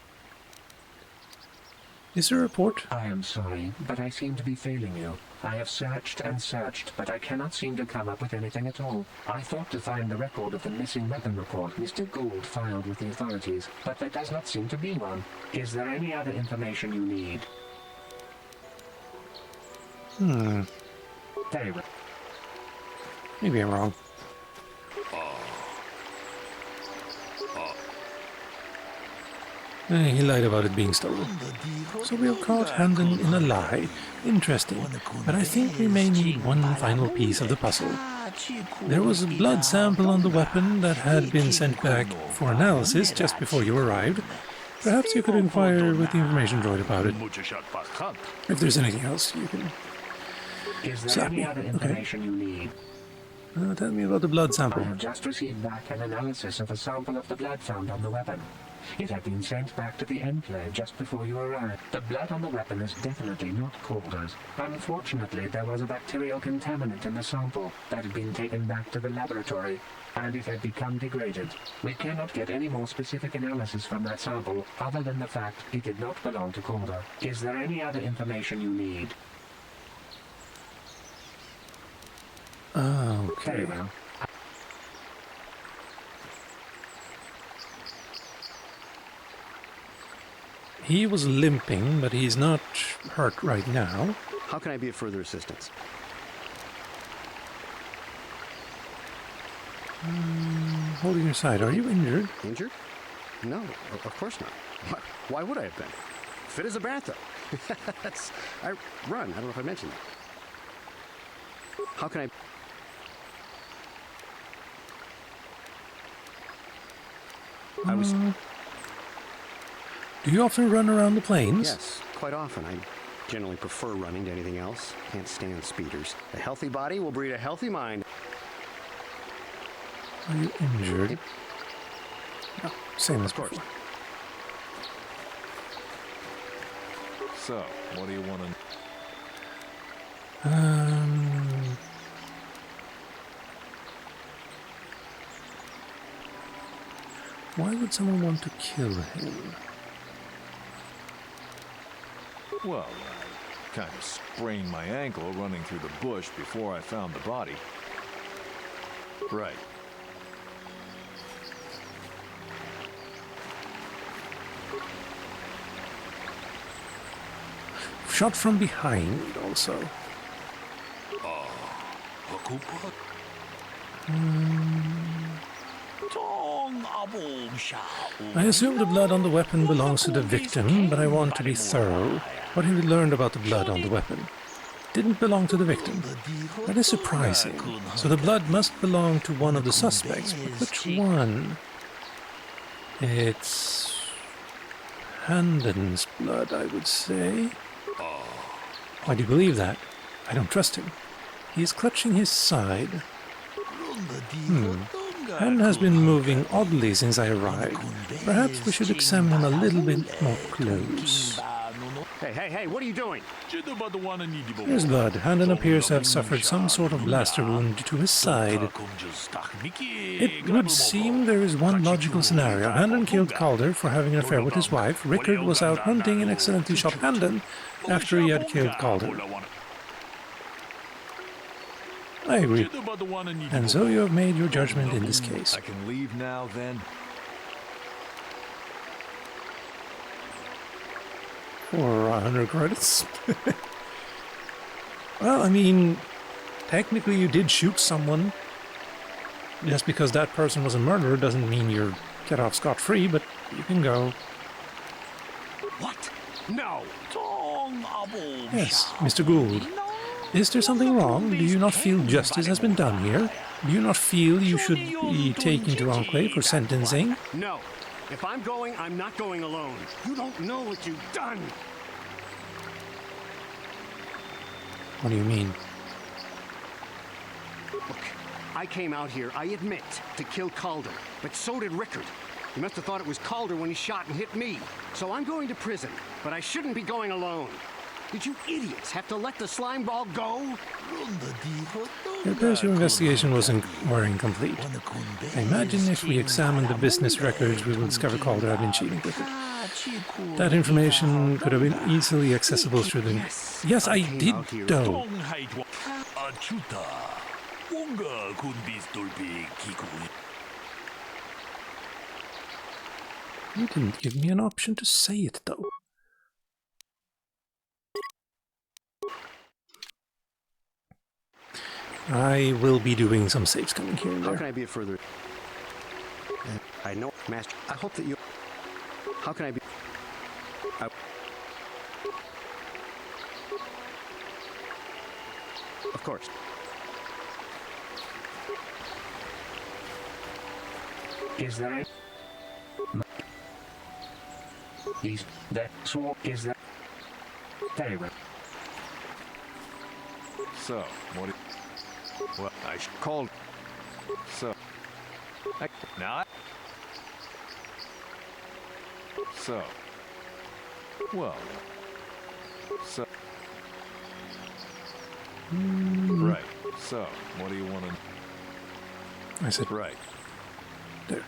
Is there a report? I am sorry, but I seem to be failing you. I have searched and searched, but I cannot seem to come up with anything at all. I thought to find the record of the missing weapon report Mr. Gould filed with the authorities, but there does not seem to be one. Is there any other information you need? Very well. Maybe I'm wrong. He lied about it being stolen. So we have caught Handon in a lie. Interesting. But I think we may need one final piece of the puzzle. There was a blood sample on the weapon that had been sent back for analysis just before you arrived. Perhaps you could inquire with the information droid about it. If there's anything else, you can... Is there any other information you need? Tell me about the blood sample. I have just received back an analysis of a sample of the blood found on the weapon. It had been sent back to the Enclave just before you arrived. The blood on the weapon is definitely not KotOR's. Unfortunately, there was a bacterial contaminant in the sample that had been taken back to the laboratory, and it had become degraded. We cannot get any more specific analysis from that sample, other than the fact it did not belong to KotOR. Is there any other information you need? Oh, okay. Very well. He was limping, but he's not hurt right now. How can I be of further assistance? Holding your side. Are you injured? Injured? No, of course not. Why would I have been? Fit as a bantha. I run. I don't know if I mentioned that. How can I... I was... Do you often run around the plains? Yes, quite often. I generally prefer running to anything else. Can't stand speeders. A healthy body will breed a healthy mind. Are you injured? No, same as before. So, what do you want to... Why would someone want to kill him? Well, I kind of sprained my ankle running through the bush before I found the body. Right. Shot from behind, also. I assume the blood on the weapon belongs to the victim, but I want to be thorough. What have you learned about the blood on the weapon? Didn't belong to the victim. That is surprising. So the blood must belong to one of the suspects, but which one? It's... Handon's blood, I would say. Why do you believe that? I don't trust him. He is clutching his side. Handon has been moving oddly since I arrived. Perhaps we should examine him a little bit more close. Hey, what are you doing? Here's blood. Handon appears to have suffered some sort of blaster wound to his side. It would seem there is one logical scenario. Handon killed Calder for having an affair with his wife. Rickard was out hunting and accidentally shot Handon after he had killed Calder. I agree. And so you have made your judgment in this case. I can leave now, then? For 100 credits. Well, I mean, technically you did shoot someone. Just because that person was a murderer doesn't mean you're get off scot-free, but you can go. What? No! Yes, Mr. Gould. Is there something wrong? Do you not feel justice has been done here? Do you not feel you should be taken to Enclave for sentencing? No. If I'm going, I'm not going alone. You don't know what you've done. What do you mean? Look, I came out here, I admit, to kill Calder, but so did Rickard. He must have thought it was Calder when he shot and hit me. So I'm going to prison, but I shouldn't be going alone. Did you idiots have to let the slime ball go? It appears your investigation were incomplete. I imagine if we examine the business records, we will discover Calder had been cheating with it. That information could have been easily accessible through the... Yes, I did, though. You didn't give me an option to say it, though. I will be doing some save scanning here and there. How can I be a further... I know, Master. I hope that you... How can I be... Of course. Is there a... Is that so? Is that... Very well. So, what... Well, I called... So... Now... So... Well... So... Right. So, what do you want to... I said... Right. There.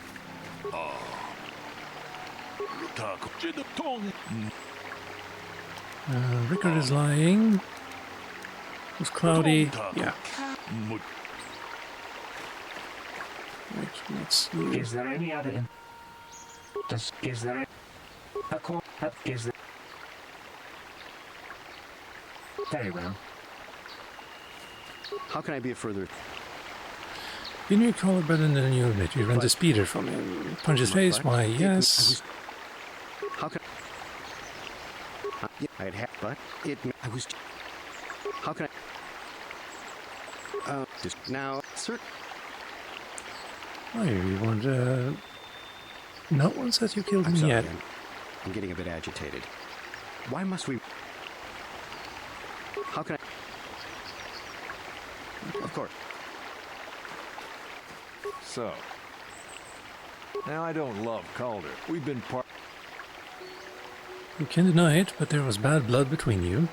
Rickard is lying. It was cloudy. Yeah. Let's see. Is there any other... Is there a call? Is there... Very well. How can I be a further... You knew Caller better than you admit. You rent a speeder from him. Punch his face? Why, yes. How can I'd have, but it... I was... How can I... just now, sir... Oh, you want, no one says you killed me yet. I'm getting a bit agitated. Why must we... How can I... Of course. So... Now, I don't love Calder. We've been part... You can deny it, but there was bad blood between you.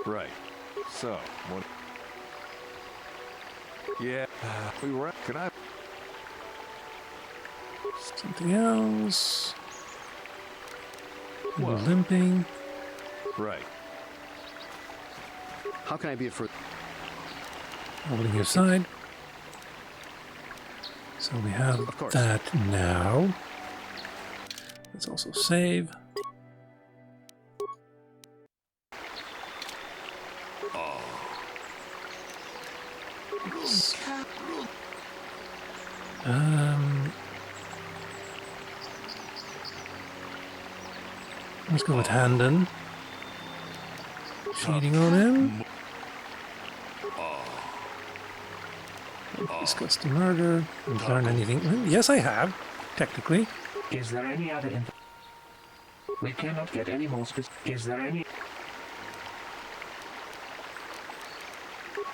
Right. So, what... Yeah, we were... Can I... Something else... You were Well. limping. Right. How can I be a further... Holding your side. So we have that now. Let's also save. Let's go with Handon. Cheating on him. Discuss the murder. Haven't learned anything. Well, yes, I have. Technically. Is there any other info? We cannot get any more specific. Is there any...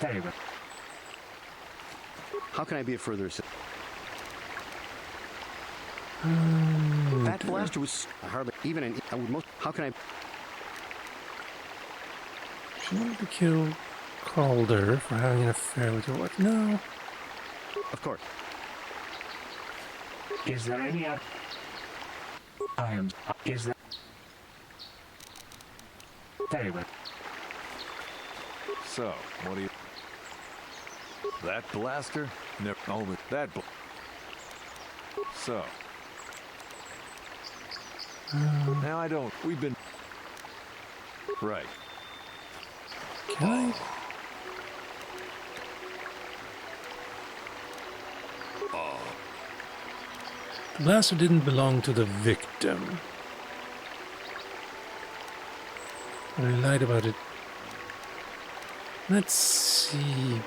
Very well. How can I be a further... That blaster was hardly even an... I would most... How can I... She wanted to kill Calder for having an affair with your wife. No. Of course. Is there any other... I am... Is there... Very well. So, what do you... That blaster? Never... Oh, but that... So... Now I don't... We've been... Right. Can I The blaster didn't belong to the victim. But I lied about it. Let's see.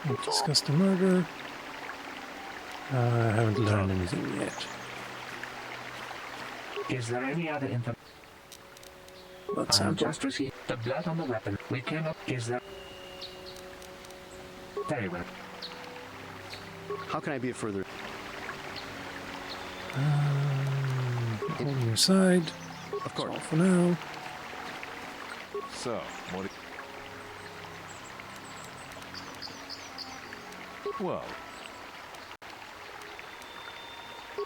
We'll discuss the murder. I haven't learned anything yet. Is there any other information? Blood I sample. just received the blood on the weapon. We cannot. Is there? Very well. How can I be of further? On your side. Of course. That's all for now. So, what do you... Well...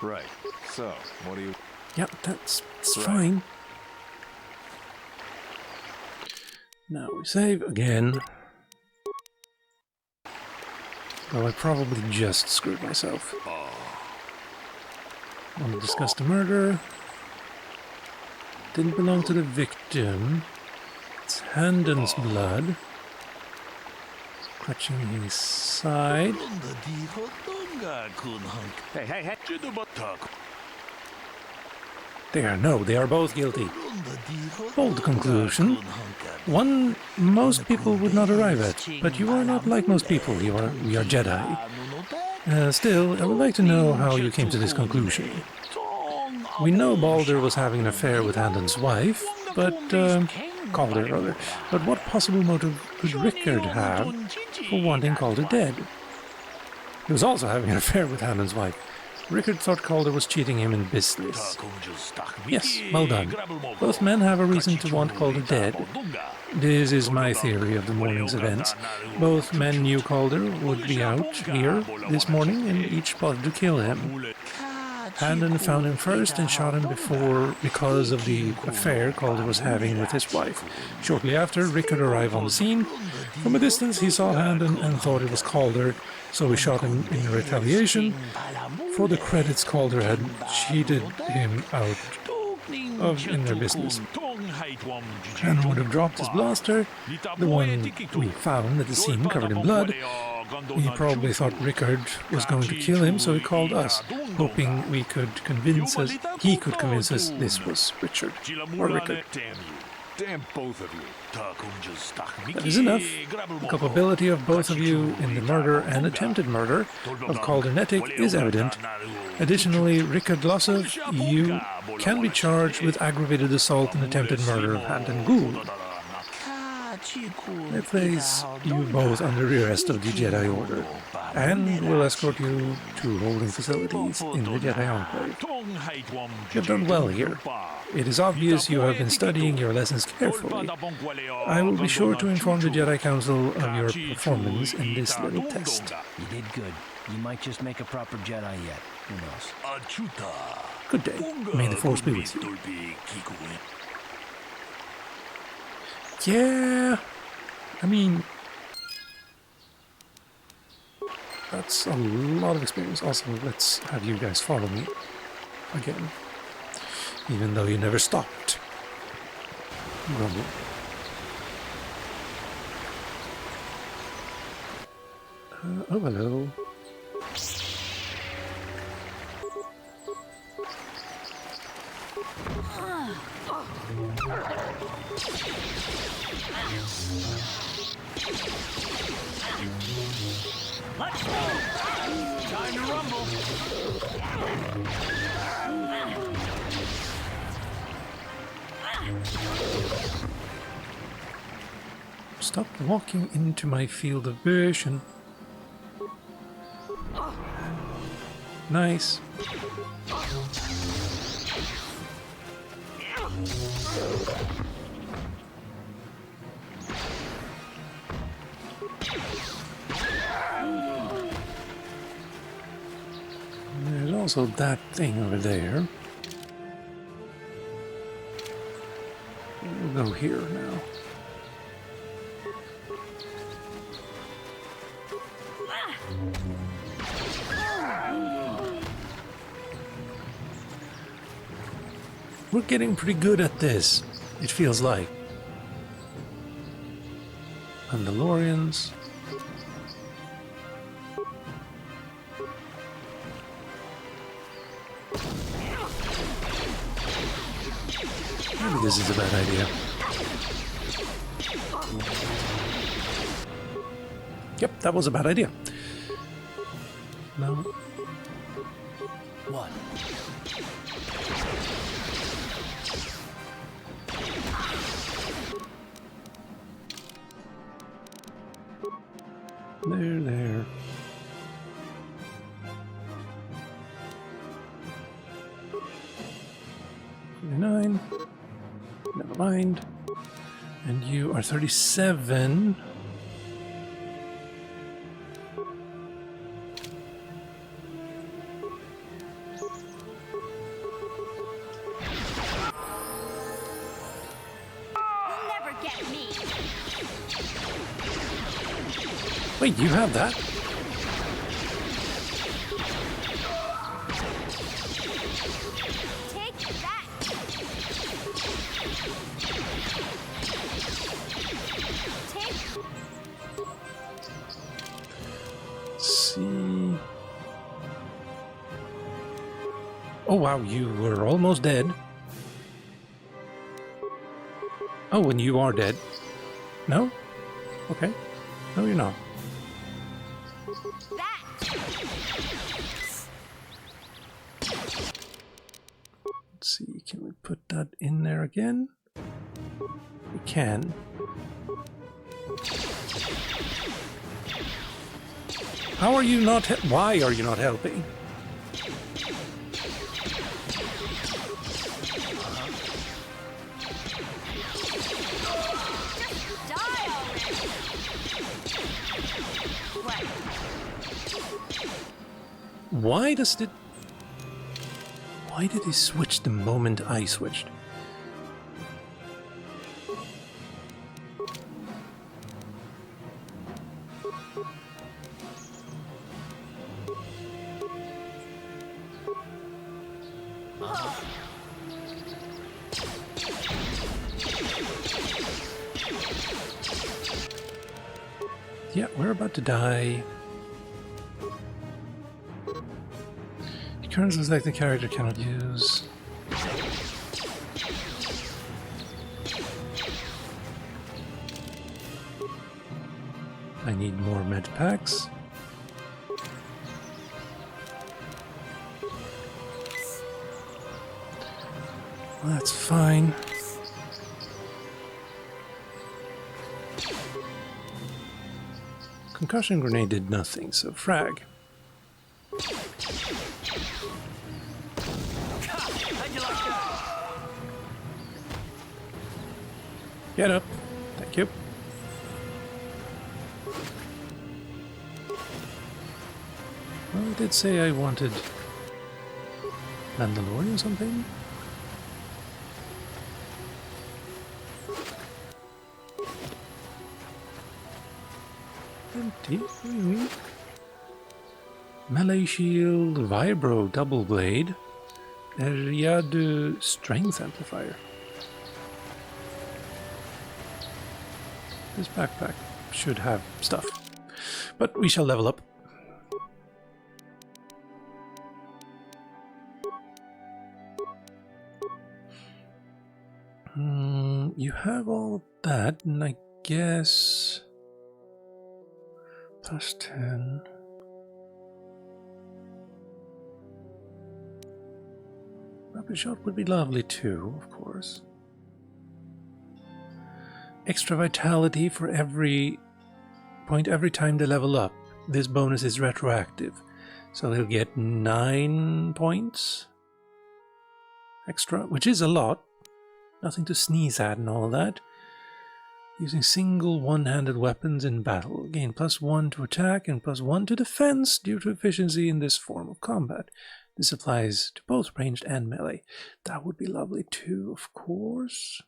Right, so, what do you... Yep, that's Right. fine. Now we save again. Well, I probably just screwed myself. Want to discuss the murder. Didn't belong to the victim. It's Handon's blood. Clutching his side. Hey. They are both guilty. Bold conclusion. One most people would not arrive at, but you are not like most people. We are Jedi. Still, I would like to know how you came to this conclusion. We know Balder was having an affair with Handon's wife, but Calder rather. But what possible motive could Rickard have for wanting Calder dead? He was also having an affair with Handon's wife. Rickard thought Calder was cheating him in business. Yes, well done. Both men have a reason to want Calder dead. This is my theory of the morning's events. Both men knew Calder would be out here this morning and each plotted to kill him. Handon found him first and shot him because of the affair Calder was having with his wife. Shortly after, Rickard arrived on the scene. From a distance, he saw Handon and thought it was Calder, so he shot him in retaliation. For the credits, Calder had cheated him out in their business. Handon would have dropped his blaster, the one we found at the scene covered in blood. He probably thought Rickard was going to kill him, so he called us, hoping he could convince us this was Richard or Rickard. Damn both of you. That is enough. The culpability of both of you in the murder and attempted murder of Caldernetic is evident. Additionally, Rickard Lossov, you can be charged with aggravated assault and attempted murder of Handon Gould. I place you both under arrest of the Jedi Order, and will escort you to holding facilities in the Jedi Enclave. You have done well here. It is obvious you have been studying your lessons carefully. I will be sure to inform the Jedi Council of your performance in this little test. You did good. You might just make a proper Jedi yet. Who knows? Good day. May the Force be with you. Yeah, I mean, that's a lot of experience. Also, let's have you guys follow me again, even though you never stopped. Rumble. Oh, hello. Let's go! Time to rumble! Stop walking into my field of vision. Nice. There's also that thing over there. We'll go here now. We're getting pretty good at this. It feels like. Mandalorians. Maybe this is a bad idea. Yep, that was a bad idea. No. What? There. 49. Never mind. And you are 37. Wait, you have that? Take that. See. Oh wow, you were almost dead. Oh, and you are dead. No? Okay. No, you're not. Let's see, can we put that in there again? We can. How are you not? Why are you not helping? Why does it... Why did he switch the moment I switched? Yeah, we're about to die. Currently looks like the character cannot use. I need more med packs. Well, that's fine. Concussion grenade did nothing, so frag. Get up. Thank you. Well, I did say I wanted Mandalorian or something. Empty. Melee shield, vibro double blade, area de strength amplifier. This backpack should have stuff, but we shall level up. You have all that, and I guess plus 10. Rapid shot would be lovely too, of course. Extra vitality for every point every time they level up. This bonus is retroactive, so they'll get 9 points extra, which is a lot. Nothing to sneeze at and all that. Using single one-handed weapons in battle. Gain +1 to attack and +1 to defense due to efficiency in this form of combat. This applies to both ranged and melee. That would be lovely too, of course.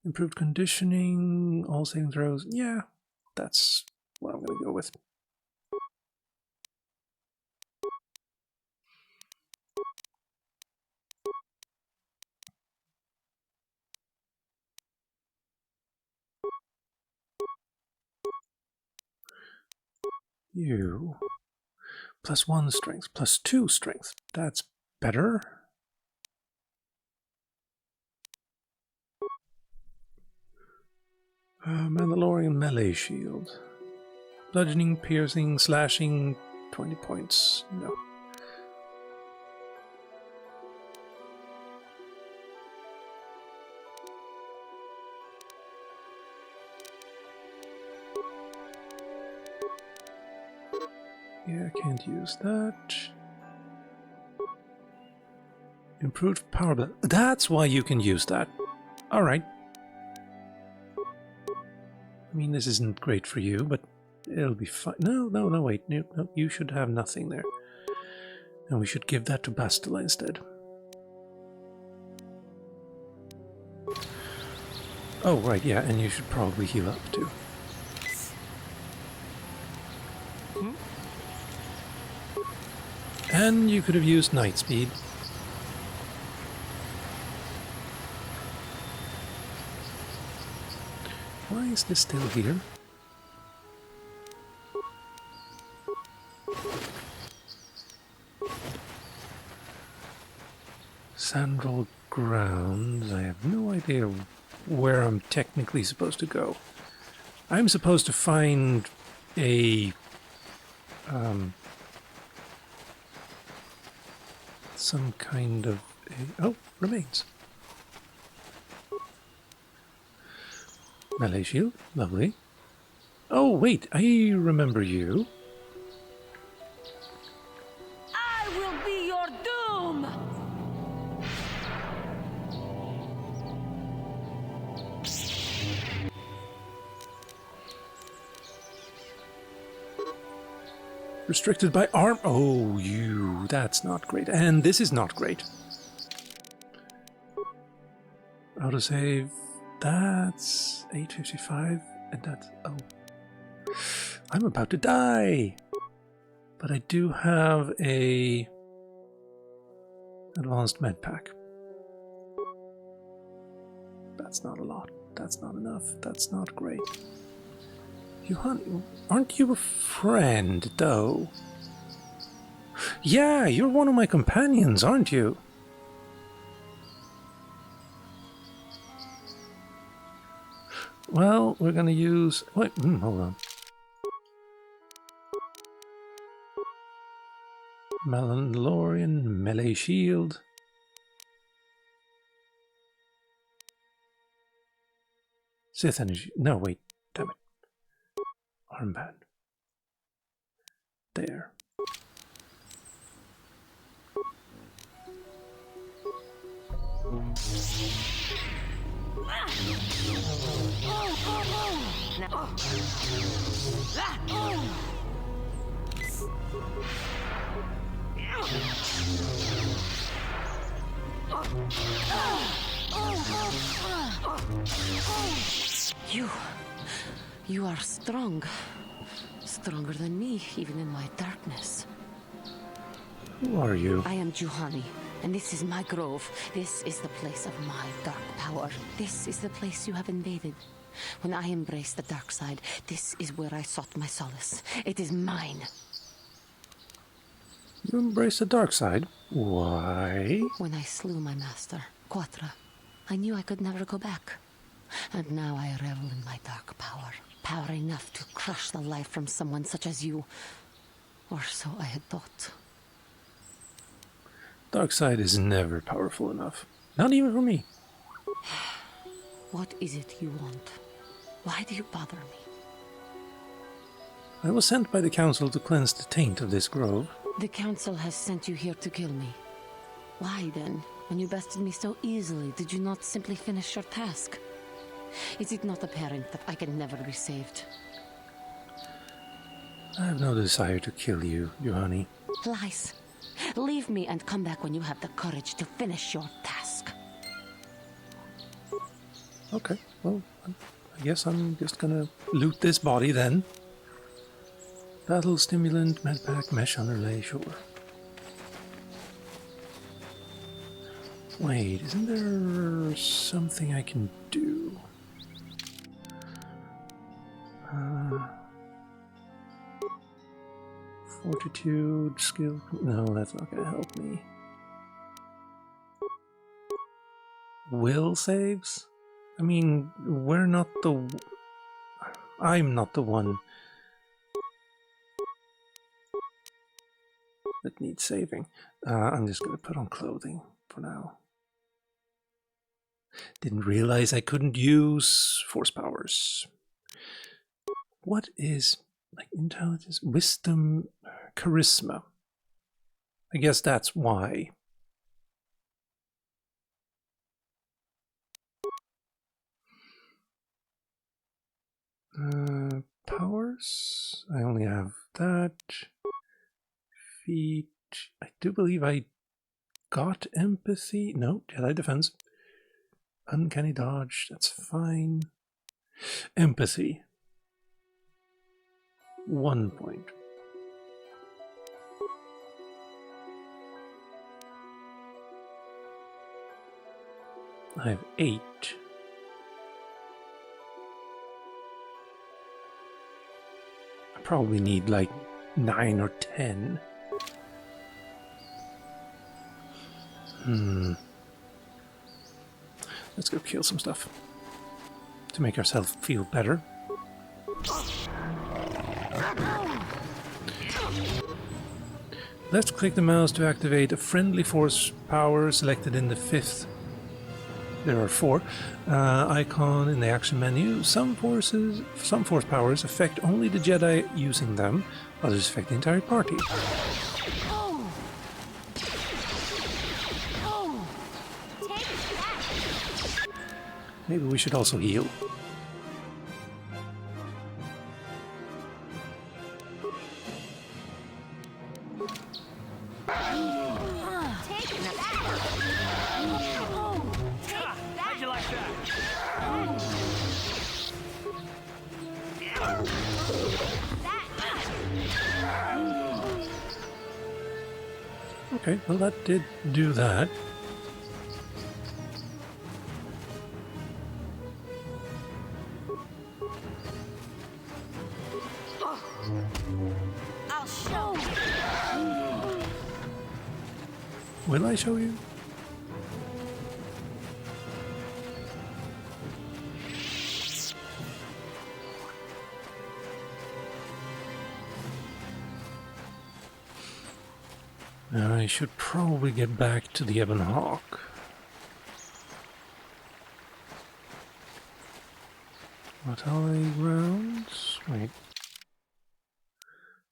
Improved conditioning, all saving throws. Yeah, that's what I'm going to go with. You. +1 strength, +2 strength. That's better. Mandalorian melee shield. Bludgeoning, piercing, slashing, 20 points. No. Yeah, I can't use that. Improved power. That's why you can use that. Alright. I mean, this isn't great for you, but it'll be fine. No, wait. No, you should have nothing there. And we should give that to Bastila instead. Oh, right, yeah, and you should probably heal up too. And you could have used Night Speed. Why is this still here? Sandral Grounds. I have no idea where I'm technically supposed to go. I'm supposed to find a some kind of remains. Melee shield, lovely. Oh wait, I remember you. I will be your doom. Restricted by arm. Oh, you. That's not great. And this is not great. Autosave. That's 855. And that's. Oh. I'm about to die. But I do have a advanced med pack. That's not a lot. That's not enough. That's not great. Aren't you a friend, though? Yeah, you're one of my companions, aren't you? Well, we're gonna use... Wait, hold on. Mandalorian melee shield. Sith energy. No, wait. Damn it. Armband. There. You are strong. Stronger than me, even in my darkness. Who are you? I am Juhani, and this is my grove. This is the place of my dark power. This is the place you have invaded. When I embraced the dark side, this is where I sought my solace. It is mine. You embrace the dark side? Why? When I slew my master, Quatra, I knew I could never go back. And now I revel in my dark power. Power enough to crush the life from someone such as you. Or so I had thought. Dark side is never powerful enough. Not even for me. What is it you want? Why do you bother me? I was sent by the council to cleanse the taint of this grove. The council has sent you here to kill me. Why then, when you bested me so easily, did you not simply finish your task? Is it not apparent that I can never be saved? I have no desire to kill you, Juhani. Lies. Leave me and come back when you have the courage to finish your task. Okay, well, I guess I'm just gonna loot this body then. Battle stimulant, medpack, mesh underlay, sure. Wait, isn't there something I can do? Fortitude, skill. No, that's not going to help me. Will saves? I mean, we're not the... I'm not the one that needs saving. I'm just going to put on clothing for now. Didn't realize I couldn't use force powers. What is like intelligence, wisdom, charisma? I guess that's why. Powers? I only have that. Feet. I do believe I got empathy. No, Jedi defense. Uncanny dodge. That's fine. Empathy. 1 point. I have 8. I probably need like 9 or 10. Let's go kill some stuff to make ourselves feel better. Let's click the mouse to activate a friendly force power selected in the 5th. There are 4 icon in the action menu. Some force powers affect only the Jedi using them. Others affect the entire party. Maybe we should also heal. How'd you like that? Okay, well that did do that. I'll show you. Will I show you? I should probably get back to the Ebon Hawk. What are the grounds? Wait.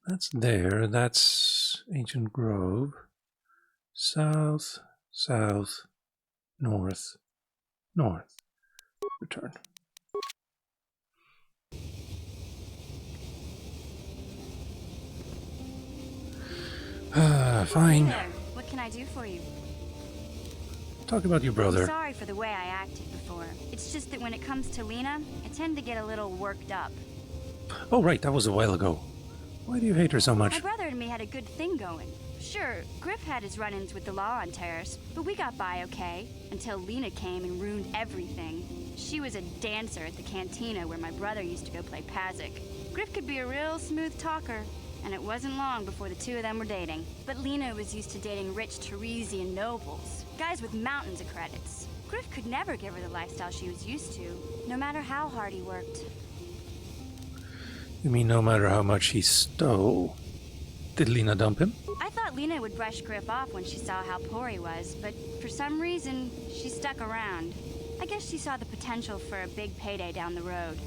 That's there. That's Ancient Grove. South, south, north, north. Return. Fine. Hey there. What can I do for you? Talk about your brother. Sorry for the way I acted before. It's just that when it comes to Lena, I tend to get a little worked up. Oh, right, that was a while ago. Why do you hate her so much? My brother and me had a good thing going. Sure, Griff had his run-ins with the law on Taris, but we got by okay, until Lena came and ruined everything. She was a dancer at the cantina where my brother used to go play Pazik. Griff could be a real smooth talker, and it wasn't long before the two of them were dating. But Lena was used to dating rich Tarisian nobles, guys with mountains of credits. Griff could never give her the lifestyle she was used to, no matter how hard he worked. You mean no matter how much he stole? Did Lena dump him? I thought Lena would brush Griff off when she saw how poor he was, but for some reason, she stuck around. I guess she saw the potential for a big payday down the road.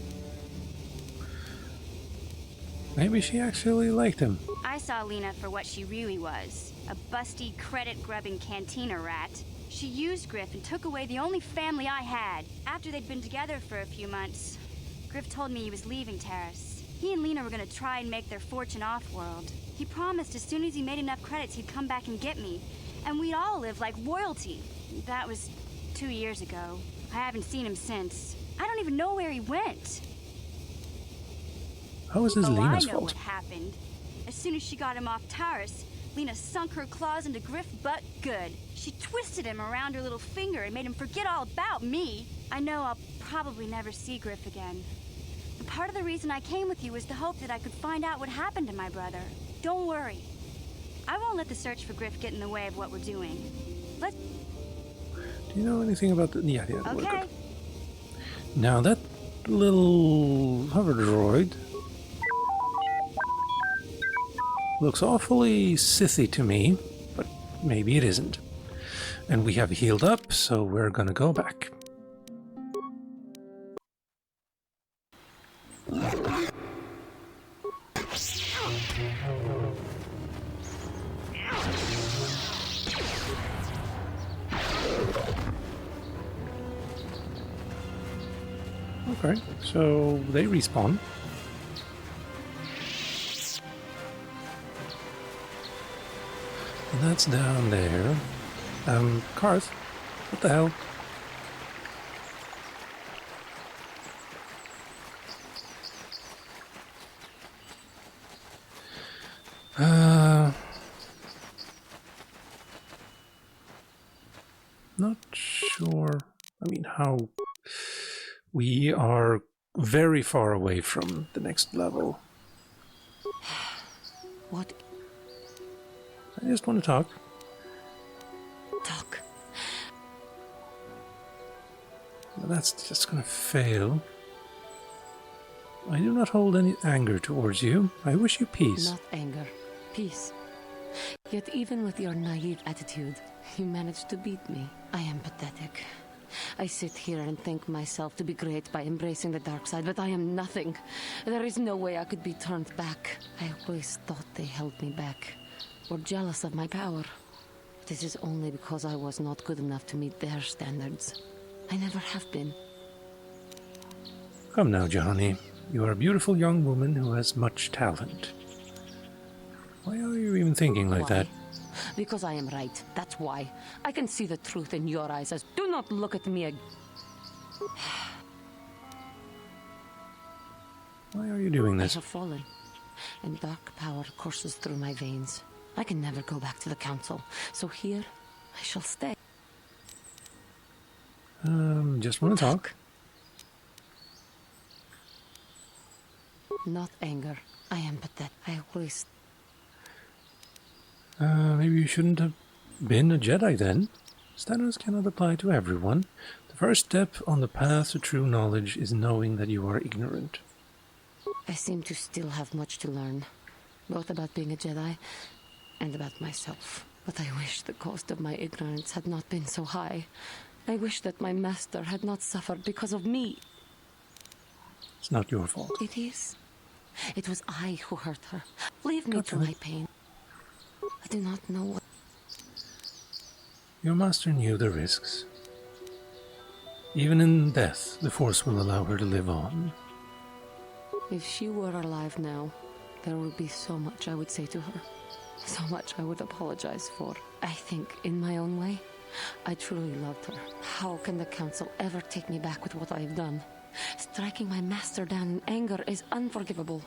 Maybe she actually liked him. I saw Lena for what she really was, a busty, credit-grubbing cantina rat. She used Griff and took away the only family I had. After they'd been together for a few months, Griff told me he was leaving Taris. He and Lena were gonna try and make their fortune off-world. He promised as soon as he made enough credits, he'd come back and get me. And we'd all live like royalty. That was 2 years ago. I haven't seen him since. I don't even know where he went. How is this Lena's I know fault? what happened. As soon as she got him off Taris, Lena sunk her claws into Griff butt good. She twisted him around her little finger and made him forget all about me. I know I'll probably never see Griff again. But part of the reason I came with you was the hope that I could find out what happened to my brother. Don't worry. I won't let the search for Griff get in the way of what we're doing. Let's... Do you know anything about the... Yeah, Okay. good. Now that little hover droid looks awfully Sithy to me, but maybe it isn't. And we have healed up, so we're gonna go back. Okay, so they respawn. And that's down there. Karth, what the hell? Not sure. I mean, how... We are very far away from the next level. What? I just want to talk. Talk. But that's just gonna fail. I do not hold any anger towards you. I wish you peace. Not anger. Peace. Yet even with your naive attitude, you managed to beat me. I am pathetic. I sit here and think myself to be great by embracing the dark side, but I am nothing. There is no way I could be turned back. I always thought they held me back, or jealous of my power. This is only because I was not good enough to meet their standards. I never have been. Come now, Johnny. You are a beautiful young woman who has much talent. Why are you even thinking like that? Because I am right. That's why. I can see the truth in your eyes as do not look at me again. Why are you doing this? I have fallen, and dark power courses through my veins. I can never go back to the council, so here I shall stay. Just want to talk. Not anger. I am pathetic. I always... Maybe you shouldn't have been a Jedi then. Standards cannot apply to everyone. The first step on the path to true knowledge is knowing that you are ignorant. I seem to still have much to learn, both about being a Jedi and about myself. But I wish the cost of my ignorance had not been so high. I wish that my master had not suffered because of me. It's not your fault. It is. It was I who hurt her. Leave me to my pain. I do not know what... Your master knew the risks. Even in death, the Force will allow her to live on. If she were alive now, there would be so much I would say to her. So much I would apologize for. I think, in my own way, I truly loved her. How can the council ever take me back with what I have done? Striking my master down in anger is unforgivable.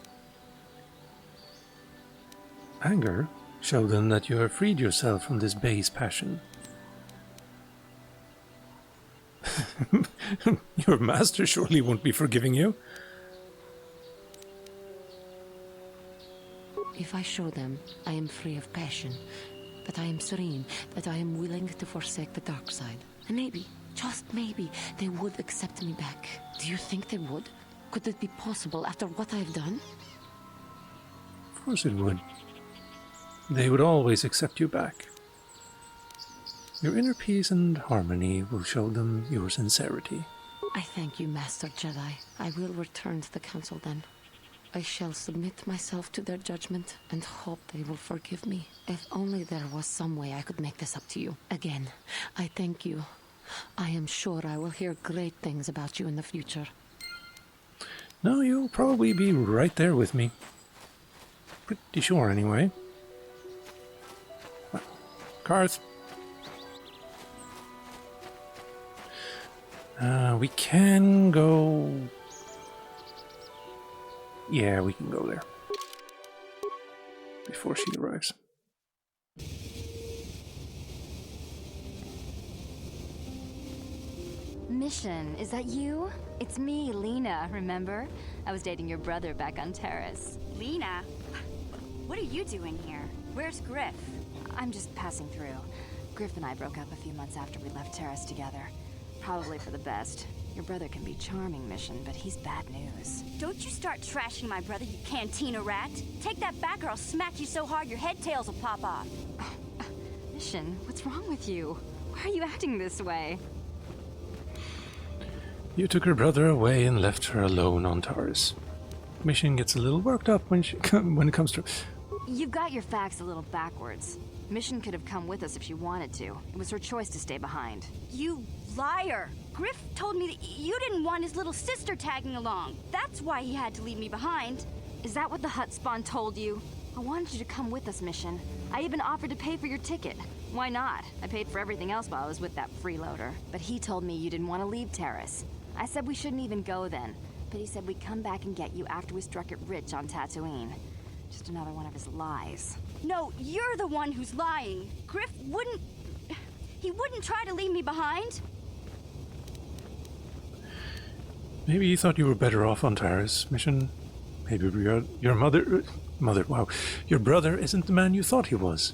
Anger? Show them that you have freed yourself from this base passion. Your master surely won't be forgiving you. If I show them I am free of passion, that I am serene, that I am willing to forsake the dark side, and maybe, just maybe, they would accept me back. Do you think they would? Could it be possible after what I've done? Of course it would. They would always accept you back. Your inner peace and harmony will show them your sincerity. I thank you, Master Jedi. I will return to the council then. I shall submit myself to their judgment and hope they will forgive me. If only there was some way I could make this up to you. Again, I thank you. I am sure I will hear great things about you in the future. No, you'll probably be right there with me. Pretty sure, anyway. Karth. We can go... Yeah, we can go there. Before she arrives. Mission, is that you? It's me, Lena, remember? I was dating your brother back on Taris. Lena? What are you doing here? Where's Griff? I'm just passing through. Griff and I broke up a few months after we left Taris together. Probably for the best. Your brother can be charming, Mission, but he's bad news. Don't you start trashing my brother, you cantina rat. Take that back or I'll smack you so hard your head tails will pop off. Mission, what's wrong with you? Why are you acting this way? You took her brother away and left her alone on Taris. Mission gets a little worked up when it comes to... You've got your facts a little backwards. Mission could have come with us if she wanted to. It was her choice to stay behind. You liar! Griff told me that you didn't want his little sister tagging along. That's why he had to leave me behind. Is that what the Hutt spawn told you? I wanted you to come with us, Mission. I even offered to pay for your ticket. Why not? I paid for everything else while I was with that freeloader. But he told me you didn't want to leave Taris. I said we shouldn't even go then. But he said we'd come back and get you after we struck it rich on Tatooine. Just another one of his lies. No, you're the one who's lying. Griff wouldn't... He wouldn't try to leave me behind. Maybe you thought you were better off on Taris, Mission. Maybe your mother... Wow. Your brother isn't the man you thought he was.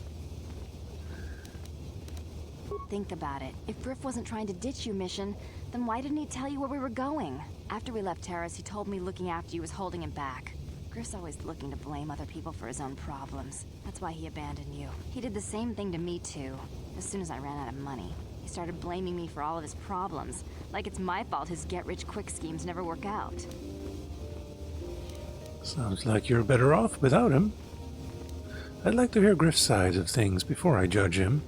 Think about it. If Griff wasn't trying to ditch you, Mission, then why didn't he tell you where we were going? After we left Taris, he told me looking after you was holding him back. Griff's always looking to blame other people for his own problems. That's why he abandoned you. He did the same thing to me, too. As soon as I ran out of money, he started blaming me for all of his problems. Like it's my fault his get-rich-quick schemes never work out. Sounds like you're better off without him. I'd like to hear Griff's side of things before I judge him.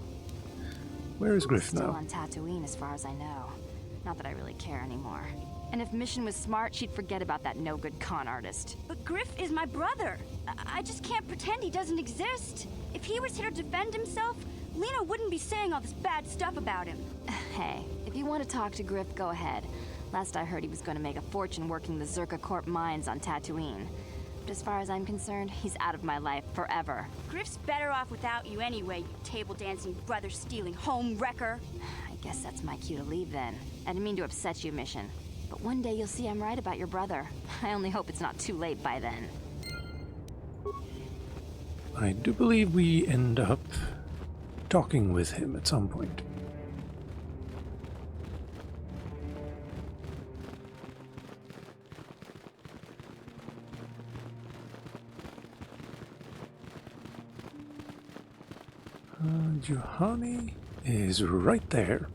Where is Griff Still now? on Tatooine, as far as I know. Not that I really care anymore. And if Mission was smart, she'd forget about that no-good con artist. But Griff is my brother. I just can't pretend he doesn't exist. If he was here to defend himself, Lena wouldn't be saying all this bad stuff about him. Hey, if you want to talk to Griff, go ahead. Last I heard, he was going to make a fortune working the Zerka Corp mines on Tatooine. But as far as I'm concerned, he's out of my life forever. Griff's better off without you anyway, you table-dancing, brother-stealing home wrecker. I guess that's my cue to leave then. I didn't mean to upset you, Mission. But one day you'll see I'm right about your brother. I only hope it's not too late by then. I do believe we end up talking with him at some point. Juhani is right there.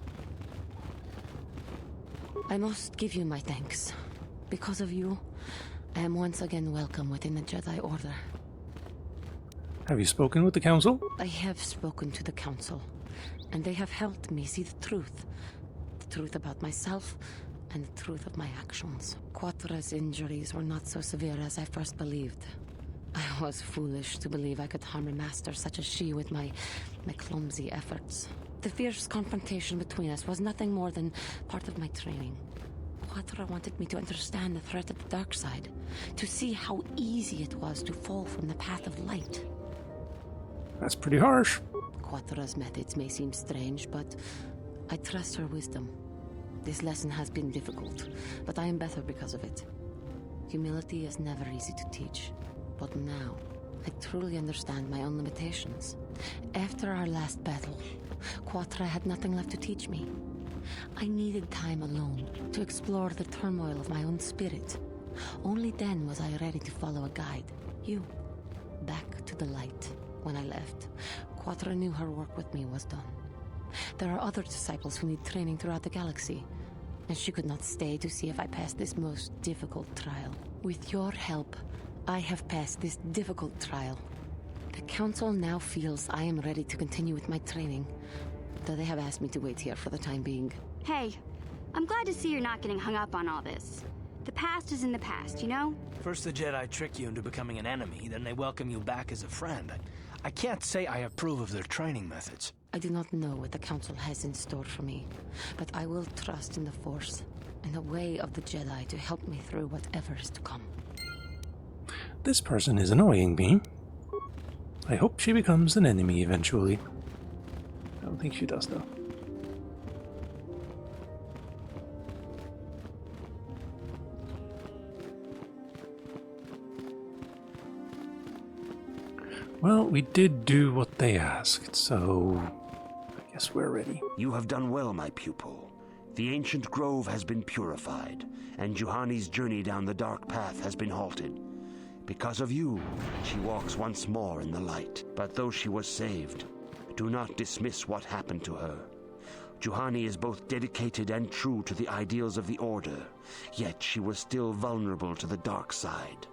I must give you my thanks. Because of you, I am once again welcome within the Jedi Order. Have you spoken with the Council? I have spoken to the Council, and they have helped me see the truth. The truth about myself, and the truth of my actions. KotOR's injuries were not so severe as I first believed. I was foolish to believe I could harm a master such as she with my clumsy efforts. The fierce confrontation between us was nothing more than part of my training. KotOR wanted me to understand the threat of the dark side, to see how easy it was to fall from the path of light. That's pretty harsh. KotOR's methods may seem strange, but I trust her wisdom. This lesson has been difficult, but I am better because of it. Humility is never easy to teach, but now I truly understand my own limitations. After our last battle, KotOR had nothing left to teach me. I needed time alone to explore the turmoil of my own spirit. Only then was I ready to follow a guide. You. Back to the light. When I left, KotOR knew her work with me was done. There are other disciples who need training throughout the galaxy, and she could not stay to see if I passed this most difficult trial. With your help, I have passed this difficult trial. The Council now feels I am ready to continue with my training, though they have asked me to wait here for the time being. Hey, I'm glad to see you're not getting hung up on all this. The past is in the past, you know? First the Jedi trick you into becoming an enemy, then they welcome you back as a friend. I can't say I approve of their training methods. I do not know what the Council has in store for me, but I will trust in the Force and the way of the Jedi to help me through whatever is to come. This person is annoying me. I hope she becomes an enemy eventually. I don't think she does, though. Well, we did do what they asked, so I guess we're ready. You have done well, my pupil. The ancient grove has been purified, and Juhani's journey down the dark path has been halted. Because of you, she walks once more in the light. But though she was saved, do not dismiss what happened to her. Juhani is both dedicated and true to the ideals of the Order, yet she was still vulnerable to the dark side,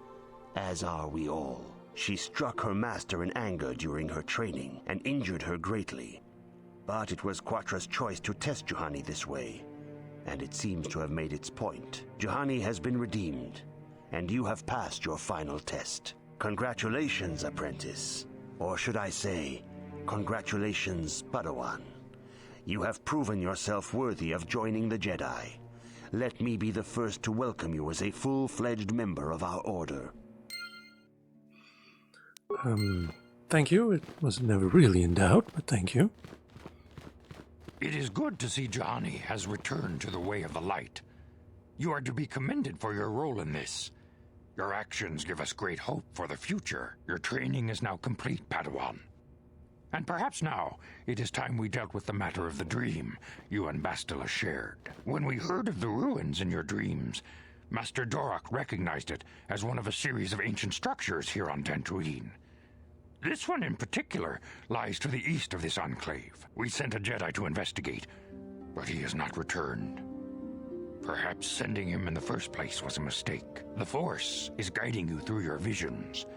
as are we all. She struck her master in anger during her training and injured her greatly. But it was Quatra's choice to test Juhani this way, and it seems to have made its point. Juhani has been redeemed, and you have passed your final test. Congratulations, apprentice. Or should I say, congratulations, Padawan. You have proven yourself worthy of joining the Jedi. Let me be the first to welcome you as a full-fledged member of our Order. Thank you. It was never really in doubt, but thank you. It is good to see Juhani has returned to the way of the light. You are to be commended for your role in this. Your actions give us great hope for the future. Your training is now complete, Padawan. And perhaps now it is time we dealt with the matter of the dream you and Bastila shared. When we heard of the ruins in your dreams, Master Dorak recognized it as one of a series of ancient structures here on Dantooine. This one in particular lies to the east of this enclave. We sent a Jedi to investigate, but he has not returned. Perhaps sending him in the first place was a mistake. The Force is guiding you through your visions.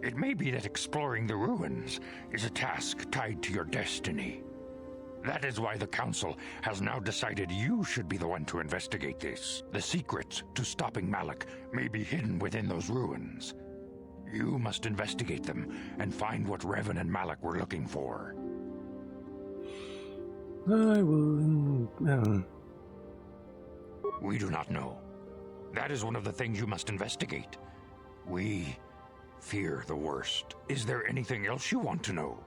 It may be that exploring the ruins is a task tied to your destiny. That is why the Council has now decided you should be the one to investigate this. The secrets to stopping Malak may be hidden within those ruins. You must investigate them and find what Revan and Malak were looking for. I will... We do not know. That is one of the things you must investigate. We fear the worst. Is there anything else you want to know?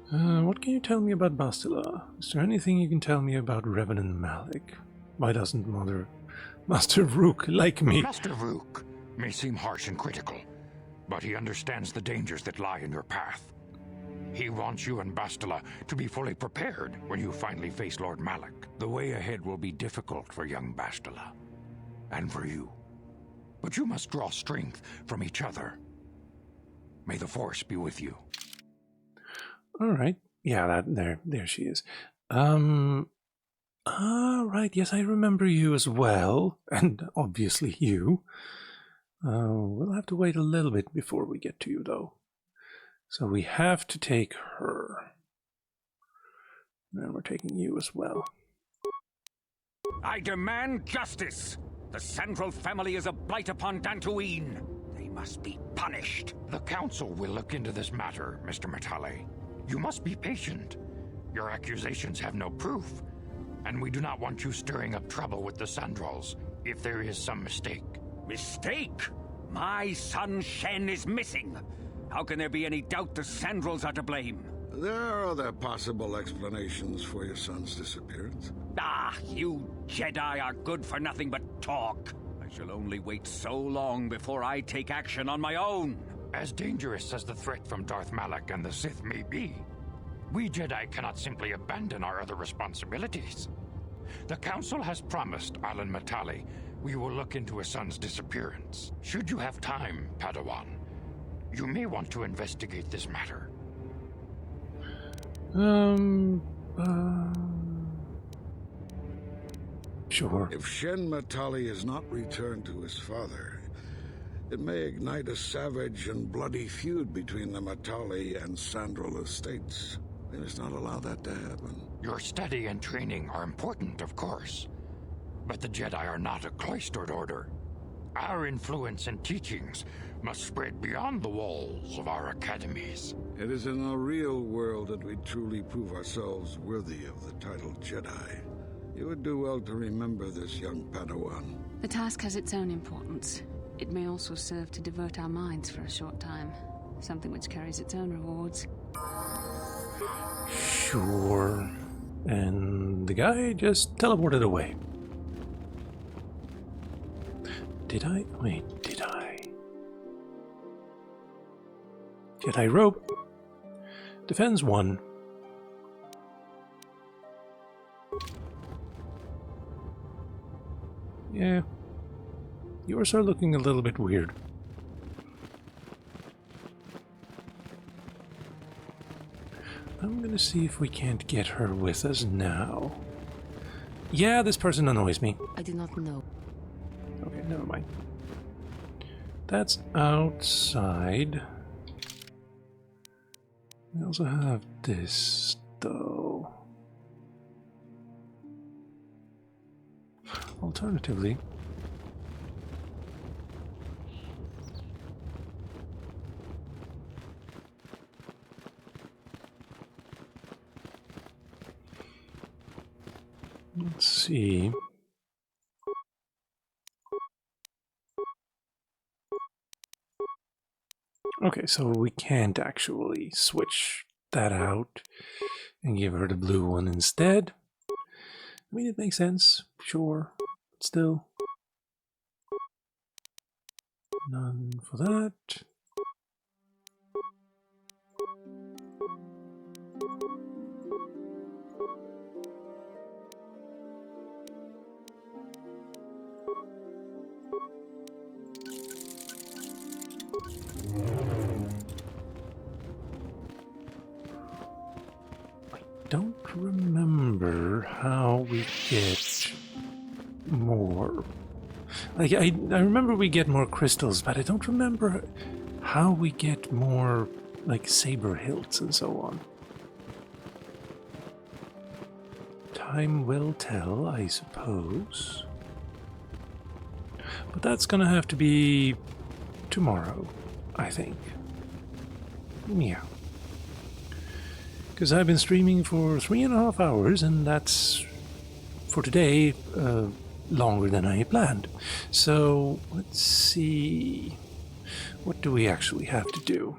What can you tell me about Bastila? Is there anything you can tell me about Revan and Malak? Why doesn't Master Vrook like me? Master Vrook may seem harsh and critical, but he understands the dangers that lie in your path. He wants you and Bastila to be fully prepared when you finally face Lord Malak. The way ahead will be difficult for young Bastila, and for you. But you must draw strength from each other. May the Force be with you. Alright. Yeah, there she is. Right, yes, I remember you as well. And obviously you. We'll have to wait a little bit before we get to you, though. So we have to take her. And we're taking you as well. I demand justice! The Sandral family is a blight upon Dantooine. They must be punished. The Council will look into this matter, Mr. Matale. You must be patient. Your accusations have no proof, and we do not want you stirring up trouble with the Sandrals if there is some mistake. Mistake? My son Shen is missing. How can there be any doubt the Sandrals are to blame? There are other possible explanations for your son's disappearance. Ah, you Jedi are good for nothing but talk. I shall only wait so long before I take action on my own. As dangerous as the threat from Darth Malak and the Sith may be, we Jedi cannot simply abandon our other responsibilities. The Council has promised Alan Matale we will look into his son's disappearance. Should you have time, Padawan, you may want to investigate this matter. Sure. If Shen Matale is not returned to his father, it may ignite a savage and bloody feud between the Matale and Sandral estates. We must not allow that to happen. Your study and training are important, of course, but the Jedi are not a cloistered order. Our influence and teachings must spread beyond the walls of our academies. It is in the real world that we truly prove ourselves worthy of the title Jedi. You would do well to remember this, young Padawan. The task has its own importance. It may also serve to divert our minds for a short time. Something which carries its own rewards. Sure. And the guy just teleported away. Did I? Wait, did I? Jedi robe. Defends 1. Yeah. Yours are looking a little bit weird. I'm gonna see if we can't get her with us now. Yeah, this person annoys me. I do not know. Okay, never mind. That's outside. We also have this, though. Alternatively, let's see. Okay, so we can't actually switch that out and give her the blue one instead. I mean, it makes sense, sure, but still. None for that. Don't remember how we get more. Like, I remember we get more crystals, but I don't remember how we get more, like, saber hilts and so on. Time will tell, I suppose. But that's gonna have to be tomorrow, I think. Yeah. Because I've been streaming for 3.5 hours, and that's, for today, longer than I had planned. So, let's see. What do we actually have to do?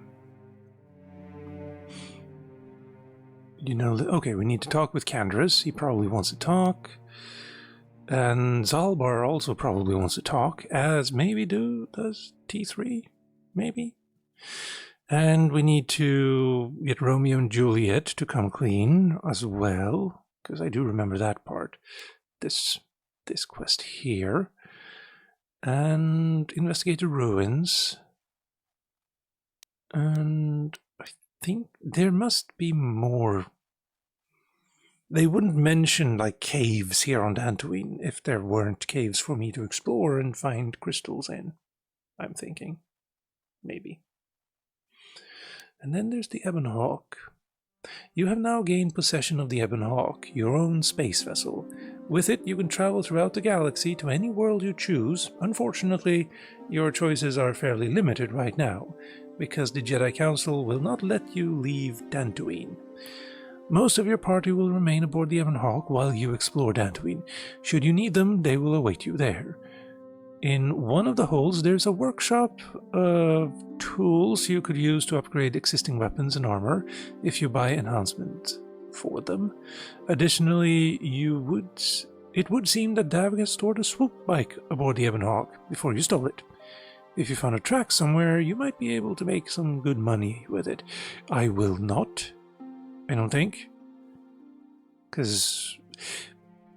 You know, okay, we need to talk with Candaris. He probably wants to talk. And Zalbar also probably wants to talk, as maybe does T3? Maybe? And we need to get Romeo and Juliet to come clean as well, because I do remember that part. This quest here. And investigate the ruins. And I think there must be more. They wouldn't mention, like, caves here on Dantooine if there weren't caves for me to explore and find crystals in. I'm thinking. Maybe. And then there's the Ebon Hawk. You have now gained possession of the Ebon Hawk, your own space vessel. With it, you can travel throughout the galaxy to any world you choose. Unfortunately, your choices are fairly limited right now, because the Jedi Council will not let you leave Dantooine. Most of your party will remain aboard the Ebon Hawk while you explore Dantooine. Should you need them, they will await you there. In one of the holds, there's a workshop of tools you could use to upgrade existing weapons and armor if you buy enhancement for them. Additionally, it would seem that Dav has stored a swoop bike aboard the Ebon Hawk before you stole it. If you found a track somewhere, you might be able to make some good money with it. I will not, I don't think, because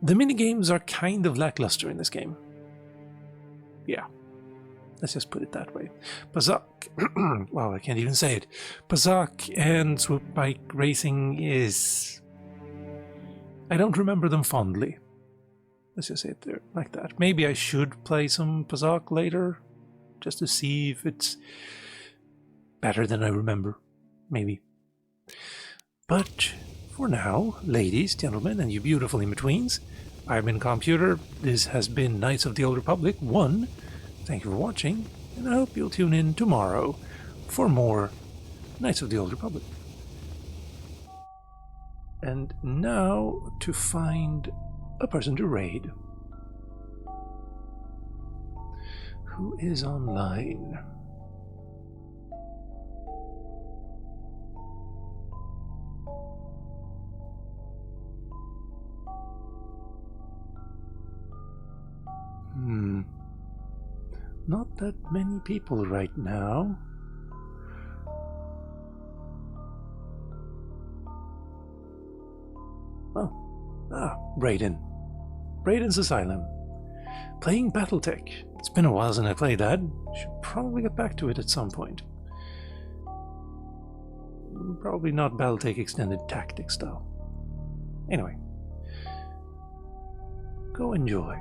the minigames are kind of lackluster in this game. Yeah, let's just put it that way. Pazak, wow, I can't even say it. Pazak and swoop bike racing is... I don't remember them fondly. Let's just say it there like that. Maybe I should play some Pazak later, just to see if it's better than I remember. Maybe. But for now, ladies, gentlemen, and you beautiful in-betweens, I've been Calmputer. This has been Knights of the Old Republic 1. Thank you for watching, and I hope you'll tune in tomorrow for more Knights of the Old Republic. And now to find a person to raid. Who is online? Not that many people right now. Oh. Ah, Brayden. Brayden's Asylum. Playing Battletech. It's been a while since I played that. Should probably get back to it at some point. Probably not Battletech Extended Tactics, though. Anyway. Go enjoy.